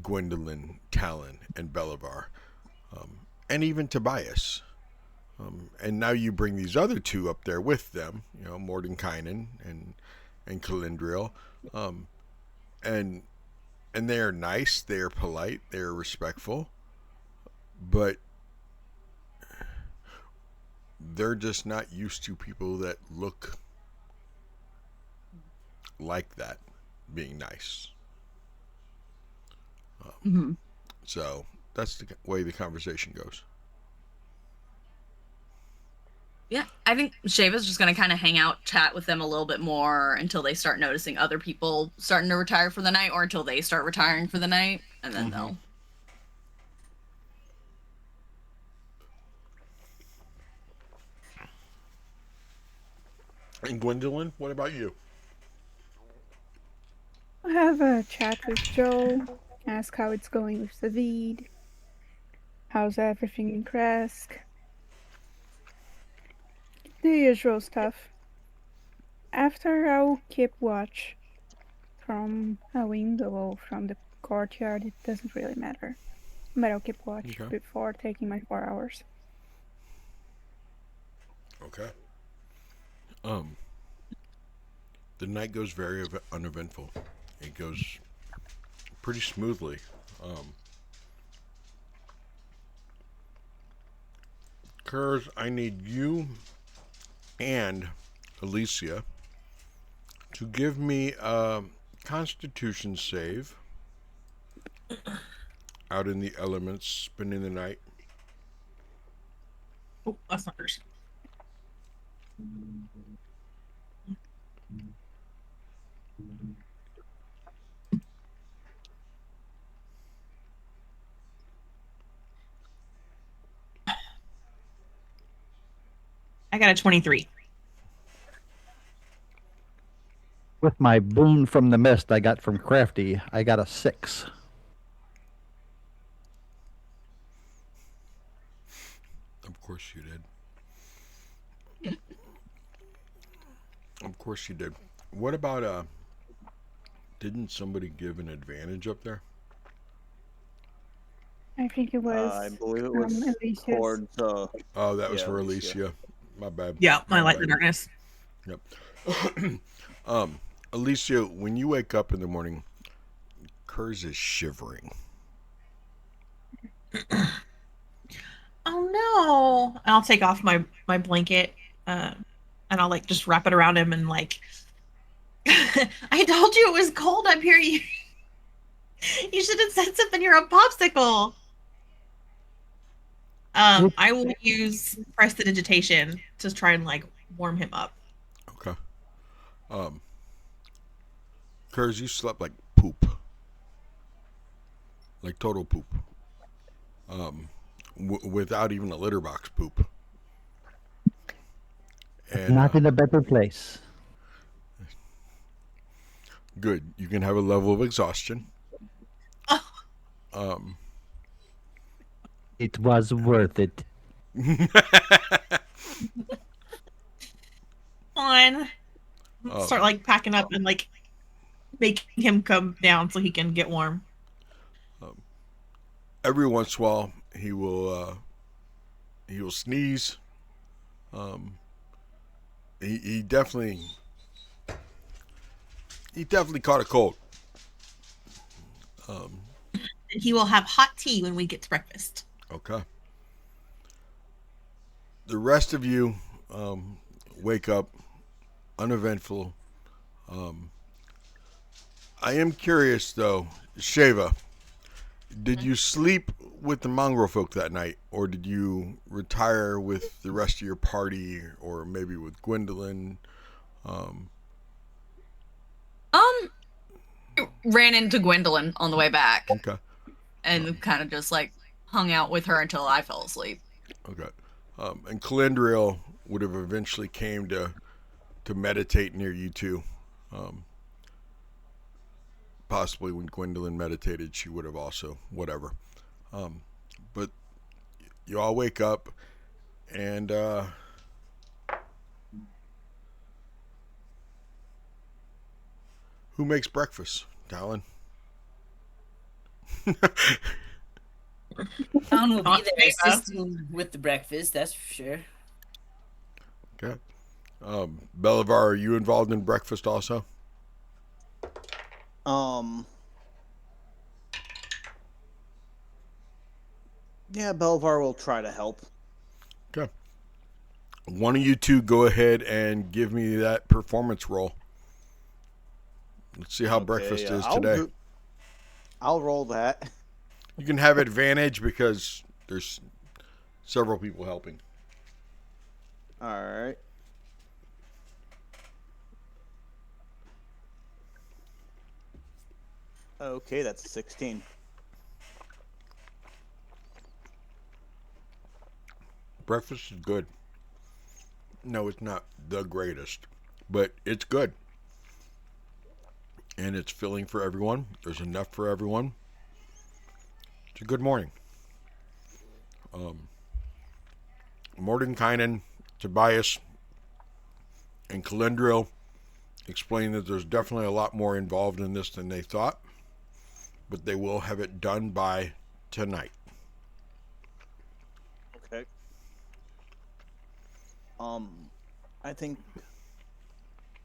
Gwendolyn, Tallon, and Belovar, and even Tobias. And now you bring these other two up there with them, Mordenkainen and Kalendriel, and they are nice, they are polite, they are respectful, but they're just not used to people that look like that being nice. So that's the way the conversation goes. Yeah, I think Sheva's just going to kind of hang out, chat with them a little bit more until they start noticing other people starting to retire for the night, or until they start retiring for the night, and then they'll... And Gwendolyn, what about you? I have a chat with Joe, ask how it's going with David, how's everything in Kresk, the usual stuff. After, I'll keep watch from a window or from the courtyard, it doesn't really matter. But I'll keep watch before taking my 4 hours. Okay. The night goes very uneventful. It goes pretty smoothly. Kers, I need you and Eilissia to give me a Constitution save out in the elements, spending the night. Oh, that's not hers. I got a 23. With my boon from the mist I got from Crafty, I got a 6. Of course you did. Of course you did. What about didn't somebody give an advantage up there? I think it was. I believe it was Alicia's. towards. Oh, that was Yeah, for Eilissia. Eilissia. My bad. Yeah, my light bad. and darkness. Yep. Eilissia, when you wake up in the morning, Kers is shivering. Oh no! And I'll take off my blanket, and I'll just wrap it around him and I told you it was cold up here. You should have said something. You're a popsicle. I will use prestidigitation to try and warm him up. Kers, you slept like poop. Like total poop. Without even a litter box poop. And, Not in a better place. Good. You can have a level of exhaustion. It was worth it. Fine. Start like packing up and like making him come down so he can get warm. Every once in a while, he will sneeze. He definitely caught a cold. He will have hot tea when we get to breakfast. Okay. The rest of you wake up uneventful. I am curious though, Sheva, did you sleep with the mongrel folk that night, or did you retire with the rest of your party, or maybe with Gwendolyn? Ran into Gwendolyn on the way back. Okay. And kind of just like hung out with her until I fell asleep. Okay. And Kalendriel would have eventually came to meditate near you two. Possibly when Gwendolyn meditated, she would have also, whatever. But you all wake up and who makes breakfast? Tallon? Tallon will be there assisting with the breakfast, that's for sure. Okay. Belovar, are you involved in breakfast also? Yeah, Belovar will try to help. Okay. One of you two go ahead and give me that performance roll. Let's see how breakfast is today. I'll roll that. You can have advantage because there's several people helping. All right. Okay, that's 16. Breakfast is good. No, it's not the greatest, but it's good. And it's filling for everyone. There's enough for everyone. It's a good morning. Mordenkainen, Tobias, and Kalendriel explain that there's definitely a lot more involved in this than they thought, but they will have it done by tonight. Okay. I think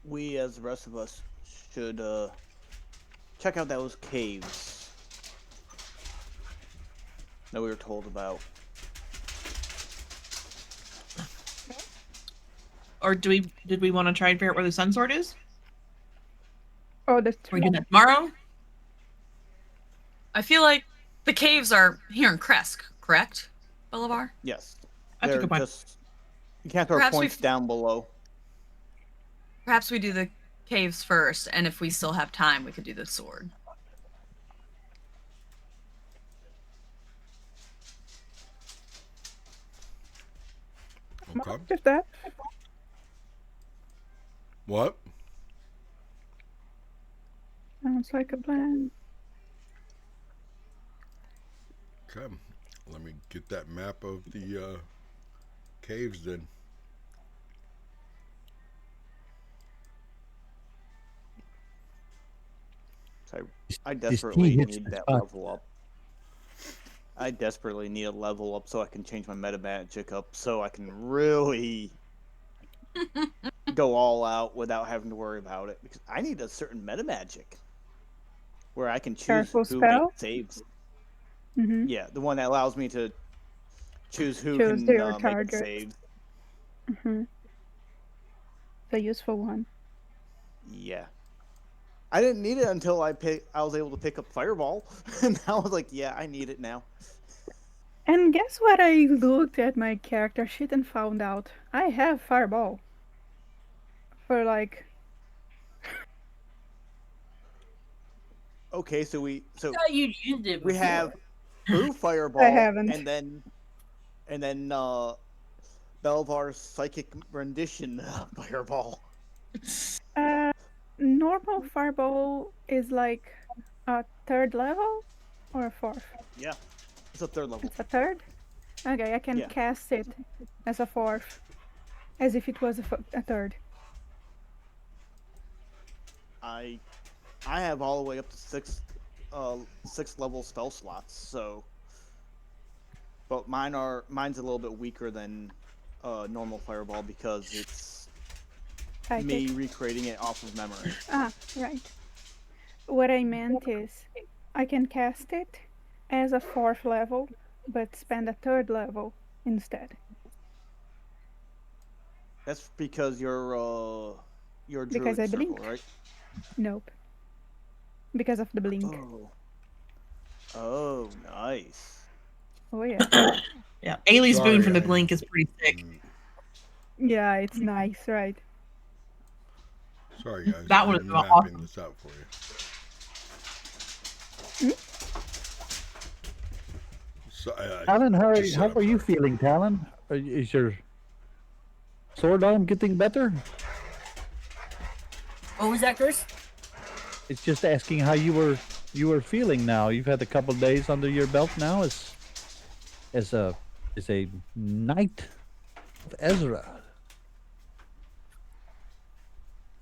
we, as the rest of us, should check out those caves that we were told about. Or did we want to try and figure out where the sun sword is? Oh, that's Are we doing that tomorrow? I feel like the caves are here in Kresk, correct, Belovar? Yes. That's a good point. You can't throw Perhaps points down below. Perhaps we do the caves first, and if we still have time, we could do the sword. Okay. Just that. What? Sounds like a plan. Okay. Let me get that map of the caves then. I desperately need that level up. I desperately need a level up so I can change my meta magic up so I can really go all out without having to worry about it. Because I need a certain meta magic where I can choose Careful who spell? makes saves. Mm-hmm. Yeah, the one that allows me to choose who Choose can your make target. saves. Mm-hmm. The useful one. Yeah. I didn't need it until I was able to pick up Fireball. And I was like, yeah, I need it now. And guess what? I looked at my character sheet and found out I have Fireball for like Okay, so I thought you used it we before. have Blue Fireball, I haven't. and then Belovar's Psychic Rendition Fireball. Normal fireball is like a 3rd level or a 4th? Yeah, it's a 3rd level. It's a 3rd? Okay, I can Yeah. cast it as a 4th, as if it was a 3rd. I have all the way up to 6th level spell slots, so. But mine's a little bit weaker than normal fireball because it's me recreating it off of memory. Ah, right. What I meant is, I can cast it as a 4th level, but spend a 3rd level instead. That's because you're druid Because I circle, blink. right? Nope. Because of the blink. Oh, nice. Oh yeah. Yeah, Ailey's Sorry, boon from the I- blink is pretty sick. Yeah, it's nice, right? Sorry, guys. That I'm was mapping awesome. this out for you. So, Talon, how just set up are you for it. feeling, Talon? Is your sword arm getting better? What was that, Kers? It's just asking how you were feeling now. You've had a couple days under your belt now as a knight of Ezra.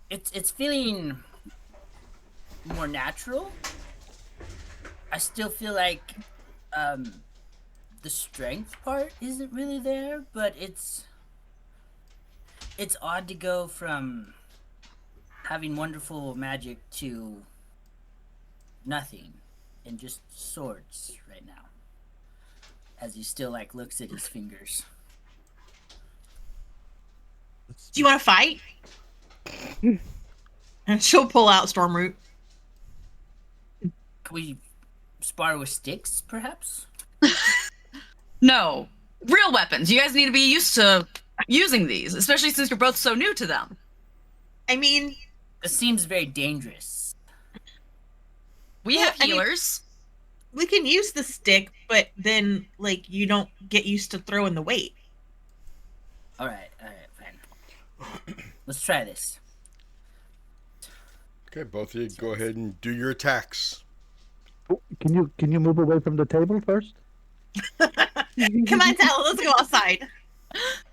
It's feeling more natural. I still feel like the strength part isn't really there, but it's odd to go from having wonderful magic to nothing and just swords right now. As he still like looks at his fingers. Do you want to fight? And she'll pull out Stormroot. Can we spar with sticks, perhaps? No, real weapons. You guys need to be used to using these, especially since you're both so new to them. I mean, This seems very dangerous. We Well, have I mean- healers. we can use the stick, but then like you don't get used to throwing the weight. All right, fine. Let's try this. Okay, both of you go ahead and do your attacks. Oh, can you move away from the table first? Come on, Tallon, let's go outside.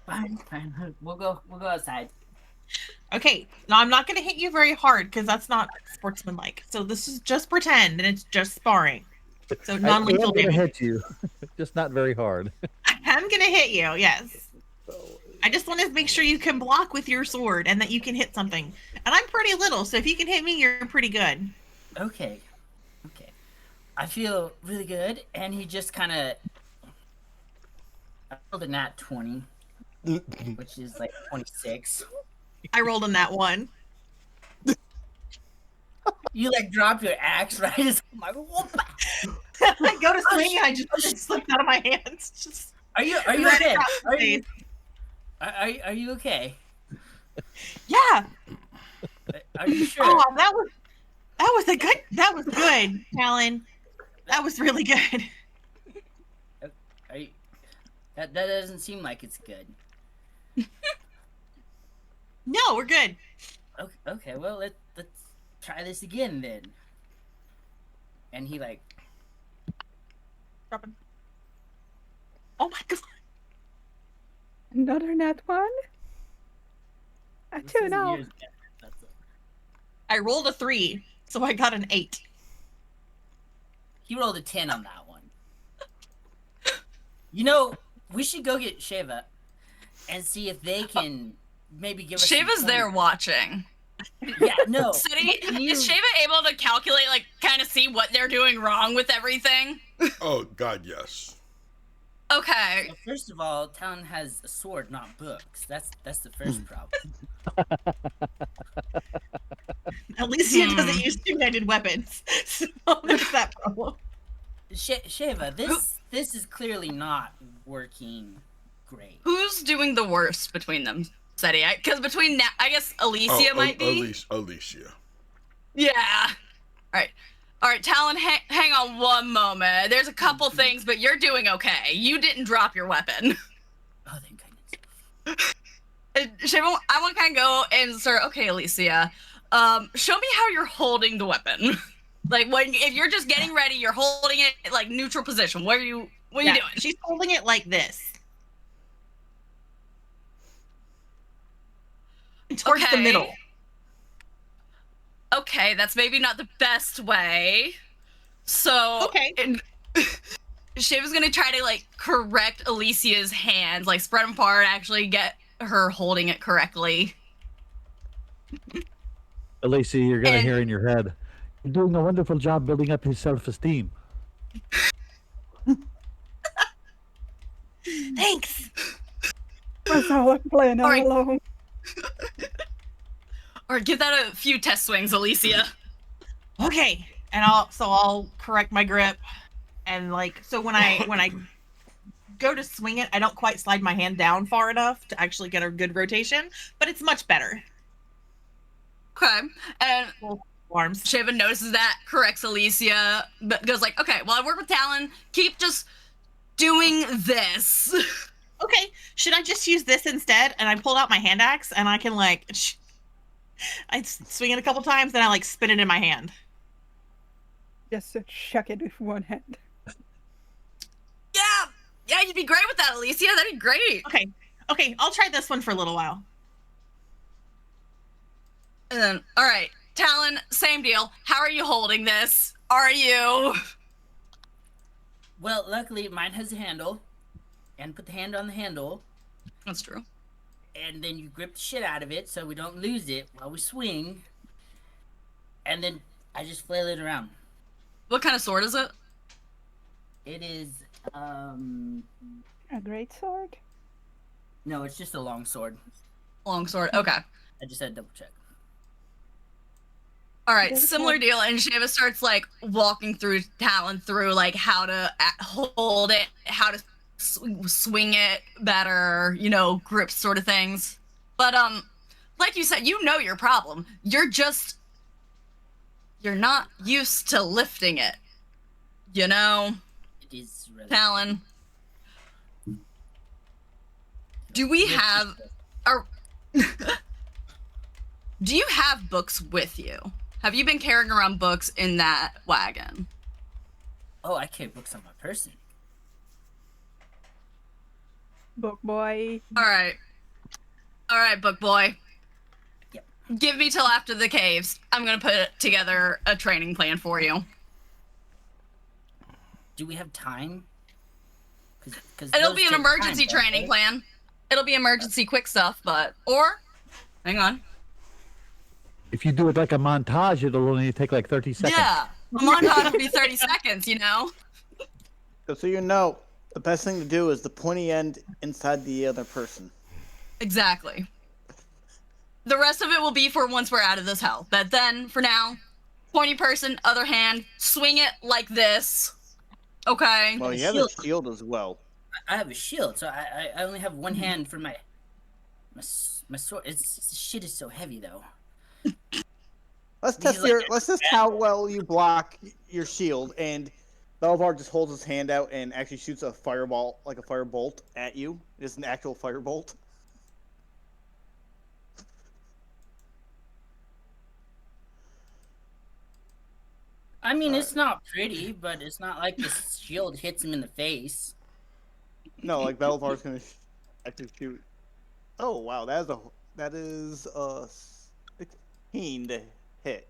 Fine. We'll go outside. Okay, now I'm not going to hit you very hard because that's not sportsmanlike. So this is just pretend, and it's just sparring. So I non-lethal am gonna damage. hit you, just not very hard. I'm going to hit you, yes. I just want to make sure you can block with your sword and that you can hit something. And I'm pretty little, so if you can hit me, you're pretty good. Okay. I feel really good, and he just kind of. I rolled a nat 20, which is like 26. I rolled in that one. You like drop your axe right as I'm like, whoop. I go to swing and I just it slipped out of my hands. Just Are you right okay? across the face. Are you okay? Yeah. Are you sure? Oh, that was good, Talon. That was really good. Are you, that doesn't seem like it's good. No, we're good. Okay, well let's try this again then. And he like Dropping. Oh my god. Another nat one? A this 2 isn't now. yours, that's it. I rolled a 3, so I got an 8. He rolled a 10 on that one. You know, we should go get Sheva and see if they can maybe give us some Sheva's there pointers. watching. Yeah, no. City, Can you- is Sheva able to calculate, like, kind of see what they're doing wrong with everything? Oh, God, yes. Okay. Well, first of all, Talon has a sword, not books. That's the first problem. Alicia doesn't use two-handed weapons, so there's that problem. Sheva, this is clearly not working great. Who's doing the worst between them, Seti? Because between, I guess Eilissia might be. Eilissia. Yeah. All right. All right, Tallon, hang on one moment. There's a couple things, but you're doing okay. You didn't drop your weapon. Oh, thank goodness. Sheva, I want to kind of go and start. Okay, Eilissia, show me how you're holding the weapon. Like if you're just getting ready, you're holding it like neutral position. What are you doing? She's holding it like this. Towards the middle. Okay, that's maybe not the best way. So Sheva's gonna try to like correct Eilissia's hands, like spread them apart, actually get her holding it correctly. Eilicia, you're gonna hear in your head, "You're doing a wonderful job building up his self-esteem." Thanks. That's all I'm playing all along. Or give that a few test swings, Eilissia. Okay, and I'll correct my grip, and when I go to swing it, I don't quite slide my hand down far enough to actually get a good rotation, but it's much better. Okay, and arms. Sheva notices that, corrects Eilissia, but goes like, okay, well, I work with Tallon. Keep just doing this. Okay, should I just use this instead? And I pulled out my hand axe, and I can I swing it a couple times, then I spin it in my hand. Just chuck it with one hand. Yeah, you'd be great with that, Eilissia. That'd be great. Okay, I'll try this one for a little while. And then, all right, Tallon, same deal. How are you holding this? Are you? Well, luckily mine has a handle, and put the hand on the handle. That's true. And then you grip the shit out of it so we don't lose it while we swing. And then I just flail it around. What kind of sword is it? It is, A great sword? No, it's just a long sword. Long sword, okay. I just had to double check. All right, similar deal. And Sheva starts walking through Tallon through how to hold it, how to swing it better, grip sort of things. But like you said, your problem. You're not used to lifting it. It is really Tallon. Do we have do you have books with you? Have you been carrying around books in that wagon? Oh, I carry books on my person. Book boy. All right, book boy. Yep. Give me till after the caves. I'm gonna put together a training plan for you. Do we have time? Cause It'll be an emergency training plan. It'll be emergency quick stuff, hang on. If you do it like a montage, it'll only take 30 seconds. Yeah, a montage will be 30 seconds, So the best thing to do is the pointy end inside the other person. Exactly. The rest of it will be for once we're out of this hell. But then, for now, pointy person, other hand, swing it like this. Okay? Well, you have a shield as well. I have a shield, so I only have one hand for my sword. This shit is so heavy, though. Let's test how well you block your shield, and Belovar just holds his hand out and actually shoots a fireball, like a firebolt, at you. It's an actual firebolt. I mean, it's not pretty, but it's not like the shield hits him in the face. No, Belovar's gonna actually shoot. Oh wow, that is 16 to hit.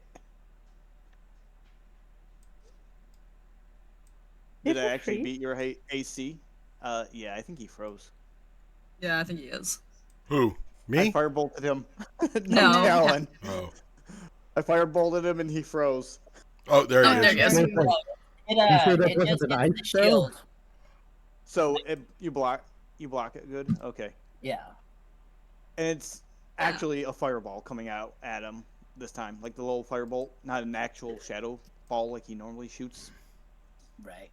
Did I actually beat your AC? Yeah, I think he froze. Yeah, I think he is. Who? Me? I firebolted him. No. Tallon. Oh. I firebolted him and he froze. Oh, there he is. There he is. You sure that wasn't an ice spell? So you block it good? Okay. Yeah. And it's actually a fireball coming out at him this time. Like the little firebolt, not an actual shadow ball like he normally shoots. Right.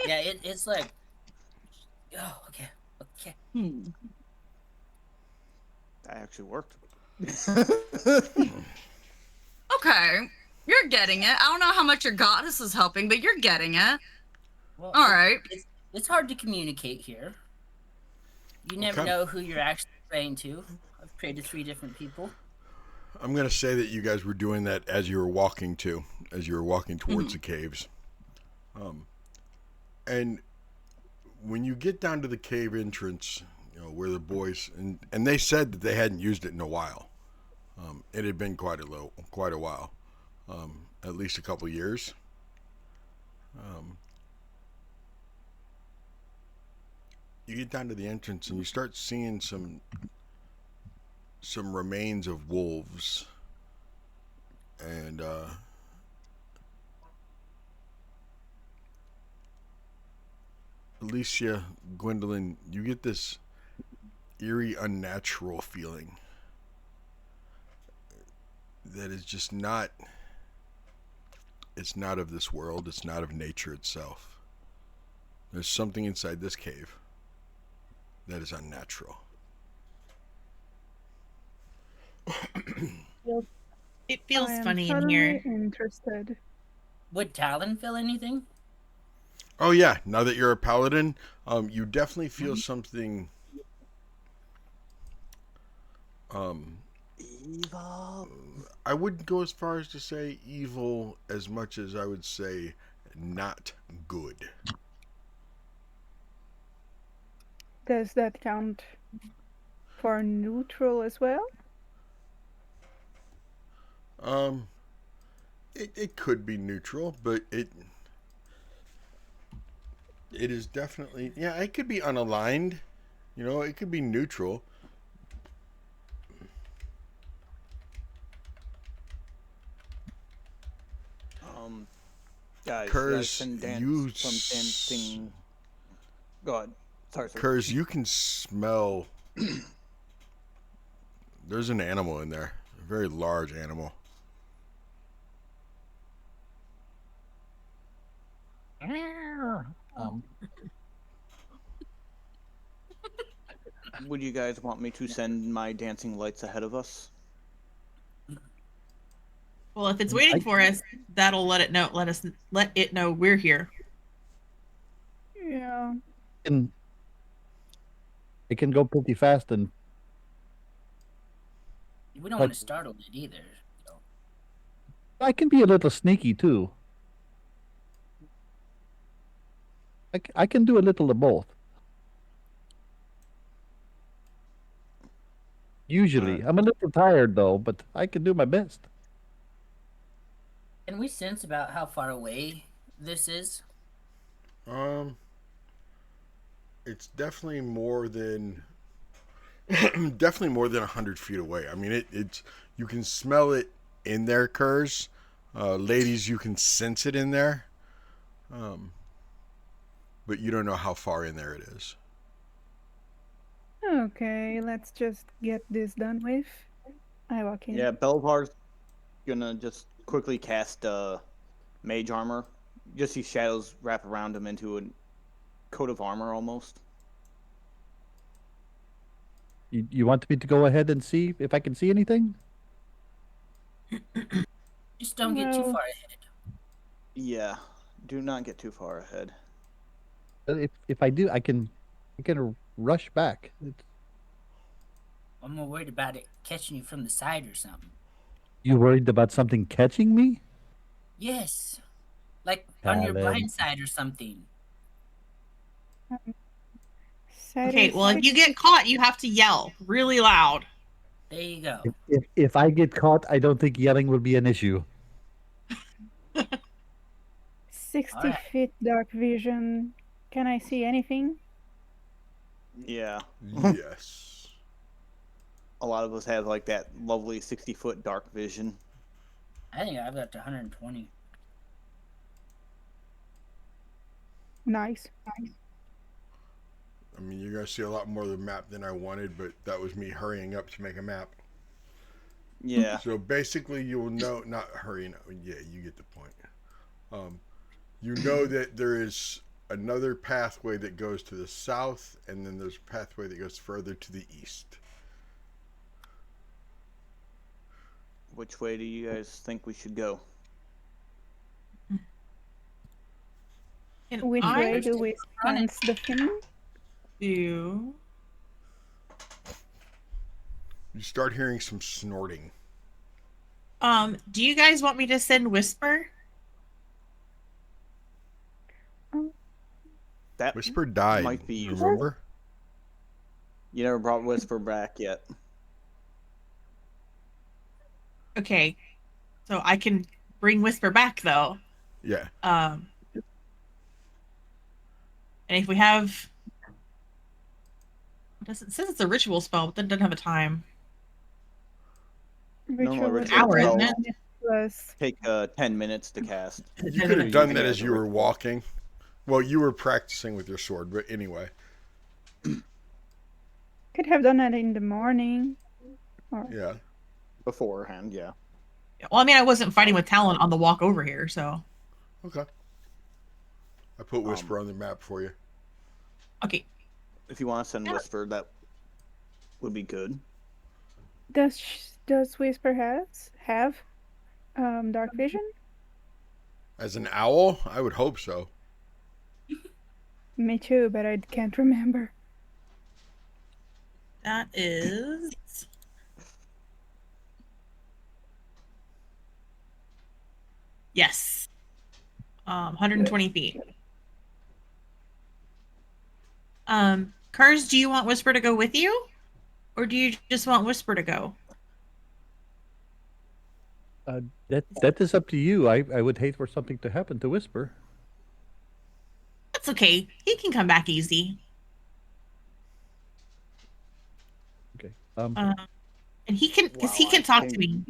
Yeah, it's like... Oh, okay. That actually worked. Okay. You're getting it. I don't know how much your goddess is helping, but you're getting it. Well, All right. It's hard to communicate here. You never Okay. know who you're actually praying to. I've prayed to 3 different people. I'm going to say that you guys were doing that as you were walking towards the caves. And when you get down to the cave entrance, where the boys, and they said that they hadn't used it in a while. It had been quite a while, at least a couple years. You get down to the entrance and you start seeing some remains of wolves, and Eilissia, Gwendolyn, you get this eerie, unnatural feeling that is just not. It's not of this world. It's not of nature itself. There's something inside this cave that is unnatural. It feels I am funny in suddenly here. interested. Would Tallon feel anything? Oh yeah, now that you're a paladin, you definitely feel something. Evil. I wouldn't go as far as to say evil as much as I would say not good. Does that count for neutral as well? It could be neutral, but it is definitely, yeah, it could be unaligned. It could be neutral. Guys, Kers, can dance you some dancing. Go ahead. Sorry, sir. Kers, you can smell. There's an animal in there, a very large animal. Would you guys want me to send my dancing lights ahead of us? Well, if it's waiting for us, that'll let it know we're here. Yeah. It can go pretty fast, and We don't want to startle it either. So. I can be a little sneaky too. I can do a little of both. Usually. I'm a little tired though, but I can do my best. Can we sense about how far away this is? It's definitely more than 100 feet away. I mean, it's you can smell it in there, Kers. Ladies, you can sense it in there. But you don't know how far in there it is. Okay, let's just get this done with. I walk in. Yeah, Belovar's gonna just quickly cast mage armor. Just see shadows wrap around him into a coat of armor almost. You want me to go ahead and see if I can see anything? Just don't get too No. far ahead. Yeah, do not get too far ahead. If I do, I can rush back. I'm more worried about it catching you from the side or something. You worried about something catching me? Yes. Like on your Talon. blind side or something. Okay, well, if you get caught, you have to yell really loud. There you go. If I get caught, I don't think yelling will be an issue. 60 Alright. feet dark vision. Can I see anything? Yeah, Yes. a lot of us have like that lovely 60-foot dark vision. I think I've got to 120. Nice. I mean, you're going to see a lot more of the map than I wanted, but that was me hurrying up to make a map. Yeah, So basically, you will know, not hurrying up. Yeah, you get the point. You know that there is another pathway that goes to the south, and then there's a pathway that goes further to the east. which way do you guys think we should go? Can Which I way do we sense the thing? do? You start hearing some snorting. Do you guys want me to send Whisper? That Whisper died. might be useful. Remember? You never brought Whisper back yet. Okay, so I can bring Whisper back though. Yeah. And if we have, it says it's a ritual spell, but that doesn't have a time. Normal Ritual hour, ritual isn't spells it? plus take 10 minutes to cast. You could have done that as you were walking. Well, you were practicing with your sword, but anyway. could have done it in the morning. Or Yeah. Beforehand, yeah. Well, I mean, I wasn't fighting with Tallon on the walk over here, so. Okay. I put Whisper on the map for you. Okay. If you want to send Whisper, that would be good. does Whisper have dark vision? As an owl, I would hope so. Me too, but I can't remember. That is. Yes. 120 feet. Kers, do you want Whisper to go with you? Or do you just want Whisper to go? That is up to you. I would hate for something to happen to Whisper. That's okay. He can come back easy. Okay. And he can, because he can talk to me.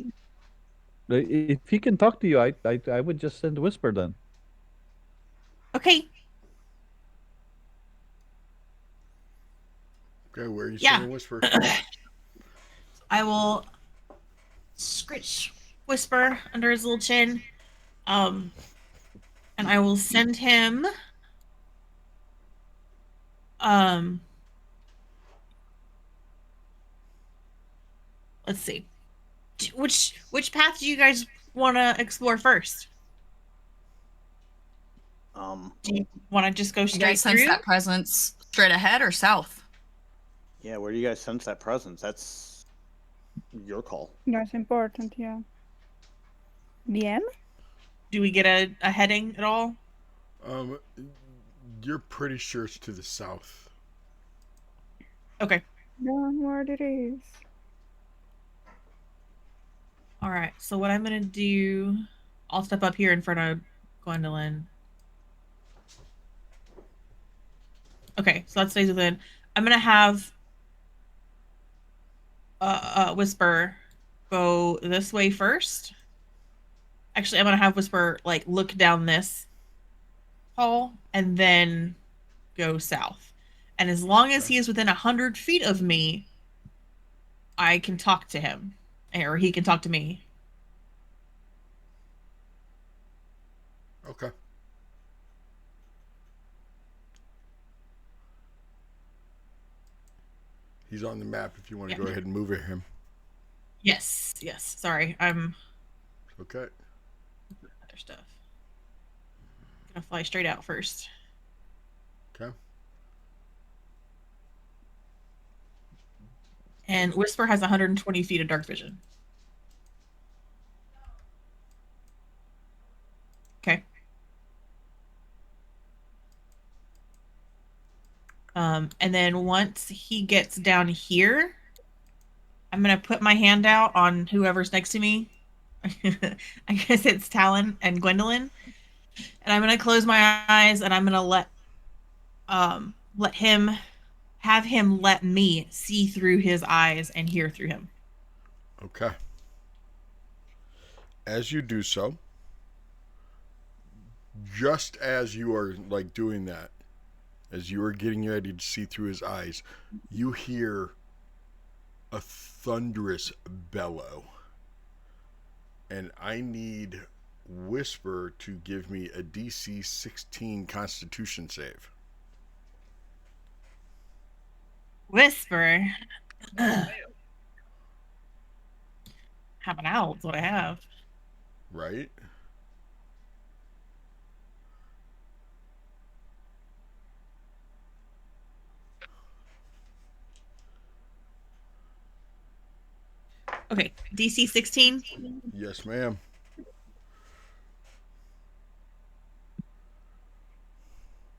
If he can talk to you, I would just send Whisper then. Okay. Okay, where are you Yeah. sending Whisper? I will scritch Whisper under his little chin. And I will send him let's see. Which path do you guys want to explore first? Do you want to just go You straight guys sense through? that presence straight ahead or south? Yeah, where do you guys sense that presence? That's your call. That's important, yeah. DM? Do we get a heading at all? You're pretty sure it's to the south. Okay. Downward it is. All right. So what I'm gonna do, I'll step up here in front of Gwendolyn. Okay, so that stays within. I'm gonna have Whisper go this way first. Actually, I'm gonna have Whisper like look down this hall and then go south. And as long as he is within 100 feet of me, I can talk to him, or he can talk to me. Okay. He's on the map if you want to go ahead and move him. Yes, yes. Sorry, I'm Okay. other stuff. Gonna fly straight out first. Okay. And Whisper has 120 feet of dark vision. Okay. And then once he gets down here, I'm gonna put my hand out on whoever's next to me. I guess it's Tallon and Gwendolyn. And I'm gonna close my eyes and I'm gonna let him have him let me see through his eyes and hear through him. Okay. As you do so, just as you are like doing that, as you are getting ready to see through his eyes, you hear a thunderous bellow. And I need Whisper to give me a DC 16 Constitution save. Whisper. Have an owl is what I have. Right? Okay, DC 16. Yes, ma'am.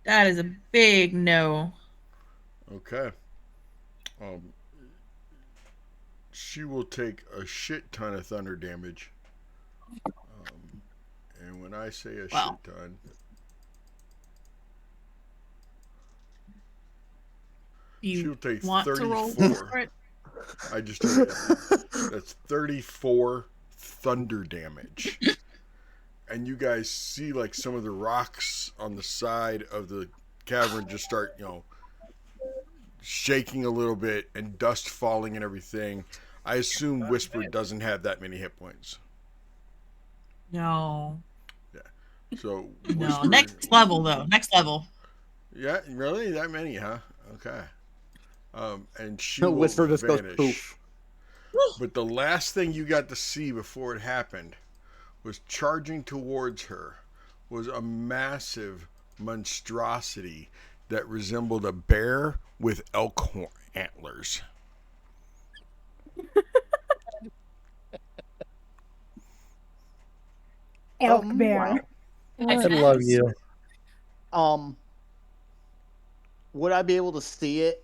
That is a big no. Okay. She will take a shit ton of thunder damage. And when I say a Wow. shit ton, she'll take Want to roll 34. for it? I just did it. That's 34 thunder damage. And you guys see like some of the rocks on the side of the cavern just start, shaking a little bit and dust falling and everything. I assume Whisper doesn't have that many hit points. No. So No. Whisper, Next level, though. Next level. Yeah, really? That many, huh? Okay. And she No, will Whisper just goes vanish. poof. But the last thing you got to see before it happened was charging towards her was a massive monstrosity that resembled a bear with elk horn antlers. Elk bear. I love you. Would I be able to see it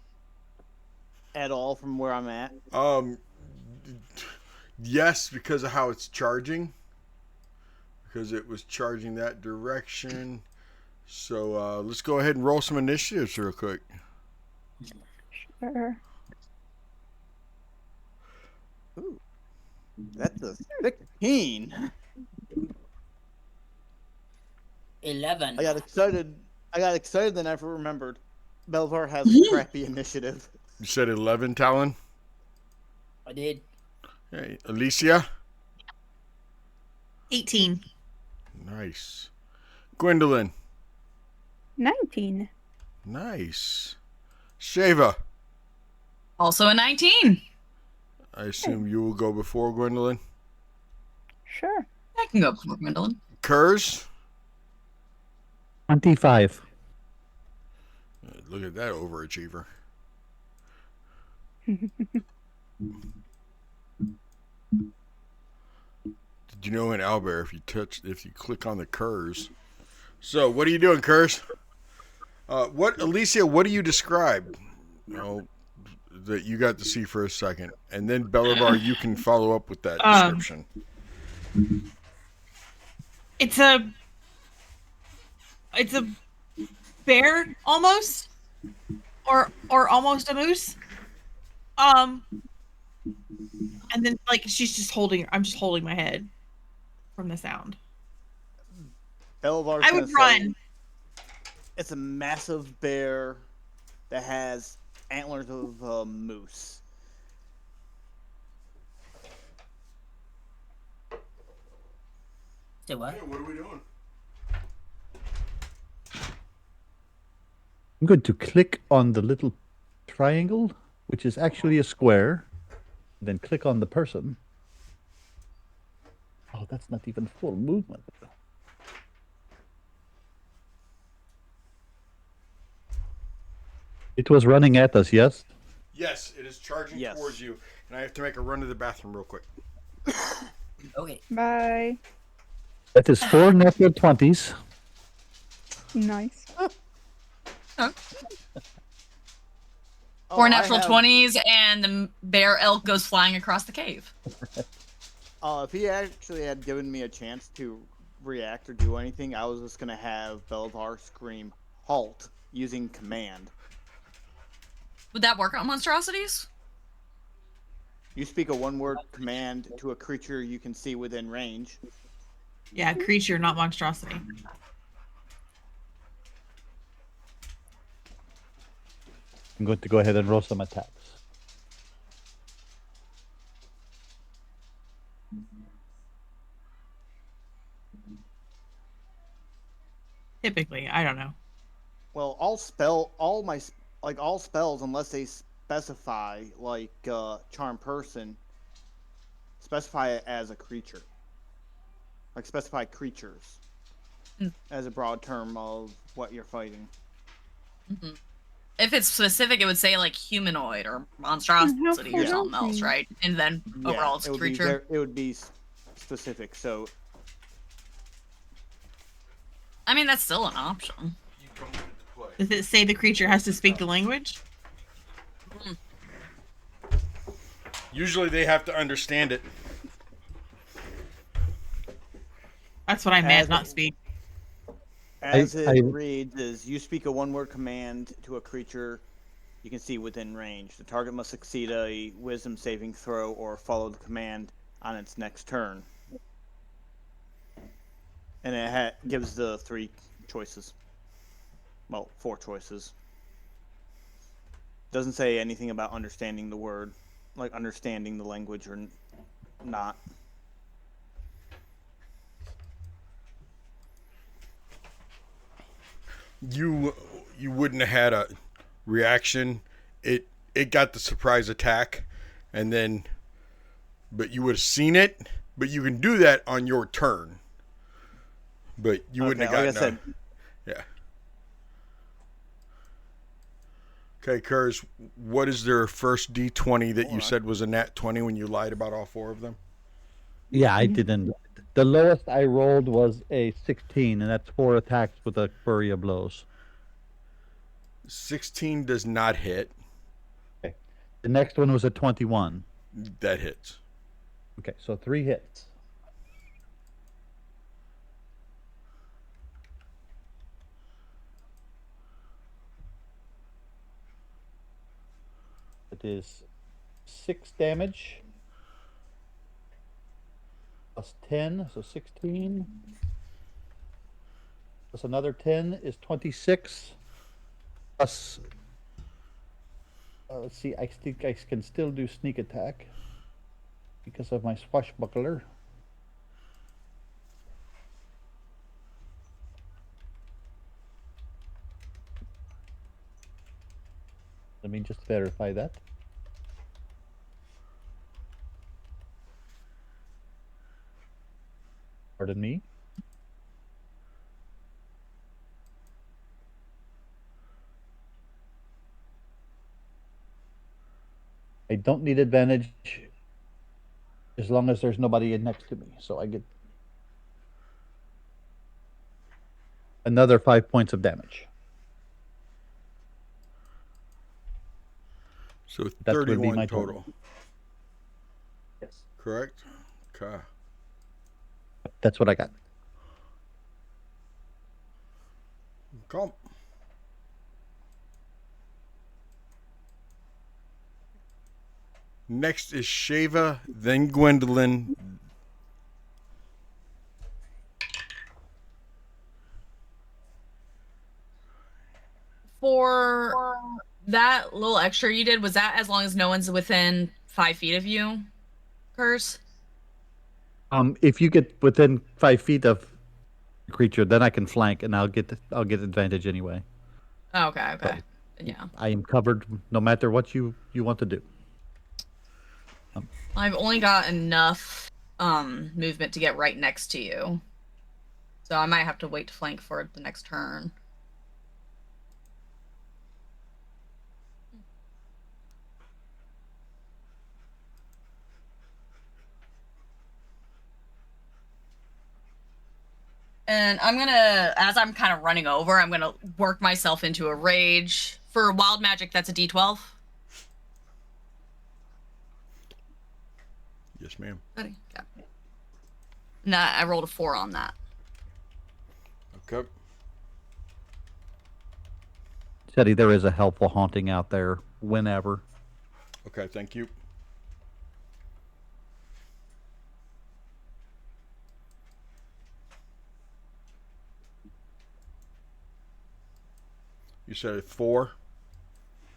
at all from where I'm at? Yes, because of how it's charging. Because it was charging that direction. So let's go ahead and roll some initiatives real quick. Sure. Ooh, that's a 16. 11. I got excited, then I remembered. Belovar has crappy initiative. You said 11, Tallon? I did. Hey, Eilissia? 18. Nice. Gwendolyn? 19. Nice. Sheva? Also a 19. I assume you will go before Gwendolyn? Sure. I can go before Gwendolyn. Kers? 25. Look at that overachiever. Did you know in owlbear if you click on the Kers? So what are you doing, Kers? Eilissia, what do you describe? That you got to see for a second, and then Belovar, you can follow up with that description. It's a bear almost, or almost a moose. And then like I'm just holding my head from the sound. Belovar's I would run. It's a massive bear that has antlers of a moose. Say what? Hey, what are we doing? I'm going to click on the little triangle, which is actually a square. Then click on the person. Oh, that's not even full movement. It was running at us, yes? Yes, it is charging towards you, and I have to make a run to the bathroom real quick. Okay. Bye. That is 4 natural 20s. Nice. Four natural 20s, and the bear elk goes flying across the cave. If he actually had given me a chance to react or do anything, I was just going to have Belovar scream, halt, using command. Would that work on monstrosities? You speak a one-word command to a creature you can see within range. Yeah, creature, not monstrosity. I'm going to go ahead and roll some attacks. Typically, I don't know. Well, all spells, unless they specify, like charm person, specify it as a creature. Like specify creatures as a broad term of what you're fighting. Mm-hmm. if it's specific, it would say like humanoid or monstrosity or Yeah. something else, right? And then overall it's it would creature. It would be specific. So I mean, that's still an option. Does it say the creature has to speak the language? Usually they have to understand it. That's what I meant, As- not speak. as it I- reads is you speak a one-word command to a creature you can see within range. The target must succeed a wisdom saving throw or follow the command on its next turn. And it gives the 3 choices. Well, 4 choices. Doesn't say anything about understanding the word, like understanding the language or not. You wouldn't have had a reaction. It got the surprise attack, and then, but you would have seen it. But you can do that on your turn. But you wouldn't have gotten. Like I said, yeah. Okay, Kers, what is their first D20 that you said was a nat 20 when you lied about all 4 of them? Yeah, I didn't. The lowest I rolled was a 16, and that's 4 attacks with a flurry of blows. 16 does not hit. Okay. The next one was a 21. That hits. Okay, so 3 hits. It is 6 damage. Plus 10, so 16. Plus another 10 is 26. Plus, let's see, I think I can still do sneak attack because of my swashbuckler. Let me just verify that. Pardon me. I don't need advantage as long as there's nobody next to me. So I get another 5 points of damage. So That would be 31 my total. total. Yes. Correct? Okay. That's what I got. Come. Next is Sheva, then Gwendolyn. For that little extra you did, was that as long as no one's within 5 feet of you, Kers? If you get within 5 feet of the creature, then I can flank, and I'll get advantage anyway. Oh, okay. Yeah. I am covered no matter what you want to do. I've only got enough movement to get right next to you. So I might have to wait to flank for the next turn. And I'm gonna, as I'm kind of running over, I'm gonna work myself into a rage. For wild magic, that's a D12. Yes, ma'am. Okay. Nah, I rolled a 4 on that. Okay. Teddy, there is a helpful haunting out there whenever. Okay, thank you. You said a 4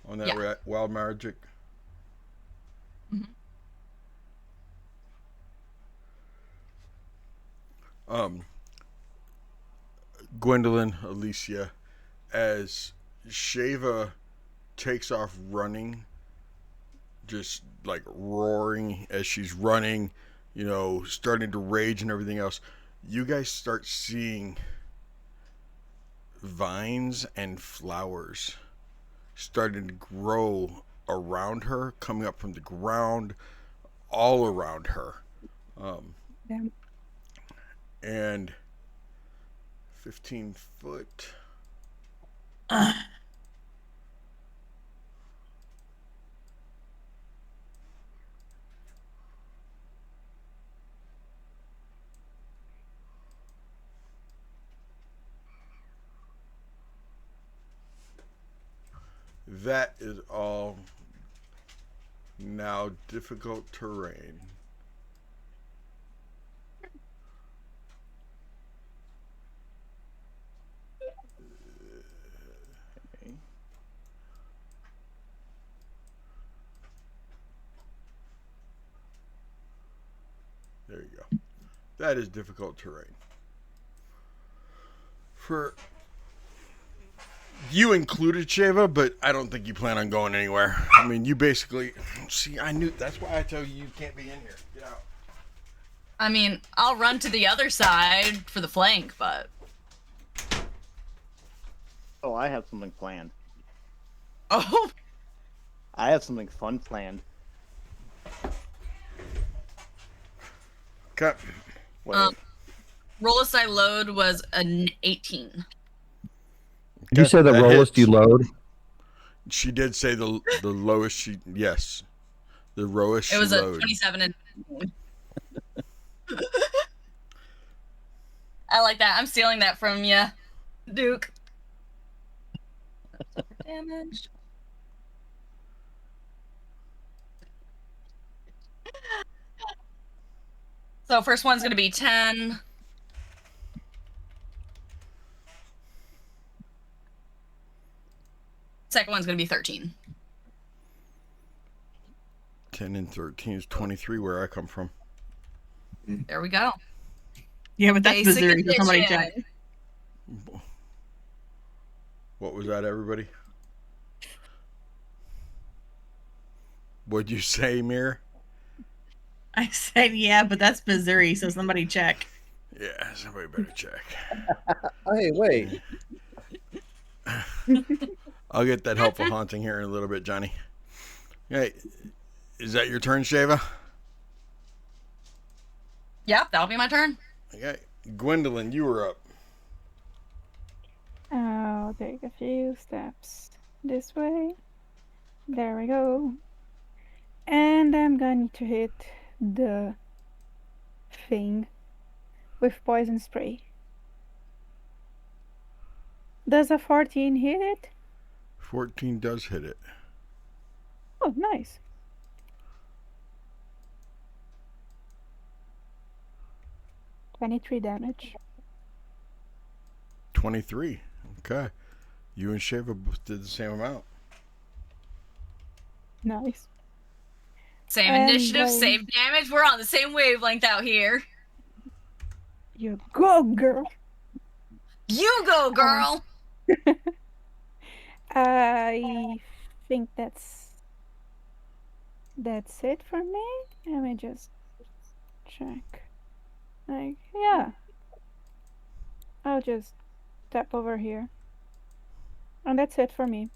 on that Yeah. wild magic? Mhm. Gwendolyn, Eilissia, as Sheva takes off running, just like roaring as she's running, starting to rage and everything else, you guys start seeing vines and flowers starting to grow around her, coming up from the ground, all around her. Damn. And 15 foot. That is all now difficult terrain. Okay. There you go. That is difficult terrain. For you included, Sheva, but I don't think you plan on going anywhere. I mean, you basically... See, I knew... That's why I tell you can't be in here. Get out. I mean, I'll run to the other side for the flank, but... Oh, I have something planned. Oh! I have something fun planned. Okay. Wait. Roll aside load was an 18. Did you say the That lowest hits. you load? She did say the lowest she... Yes. The lowest she It was a load. 27 and... I like that. I'm stealing that from you, Duke. Damage. So first one's going to be 10. Second one's going to be 13. 10 and 13 is 23 where I come from. There we go. Yeah, but that's Basic Missouri, so somebody addition. check. What was that, everybody? What'd you say, Mir? I said, yeah, but that's Missouri, so somebody check. Yeah, somebody better check. Hey, wait. I'll get that helpful haunting here in a little bit, Johnny. Hey, is that your turn, Sheva? Yep, that'll be my turn. Okay, Gwendolyn, you were up. I'll take a few steps this way. There we go. And I'm going to hit the thing with poison spray. Does a 14 hit it? 14 does hit it. Oh, nice. $23 damage. 23. Okay. You and Sheva both did the same amount. Nice. Same And initiative, then- same damage. We're on the same wavelength out here. You go, girl. You go, girl. I think that's it for me. Let me just check. Like, yeah. I'll just tap over here. And that's it for me.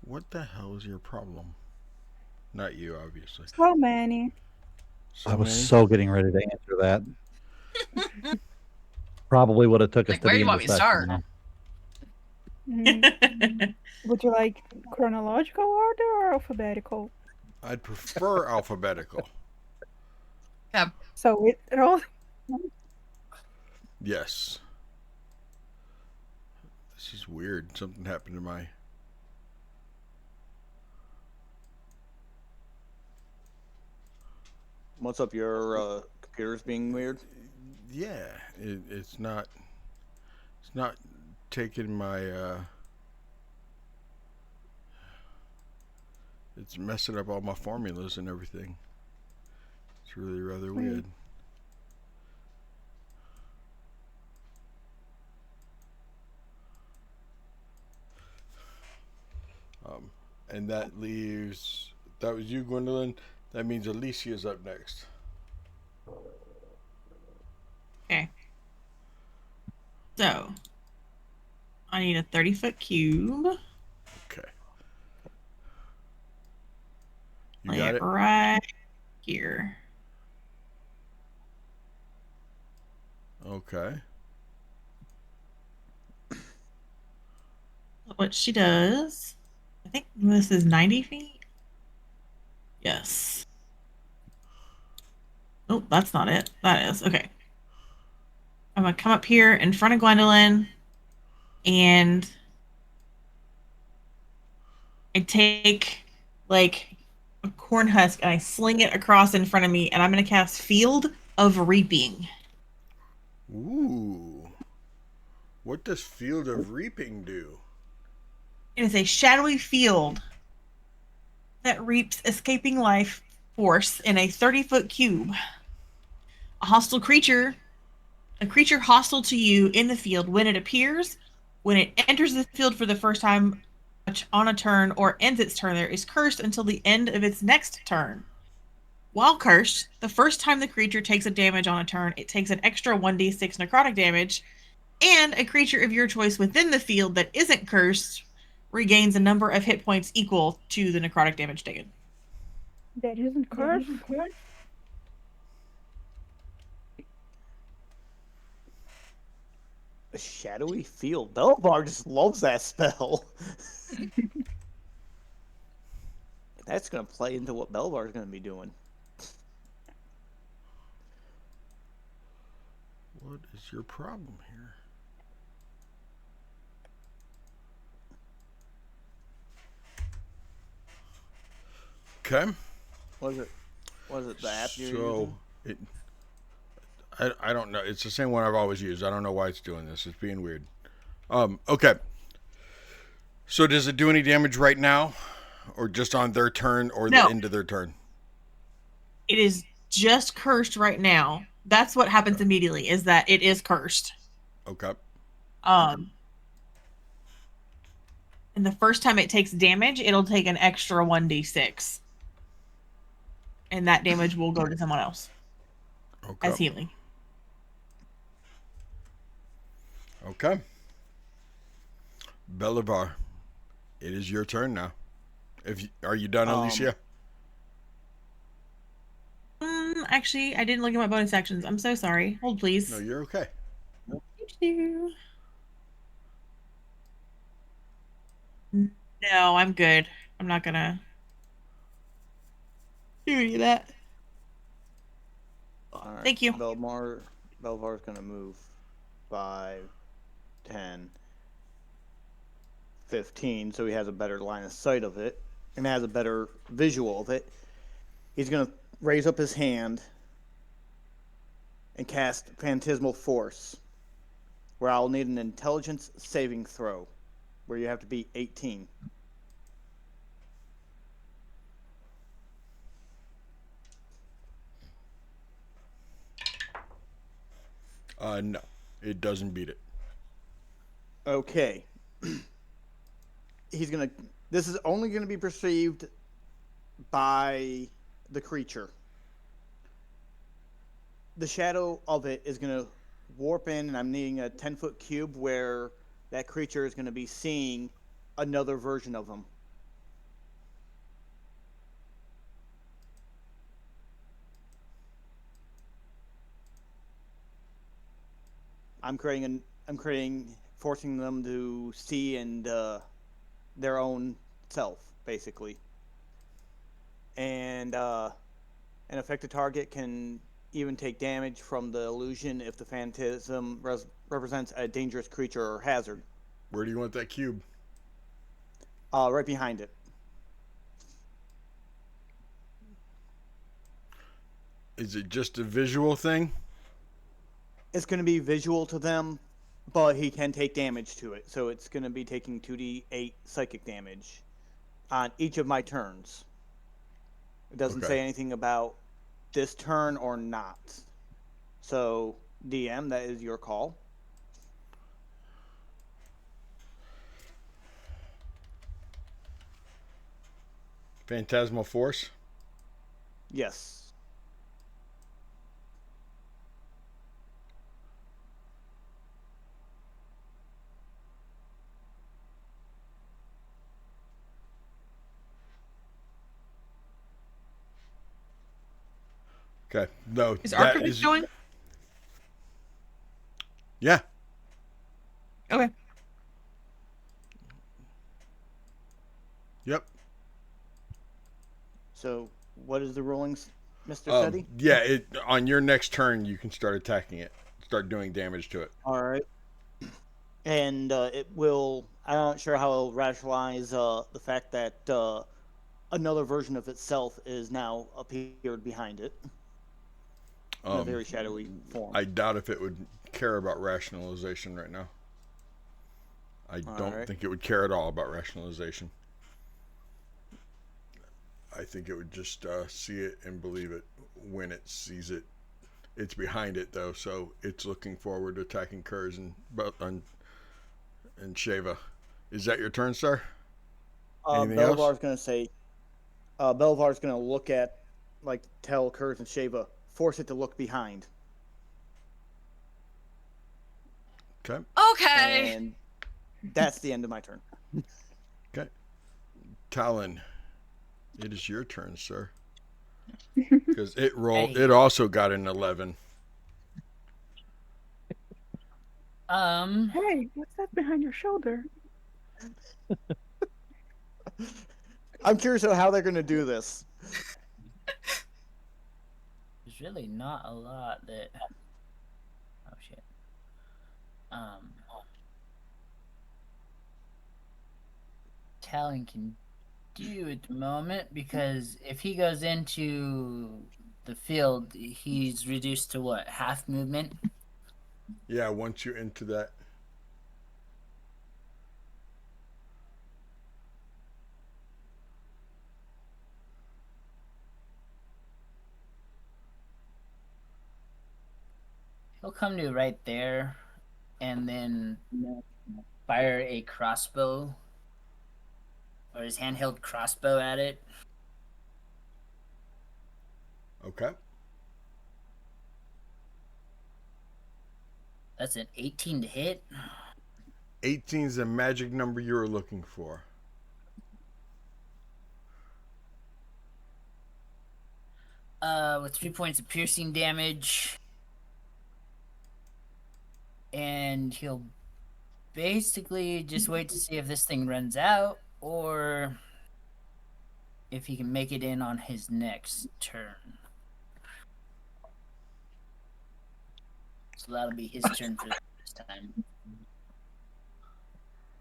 What the hell is your problem? Not you, obviously. So many. So I was many? so getting ready to answer that. Probably would have took us Like, to where the do you end want of me to session start? now. Mm. Would you like chronological order or alphabetical? I'd prefer alphabetical. So it roll. Yes. This is weird. Something happened to my... What's up? Your computer's being weird? Yeah, it's not taking my it's messing up all my formulas and everything. It's really rather weird. And that leaves, that was you, Gwendolyn. That means Eilissia's up next. Okay. So, I need a 30-foot cube. Okay. You Lay got it it? right here. Okay. What she does. I think this is 90 feet. Yes. Oh, that's not it. That is. Okay. I'm going to come up here in front of Gwendolyn and I take like a corn husk and I sling it across in front of me and I'm going to cast Field of Reaping. Ooh. What does Field of Reaping do? It is a shadowy field that reaps escaping life force in a 30-foot cube. A creature hostile to you in the field when it appears, when it enters the field for the first time on a turn or ends its turn there, is cursed until the end of its next turn. While cursed, the first time the creature takes a damage on a turn, it takes an extra 1d6 necrotic damage, and a creature of your choice within the field that isn't cursed regains a number of hit points equal to the necrotic damage taken. That isn't cursed. A shadowy field. Belovar just loves that spell. That's going to play into what Belovar is going to be doing. What is your problem here? Okay. Was it the app you're So using? I don't know. It's the same one I've always used. I don't know why it's doing this. It's being weird. Okay. So does it do any damage right now, or just on their turn, or No. the end of their turn? It is just cursed right now. That's what happens immediately, is that it is cursed. Okay. And the first time it takes damage, it'll take an extra 1d6. And that damage will go to someone else as healing. Okay. Belovar, it is your turn now. Are you done, Eilissia? Actually, I didn't look at my bonus actions. I'm so sorry. Hold, please. No, you're okay. Thank you. No, I'm good. I'm not gonna do any of that. All right. Thank you. Belovar's going to move 5, 10, 15, so he has a better line of sight of it and has a better visual of it. He's going to raise up his hand and cast Phantasmal Force, where I'll need an intelligence saving throw, where you have to be 18. No, it doesn't beat it. Okay. This is only going to be perceived by the creature. The shadow of it is going to warp in, and I'm needing a 10-foot cube where that creature is going to be seeing another version of him. I'm forcing them to see and their own self, basically. And an affected target can even take damage from the illusion if the phantasm represents a dangerous creature or hazard. Where do you want that cube? Right behind it. Is it just a visual thing? It's going to be visual to them, but he can take damage to it. So it's going to be taking 2d8 psychic damage on each of my turns. It doesn't say anything about this turn or not. So, DM, that is your call. Phantasmal Force? Yes. Okay. No. Is that Archivist going? Yeah. Okay. Yep. So, what is the rulings, Mr. Setti? Yeah. On your next turn, you can start attacking it. Start doing damage to it. All right. And it will. I'm not sure how it'll rationalize the fact that another version of itself is now appeared behind it in a very shadowy form. I doubt if it would care about rationalization right now. I don't think it would care at all about rationalization. I think it would just see it and believe it when it sees it. It's behind it though, so it's looking forward to attacking Kers and Sheva. Is that your turn, sir? Belovar's going to say. Belovar's going to look at, tell Kers and Sheva, force it to look behind. Okay. Okay. And that's the end of my turn. Okay. Tallon, it is your turn, sir. Because it rolled. Hey. It also got an 11. Hey, what's that behind your shoulder? I'm curious how they're going to do this. There's really not a lot that. Oh shit. Talon can do at the moment because if he goes into the field, he's reduced to what, half movement? Yeah, once you're into that. He'll come to right there and then fire a crossbow or his handheld crossbow at it. Okay. That's an 18 to hit. 18 is the magic number you were looking for. With 3 points of piercing damage. And he'll basically just wait to see if this thing runs out or if he can make it in on his next turn. So that'll be his turn for this time.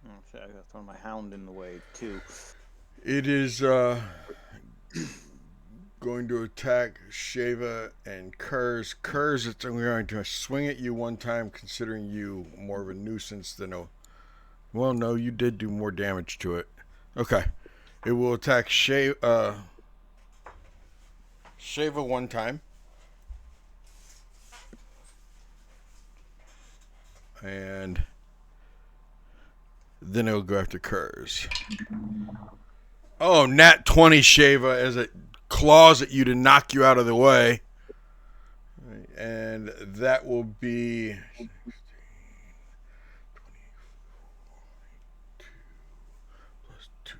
Oh, shit, I got to throw my hound in the way, too. It is going to attack Sheva and Kers. Kers, it's going to swing at you one time, considering you more of a nuisance than a... Well, no, you did do more damage to it. Okay. It will attack Sheva one time. And then it'll go after Kers. Oh, nat 20 Sheva as it claws at you to knock you out of the way. And that will be 2d8.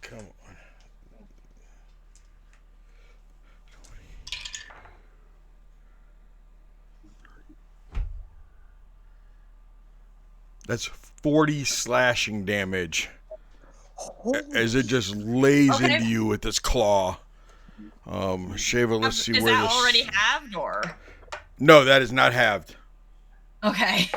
Come on. That's 40 slashing damage as it just lays into you with this claw. Sheva, let's see is where that this... already halved or? No, that is not halved. Okay.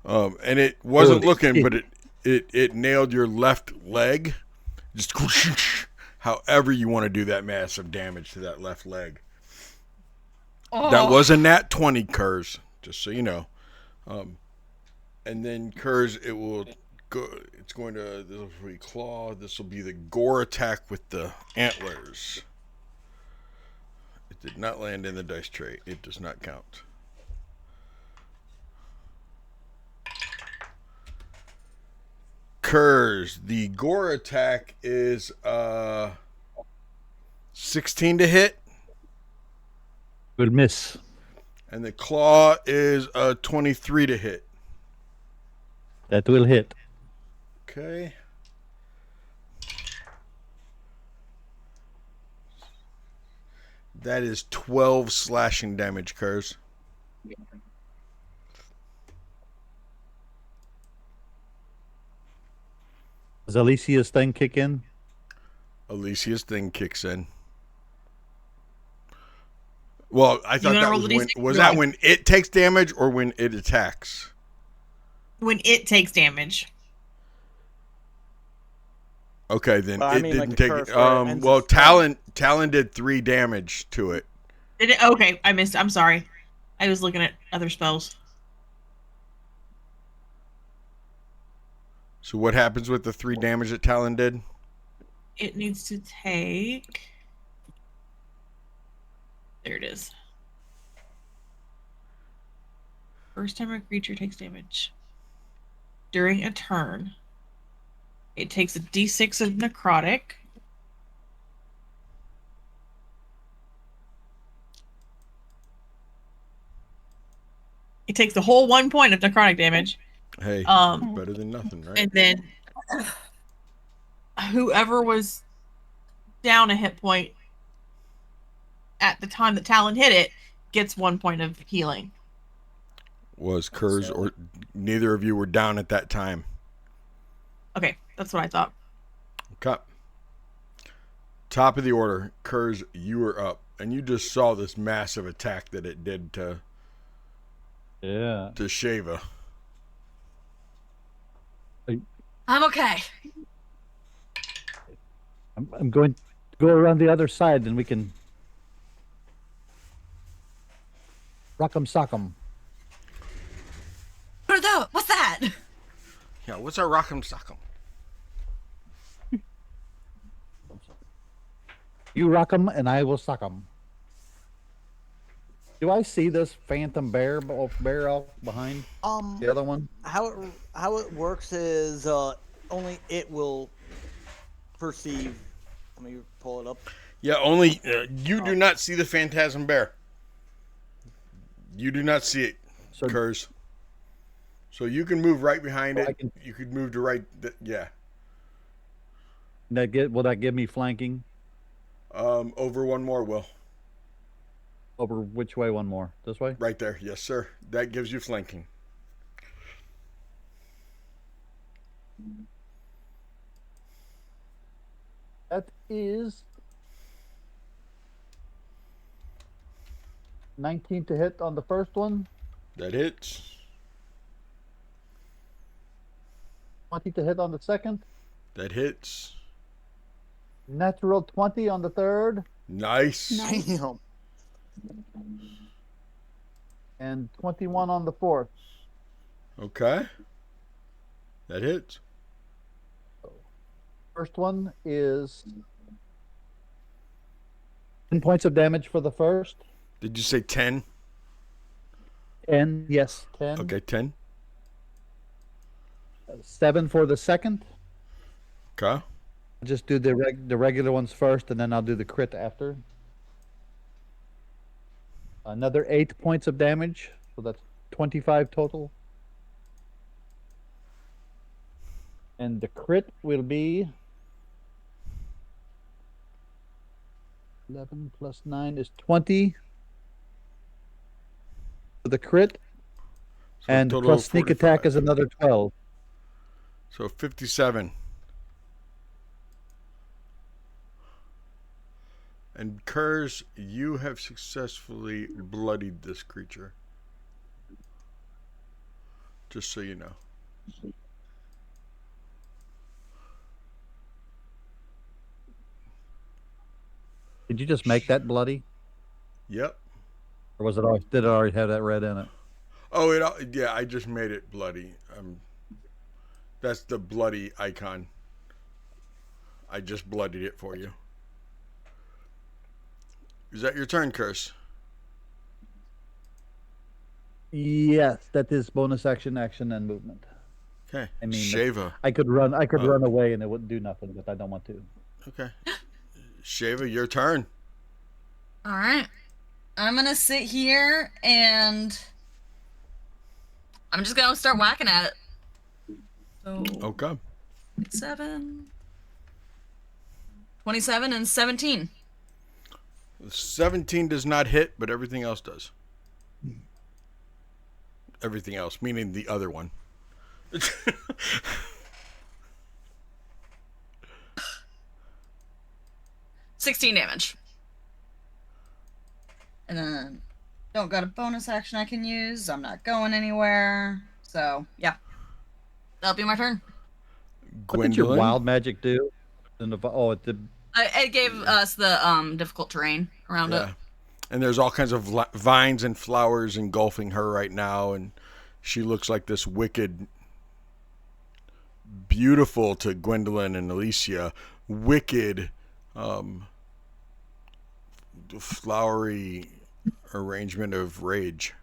And it wasn't looking, but it nailed your left leg. Just however you want to do that massive damage to that left leg. Oh. That was a nat 20, Kers, just so you know. And then Kers, it will go. It's going to, this will be claw. This will be the gore attack with the antlers. It did not land in the dice tray. It does not count. Kers, the gore attack is 16 to hit. Good miss. And the claw is a 23 to hit. That will hit. Okay. That is 12 slashing damage, Kers. Does Eilissia's thing kick in? Eilissia's thing kicks in. Well, I thought that was that when it takes damage or when it attacks? When it takes damage. Okay, then Well, I it mean, didn't like take. a curse where it ends Well, its turn. Tallon did 3 damage to it. Did it? Okay, I missed. I'm sorry. I was looking at other spells. So what happens with the 3 damage that Tallon did? It needs to take. There it is. First time a creature takes damage during a turn, it takes a d6 of necrotic. It takes the whole 1 point of necrotic damage. Hey, better than nothing, right? And then whoever was down a hit point at the time that Tallon hit it gets 1 point of healing. Was Kers or neither of you were down at that time? Okay, that's what I thought. Okay. Top of the order, Kers, you were up, and you just saw this massive attack that it did to Sheva. I'm okay. I'm going to go around the other side, and we can rock'em sock'em. What's that? Yeah, what's our rock'em sock'em? You rock 'em, and I will suck 'em. Do I see this phantom bear off behind the other one? How it works is only it will perceive. Let me pull it up. Yeah, only you do not see the phantasm bear. You do not see it, Kers. So you can move right behind it. You could move to right. Yeah. Will that give me flanking? Over one more, Will. Over which way? One more. This way? Right there. Yes, sir. That gives you flanking. That is 19 to hit on the first one. That hits. 20 to hit on the second. That hits. Natural 20 on the third. Nice. Damn. And 21 on the fourth. Okay. That hits. First one is 10 points of damage for the first. Did you say 10? 10, yes, 10. Okay, 10. 7 for the second. Okay. I'll just do the regular ones first, and then I'll do the crit after. Another 8 points of damage, so that's 25 total. And the crit will be 11 plus 9 is 20 for the crit. So And plus sneak attack is another 12. So 57. And Kers, you have successfully bloodied this creature. Just so you know. Did you just make that bloody? Yep. Or was it already, did it already have that red in it? Oh, yeah, I just made it bloody. That's the bloody icon. I just bloodied it for you. Is that your turn, Kers? Yes, that is bonus action, and movement. Okay. I mean, Sheva. I could run away and it wouldn't do nothing, but I don't want to. Okay. Sheva, your turn. All right. I'm gonna sit here and I'm just gonna start whacking at it. So Okay. 27 and 17. 17 does not hit, but everything else does. Everything else, meaning the other one. 16 damage. And then don't got a bonus action I can use. I'm not going anywhere. So, yeah. That'll be my turn. What did your Gwendolyn. wild magic do? It gave us the difficult terrain around it. And there's all kinds of vines and flowers engulfing her right now, and she looks like this wicked, beautiful to Gwendolyn and Eilissia, wicked, flowery arrangement of rage.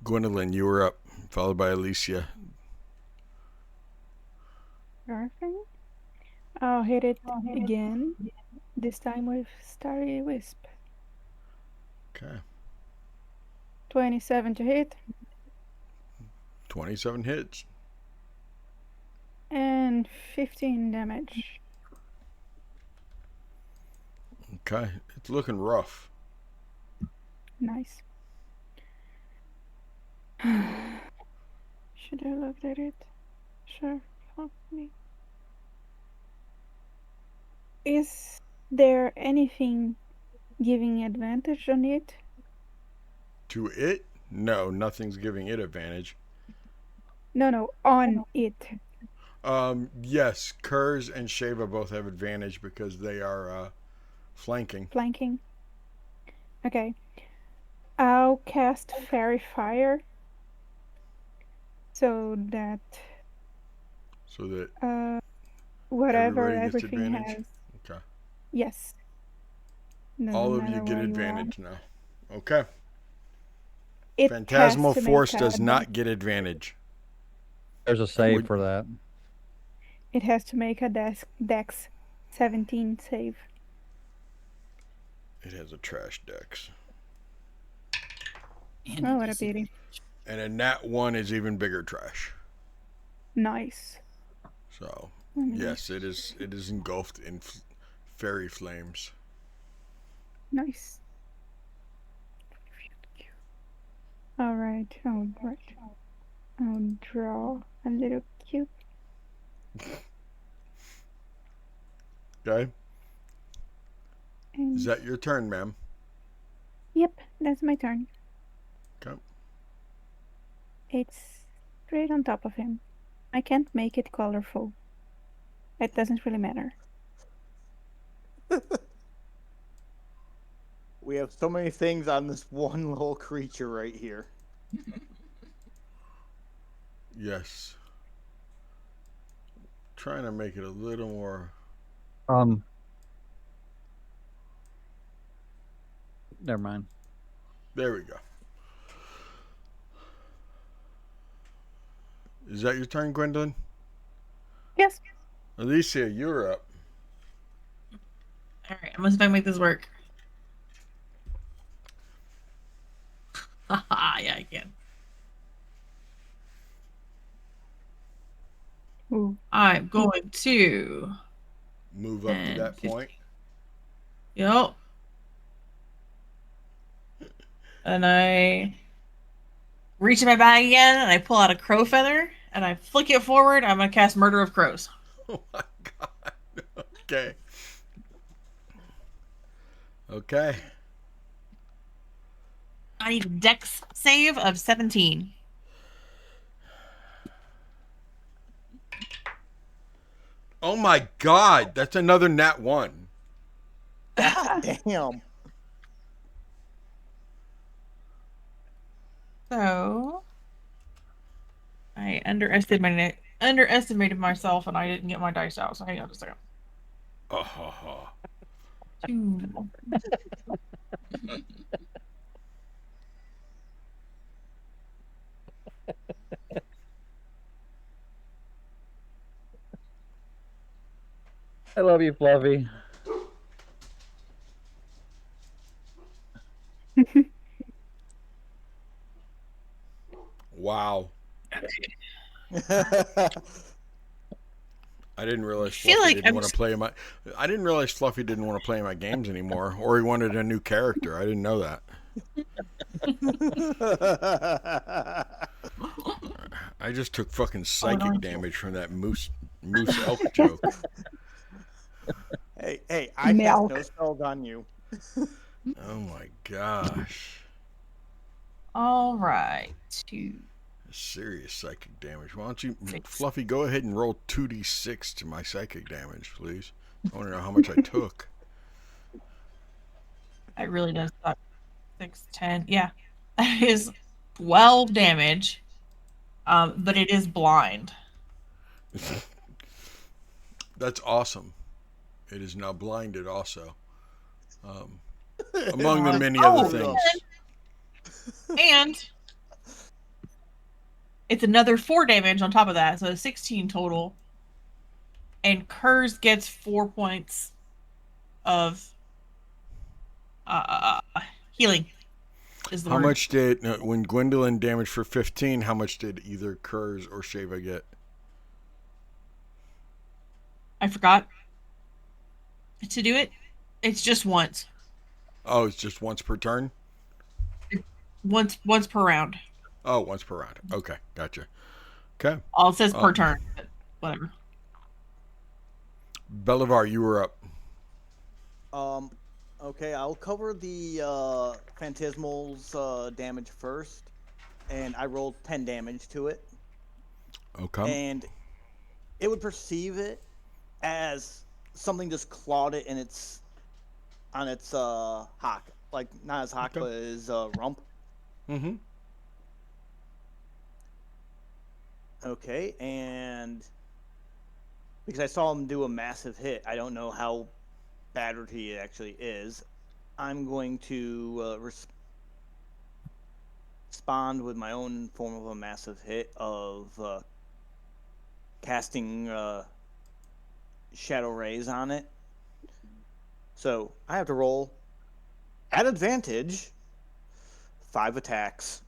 Gwendolyn, you were up, followed by Eilissia. Perfect. I'll hit it again. This time with Starry Wisp. Okay. 27 to hit. 27 hits. And 15 damage. Okay. It's looking rough. Nice. Should I look at it? Sure. Help me. Is there anything giving advantage on it? To it? No, nothing's giving it advantage. No, on it. Yes, Kers and Sheva both have advantage because they are flanking. Flanking. Okay. I'll cast Fairy Fire. So that whatever everybody gets everything advantage? has. Okay. Yes. Doesn't All of you matter get where you are. advantage now. Okay. It Phantasmal has to Force make does a- not get advantage. There's a save for that. It has to make a Dex 17 save. It has a trash dex. And Oh, it what a is pity. And a nat 1 is even bigger trash. Nice. So, Mhm. yes, it is engulfed in fairy flames. Nice. Alright, I'll draw a little cube. Okay? And Is that your turn, ma'am? yep, that's my turn. Okay. It's straight on top of him. I can't make it colorful. It doesn't really matter. We have so many things on this one little creature right here. Yes. Trying to make it a little more. Never mind. There we go. Is that your turn, Gwendolyn? Yes. Eilissia, you're up. All right, I'm gonna see if I can make this work. Haha, yeah, I can. Ooh. I'm going to. Move up to And that 50. point. Yup. And I reach in my bag again, and I pull out a crow feather, and I flick it forward. I'm gonna cast Murder of Crows. Oh my god. Okay. Okay. I need a Dex save of 17. Oh my god, that's another nat 1. Damn. So I underestimated myself, and I didn't get my dice out. So hang on just a second. Oh. 2. I love you, Fluffy. I didn't realize feel Fluffy like didn't I'm want to play my. I didn't realize Fluffy didn't want to play my games anymore, or he wanted a new character. I didn't know that. I just took fucking psychic damage from that moose elk joke. Hey, I cast Milk. no spells on you. Oh my gosh. All right. 2. Serious psychic damage. Why don't you, Fluffy, go ahead and roll 2d6 to my psychic damage, please? I want to know how much I took. That really does suck. 6, 10. Yeah. That is 12 damage. But it is blind. That's awesome. It is now blinded also. Among the many other things. And it's another 4 damage on top of that, so 16 total. And Kers gets 4 points of healing. Is the How word. much did, when Gwendolyn damaged for 15, how much did either Kers or Sheva get? I forgot to do it. It's just once. Oh, it's just once per turn? Once per round. Oh, once per round. Okay, gotcha. Okay. All it says per turn. But whatever. Belovar, you were up. Okay, I'll cover the Phantasmal's damage first, and I rolled 10 damage to it. Okay. And it would perceive it as something just clawed it in its hock, like not his hock, but his rump. Mm-hmm. Okay, and because I saw him do a massive hit, I don't know how battered he actually is. I'm going to respond with my own form of a massive hit of casting shadow rays on it. So I have to roll at advantage 5 attacks.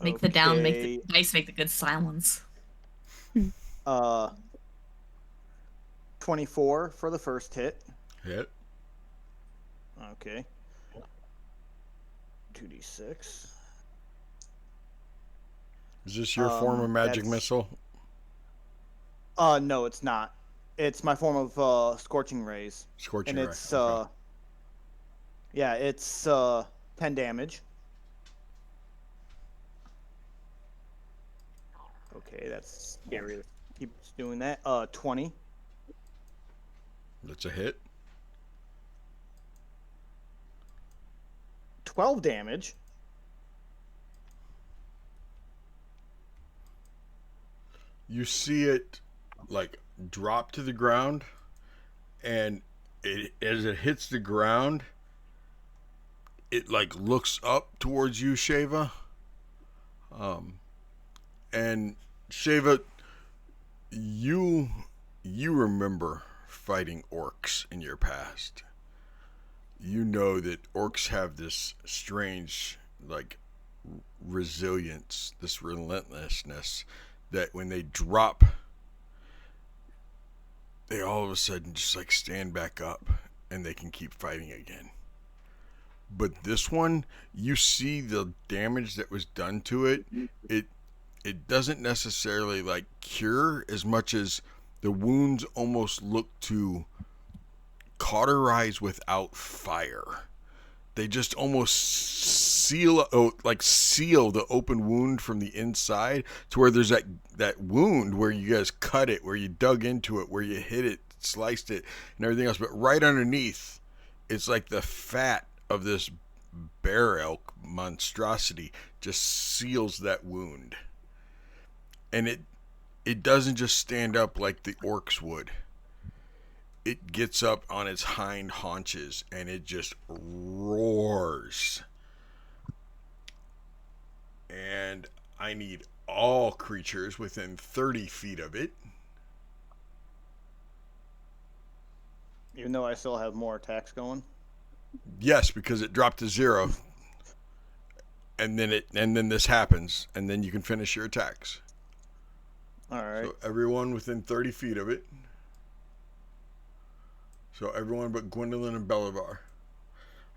Make the down, make the dice, make the good silence. 24 for the first hit. Hit. Okay. 2d6. Is this your form of magic missile? No, it's not. It's my form of scorching rays. Scorching and ray. it's Okay. yeah, it's 10 damage. Okay, that's scary. Keeps doing that. 20. That's a hit. 12 damage. You see it like drop to the ground, and as it hits the ground, it like looks up towards you, Sheva. And Sheva, you remember fighting orcs in your past. You know that orcs have this strange like resilience, this relentlessness, that when they drop, they all of a sudden just like stand back up and they can keep fighting again. But this one, you see the damage that was done to it. It doesn't necessarily like cure as much as the wounds almost look to cauterize without fire. They just almost seal the open wound from the inside to where there's that wound where you guys cut it, where you dug into it, where you hit it, sliced it, and everything else. But right underneath, it's like the fat of this bear elk monstrosity just seals that wound. And it doesn't just stand up like the orcs would. It gets up on its hind haunches and it just roars. And I need all creatures within 30 feet of it. Even though I still have more attacks going. Yes, because it dropped to 0. And then this happens, and then you can finish your attacks. All right. So everyone within 30 feet of it. So everyone but Gwendolyn and Belovar.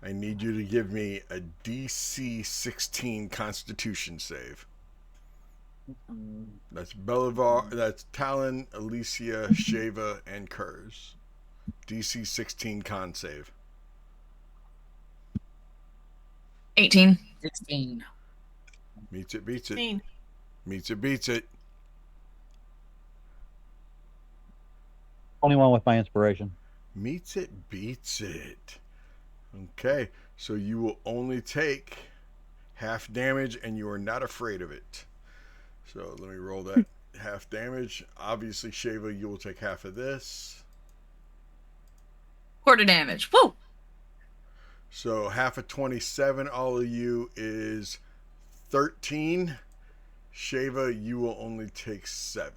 I need you to give me a DC 16 Constitution save. That's Belovar. That's Tallon, Eilissia, Sheva, and Kers. DC 16 con save. 18. 16. Meets it, beats it. 16. Meets it, beats it. 21 with my inspiration. Meets it, beats it. Okay, so you will only take half damage, and you are not afraid of it. So let me roll that half damage. Obviously, Sheva, you will take half of this. Quarter damage. Woo! So half of 27, all of you is 13. Sheva, you will only take 7.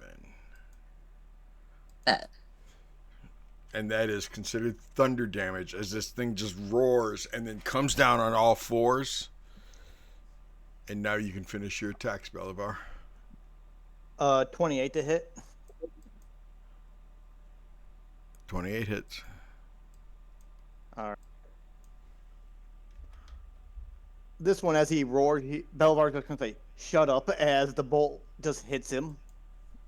And that is considered thunder damage, as this thing just roars and then comes down on all fours. And now you can finish your attacks, Belovar. 28 to hit. 28 hits. All right. This one, as he roared, Belovar's just going to say, "Shut up," as the bolt just hits him.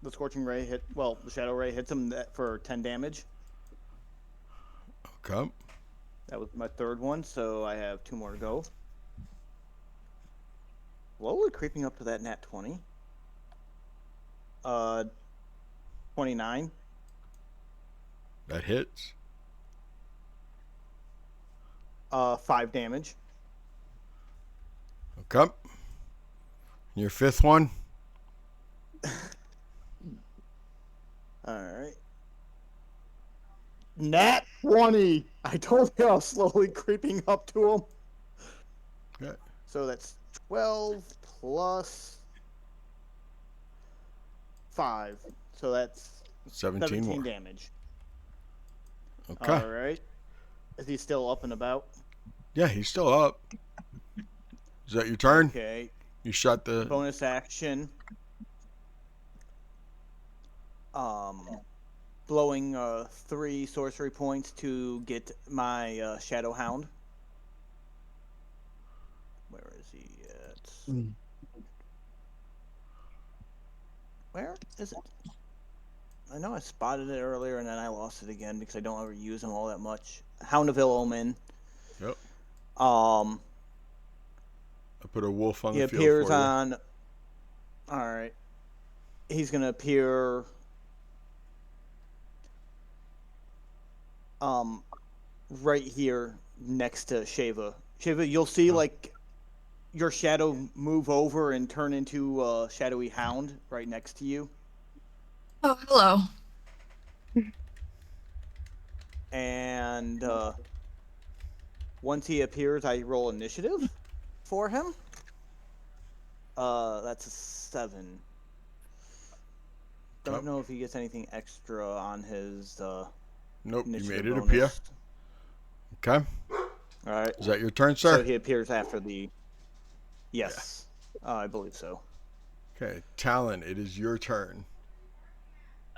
The Scorching Ray the Shadow Ray hits him for 10 damage. Okay. That was my third one, so I have 2 more to go. Slowly creeping up to that nat 20. 29. That hits. 5 damage. Okay. Your 5th one. Alright. Nat 20! I told you I was slowly creeping up to him. Okay. So that's 12 plus 5. So that's 17 more. damage. Okay. Alright. Is he still up and about? Yeah, he's still up. Is that your turn? Okay. You shot the... Bonus action. Blowing 3 sorcery points to get my Shadow Hound. Where is he at? Where is it? I know I spotted it earlier and then I lost it again because I don't ever use them all that much. Hound of Ill-Omen. Yep. I put a wolf on he the field appears for you. on. All right. He's gonna appear. Right here next to Sheva. Sheva, you'll see like your shadow move over and turn into a shadowy hound right next to you. Oh, hello. And once he appears, I roll initiative for him. That's a 7. Don't know if he gets anything extra on his Nope, you initiative made it bonus. appear. Okay. All right. Is that your turn, sir? So he appears after the. Yes, I believe so. Okay, Talon, it is your turn.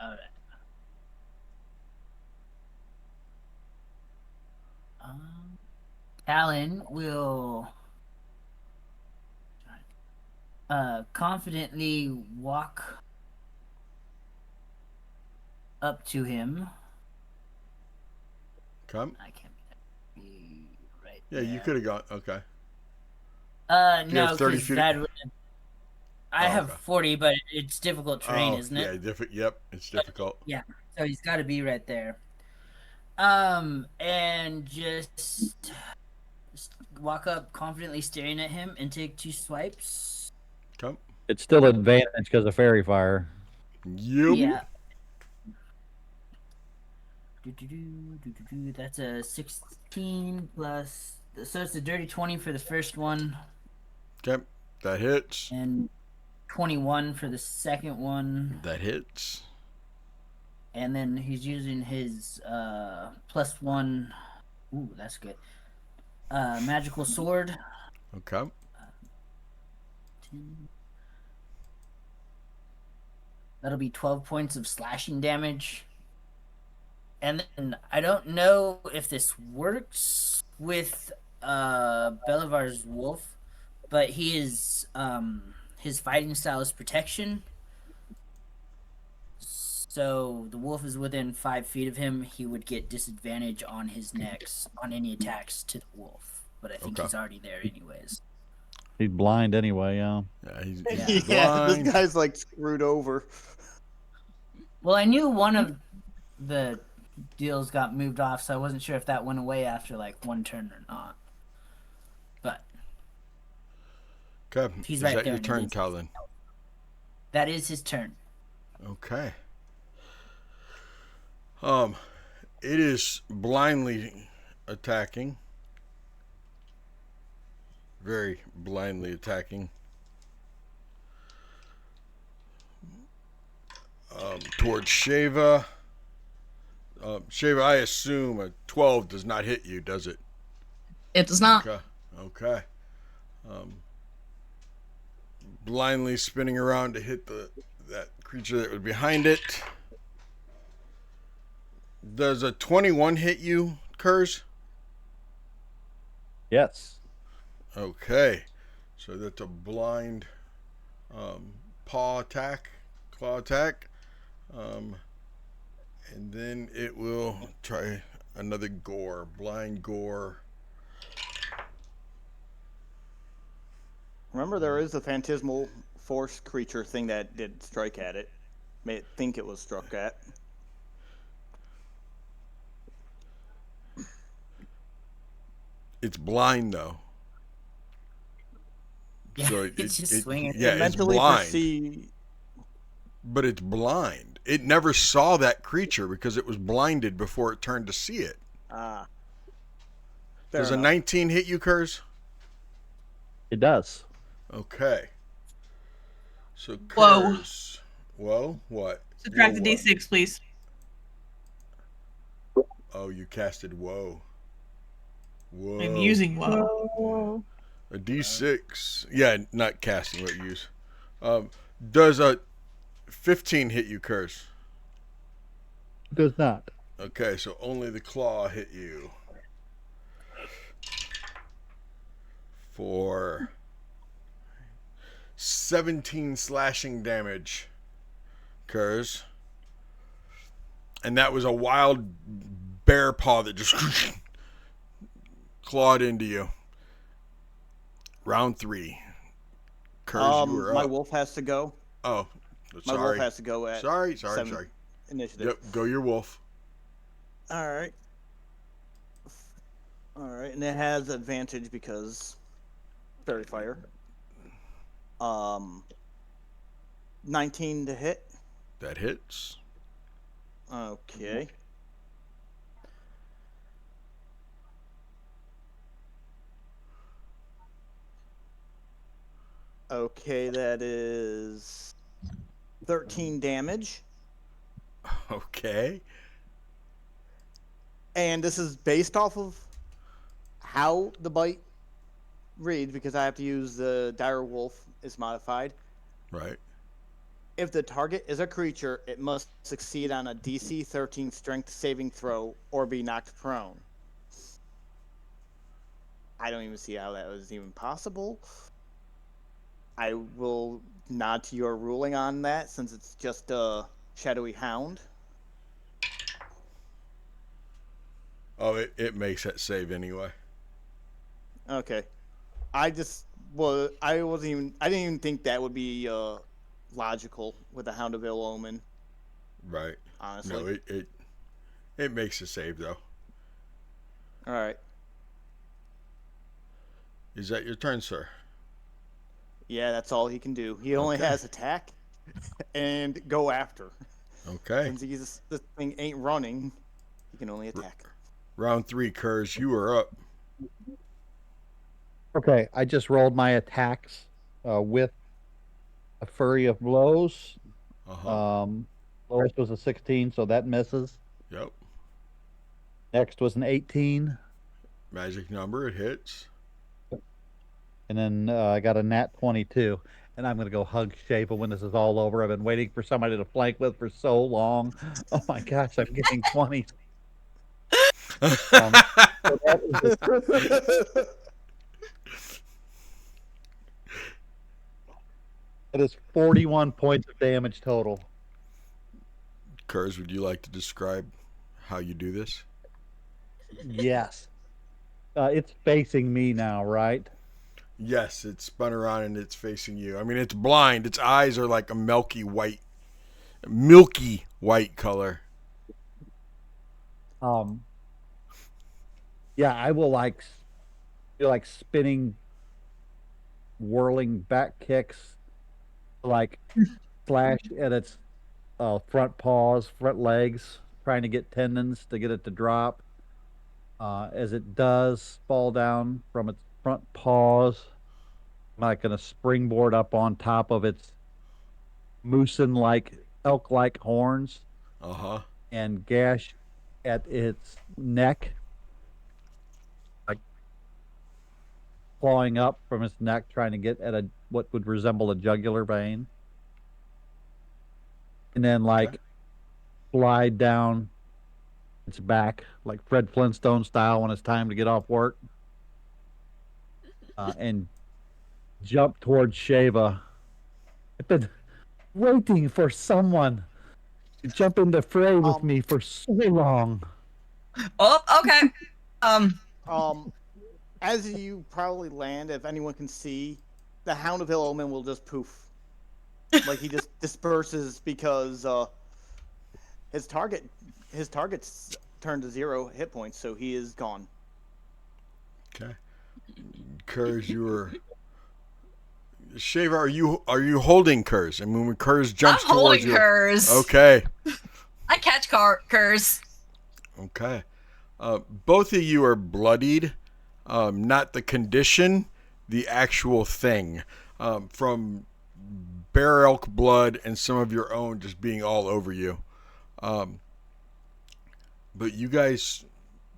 Alright. Tallon will confidently walk up to him. Come. I can't be right. Yeah, you could have gone. Okay. You No, have 30 because feet. that would. I have okay. 40, but it's difficult terrain, isn't it? Yeah, yep, it's difficult. Yeah, so he's got to be right there. And just walk up confidently staring at him and take 2 swipes. Come. It's still advantage because of fairy fire. Yep. Yeah. That's a 16 plus, so it's a dirty 20 for the first one. Okay, that hits. And 21 for the second one. That hits. And then he's using his +1. Ooh, that's good. magical sword. Okay. 10. That'll be 12 points of slashing damage. And then I don't know if this works with Belovar's wolf, but he is his fighting style is protection. So the wolf is within 5 feet of him. He would get disadvantage on his next on any attacks to the wolf. But I think he's already there anyways. He's blind anyway, yeah. Yeah, he's Yeah, blind. this guy's like screwed over. Well, I knew one of the deals got moved off, so I wasn't sure if that went away after like one turn or not. But Okay. he's Is right that there. your turn, Tallon? That is his turn. Okay. It is blindly attacking. Very blindly attacking. Towards Sheva. Sheva, I assume a 12 does not hit you, does it? It does not. Okay. Blindly spinning around to hit that creature that was behind it. Does a 21 hit you, Kers? Yes. Okay. So that's a blind claw attack. And then it will try another gore. Blind gore. Remember, there is a phantasmal force creature thing that did strike at it. May think it was struck at. It's blind though. Yeah, So it's just swinging. Yeah, it's mentally blind. perceive. But it's blind. It never saw that creature because it was blinded before it turned to see it. Ah. Does a 19 hit you, Kers? It does. Okay. So Whoa. Kers. Whoa, what? Subtract Whoa, the what? D6, please. Oh, you casted woe. Whoa. I'm using woe. Oh, A D6. Yeah, not casting, what you use. Does a 15 hit you, Kers? Does not. Okay, so only the claw hit you. For 17 slashing damage, Kers. And that was a wild bear paw that just clawed into you. Round 3. Kers, you were My up. wolf has to go. Oh, My sorry. wolf has to go at Sorry. 7 initiative. Yep, go your wolf. All right. All right, and it has advantage because fairy fire. 19 to hit. That hits. Okay. Okay, that is 13 damage. Okay. And this is based off of how the bite reads, because I have to use the dire wolf is modified. Right. If the target is a creature, it must succeed on a DC 13 strength saving throw or be knocked prone. I don't even see how that was even possible. I will nod to your ruling on that, since it's just a shadowy hound. Oh, it makes that save anyway. Okay. I didn't even think that would be logical with the Hound of Ill Omen. Right. Honestly. No, it makes a save though. All right. Is that your turn, sir? Yeah, that's all he can do. He only has attack and go after. Okay. Since this thing ain't running, he can only attack. Round 3, Kers, you are up. Okay, I just rolled my attacks with a flurry of blows. Uh-huh. Lowest was a 16, so that misses. Yep. Next was an 18. Magic number, it hits. And then I got a nat 22. And I'm going to go hug Sheva when this is all over. I've been waiting for somebody to flank with for so long. Oh my gosh, I'm getting 20. That is 41 points of damage total. Kers, would you like to describe how you do this? Yes. It's facing me now, right? Yes, it's spun around and it's facing you. I mean, it's blind. Its eyes are like a milky white color. Yeah, I will feel like spinning, whirling back kicks, like slash at its front paws, front legs, trying to get tendons to get it to drop. As it does fall down from its front paws, I'm like going to springboard up on top of its moosin-like, elk-like horns. And gash at its neck, like clawing up from its neck, trying to get at what would resemble a jugular vein. And then slide down its back, like Fred Flintstone style when it's time to get off work. And jump towards Sheva. I've been waiting for someone to jump in the fray with me for so long. Oh, okay. As you probably land, if anyone can see, the Hound of Ill Omen will just poof. Like he just disperses because his target's turned to 0 hit points, so he is gone. Okay. Kers, Sheva, are you holding Kers? I mean, when Kers jumps I'm towards you. I'm holding Kers. Okay. I catch Kers. Okay. Both of you are bloodied. Not the condition, the actual thing. From bear elk blood and some of your own just being all over you. But you guys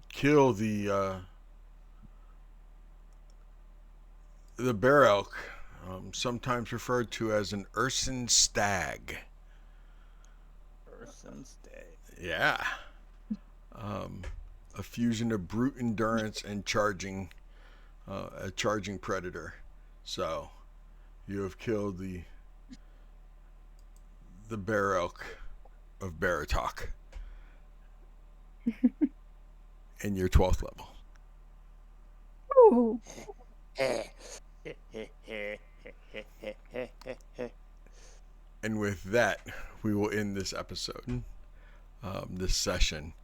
kill the bear elk, sometimes referred to as an Urson stag. Urson stag. Yeah. A fusion of brute endurance and a charging predator. So you have killed the bear elk of Baratok. In your 12th level. Ooh. And with that, we will end this episode, this session.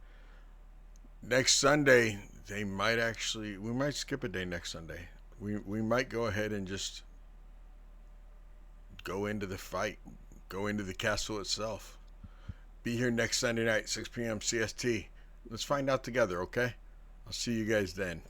Next Sunday, we might skip a day next Sunday. We might go ahead and just go into the fight, go into the castle itself. Be here next Sunday night, 6 p.m. CST. Let's find out together, okay? I'll see you guys then.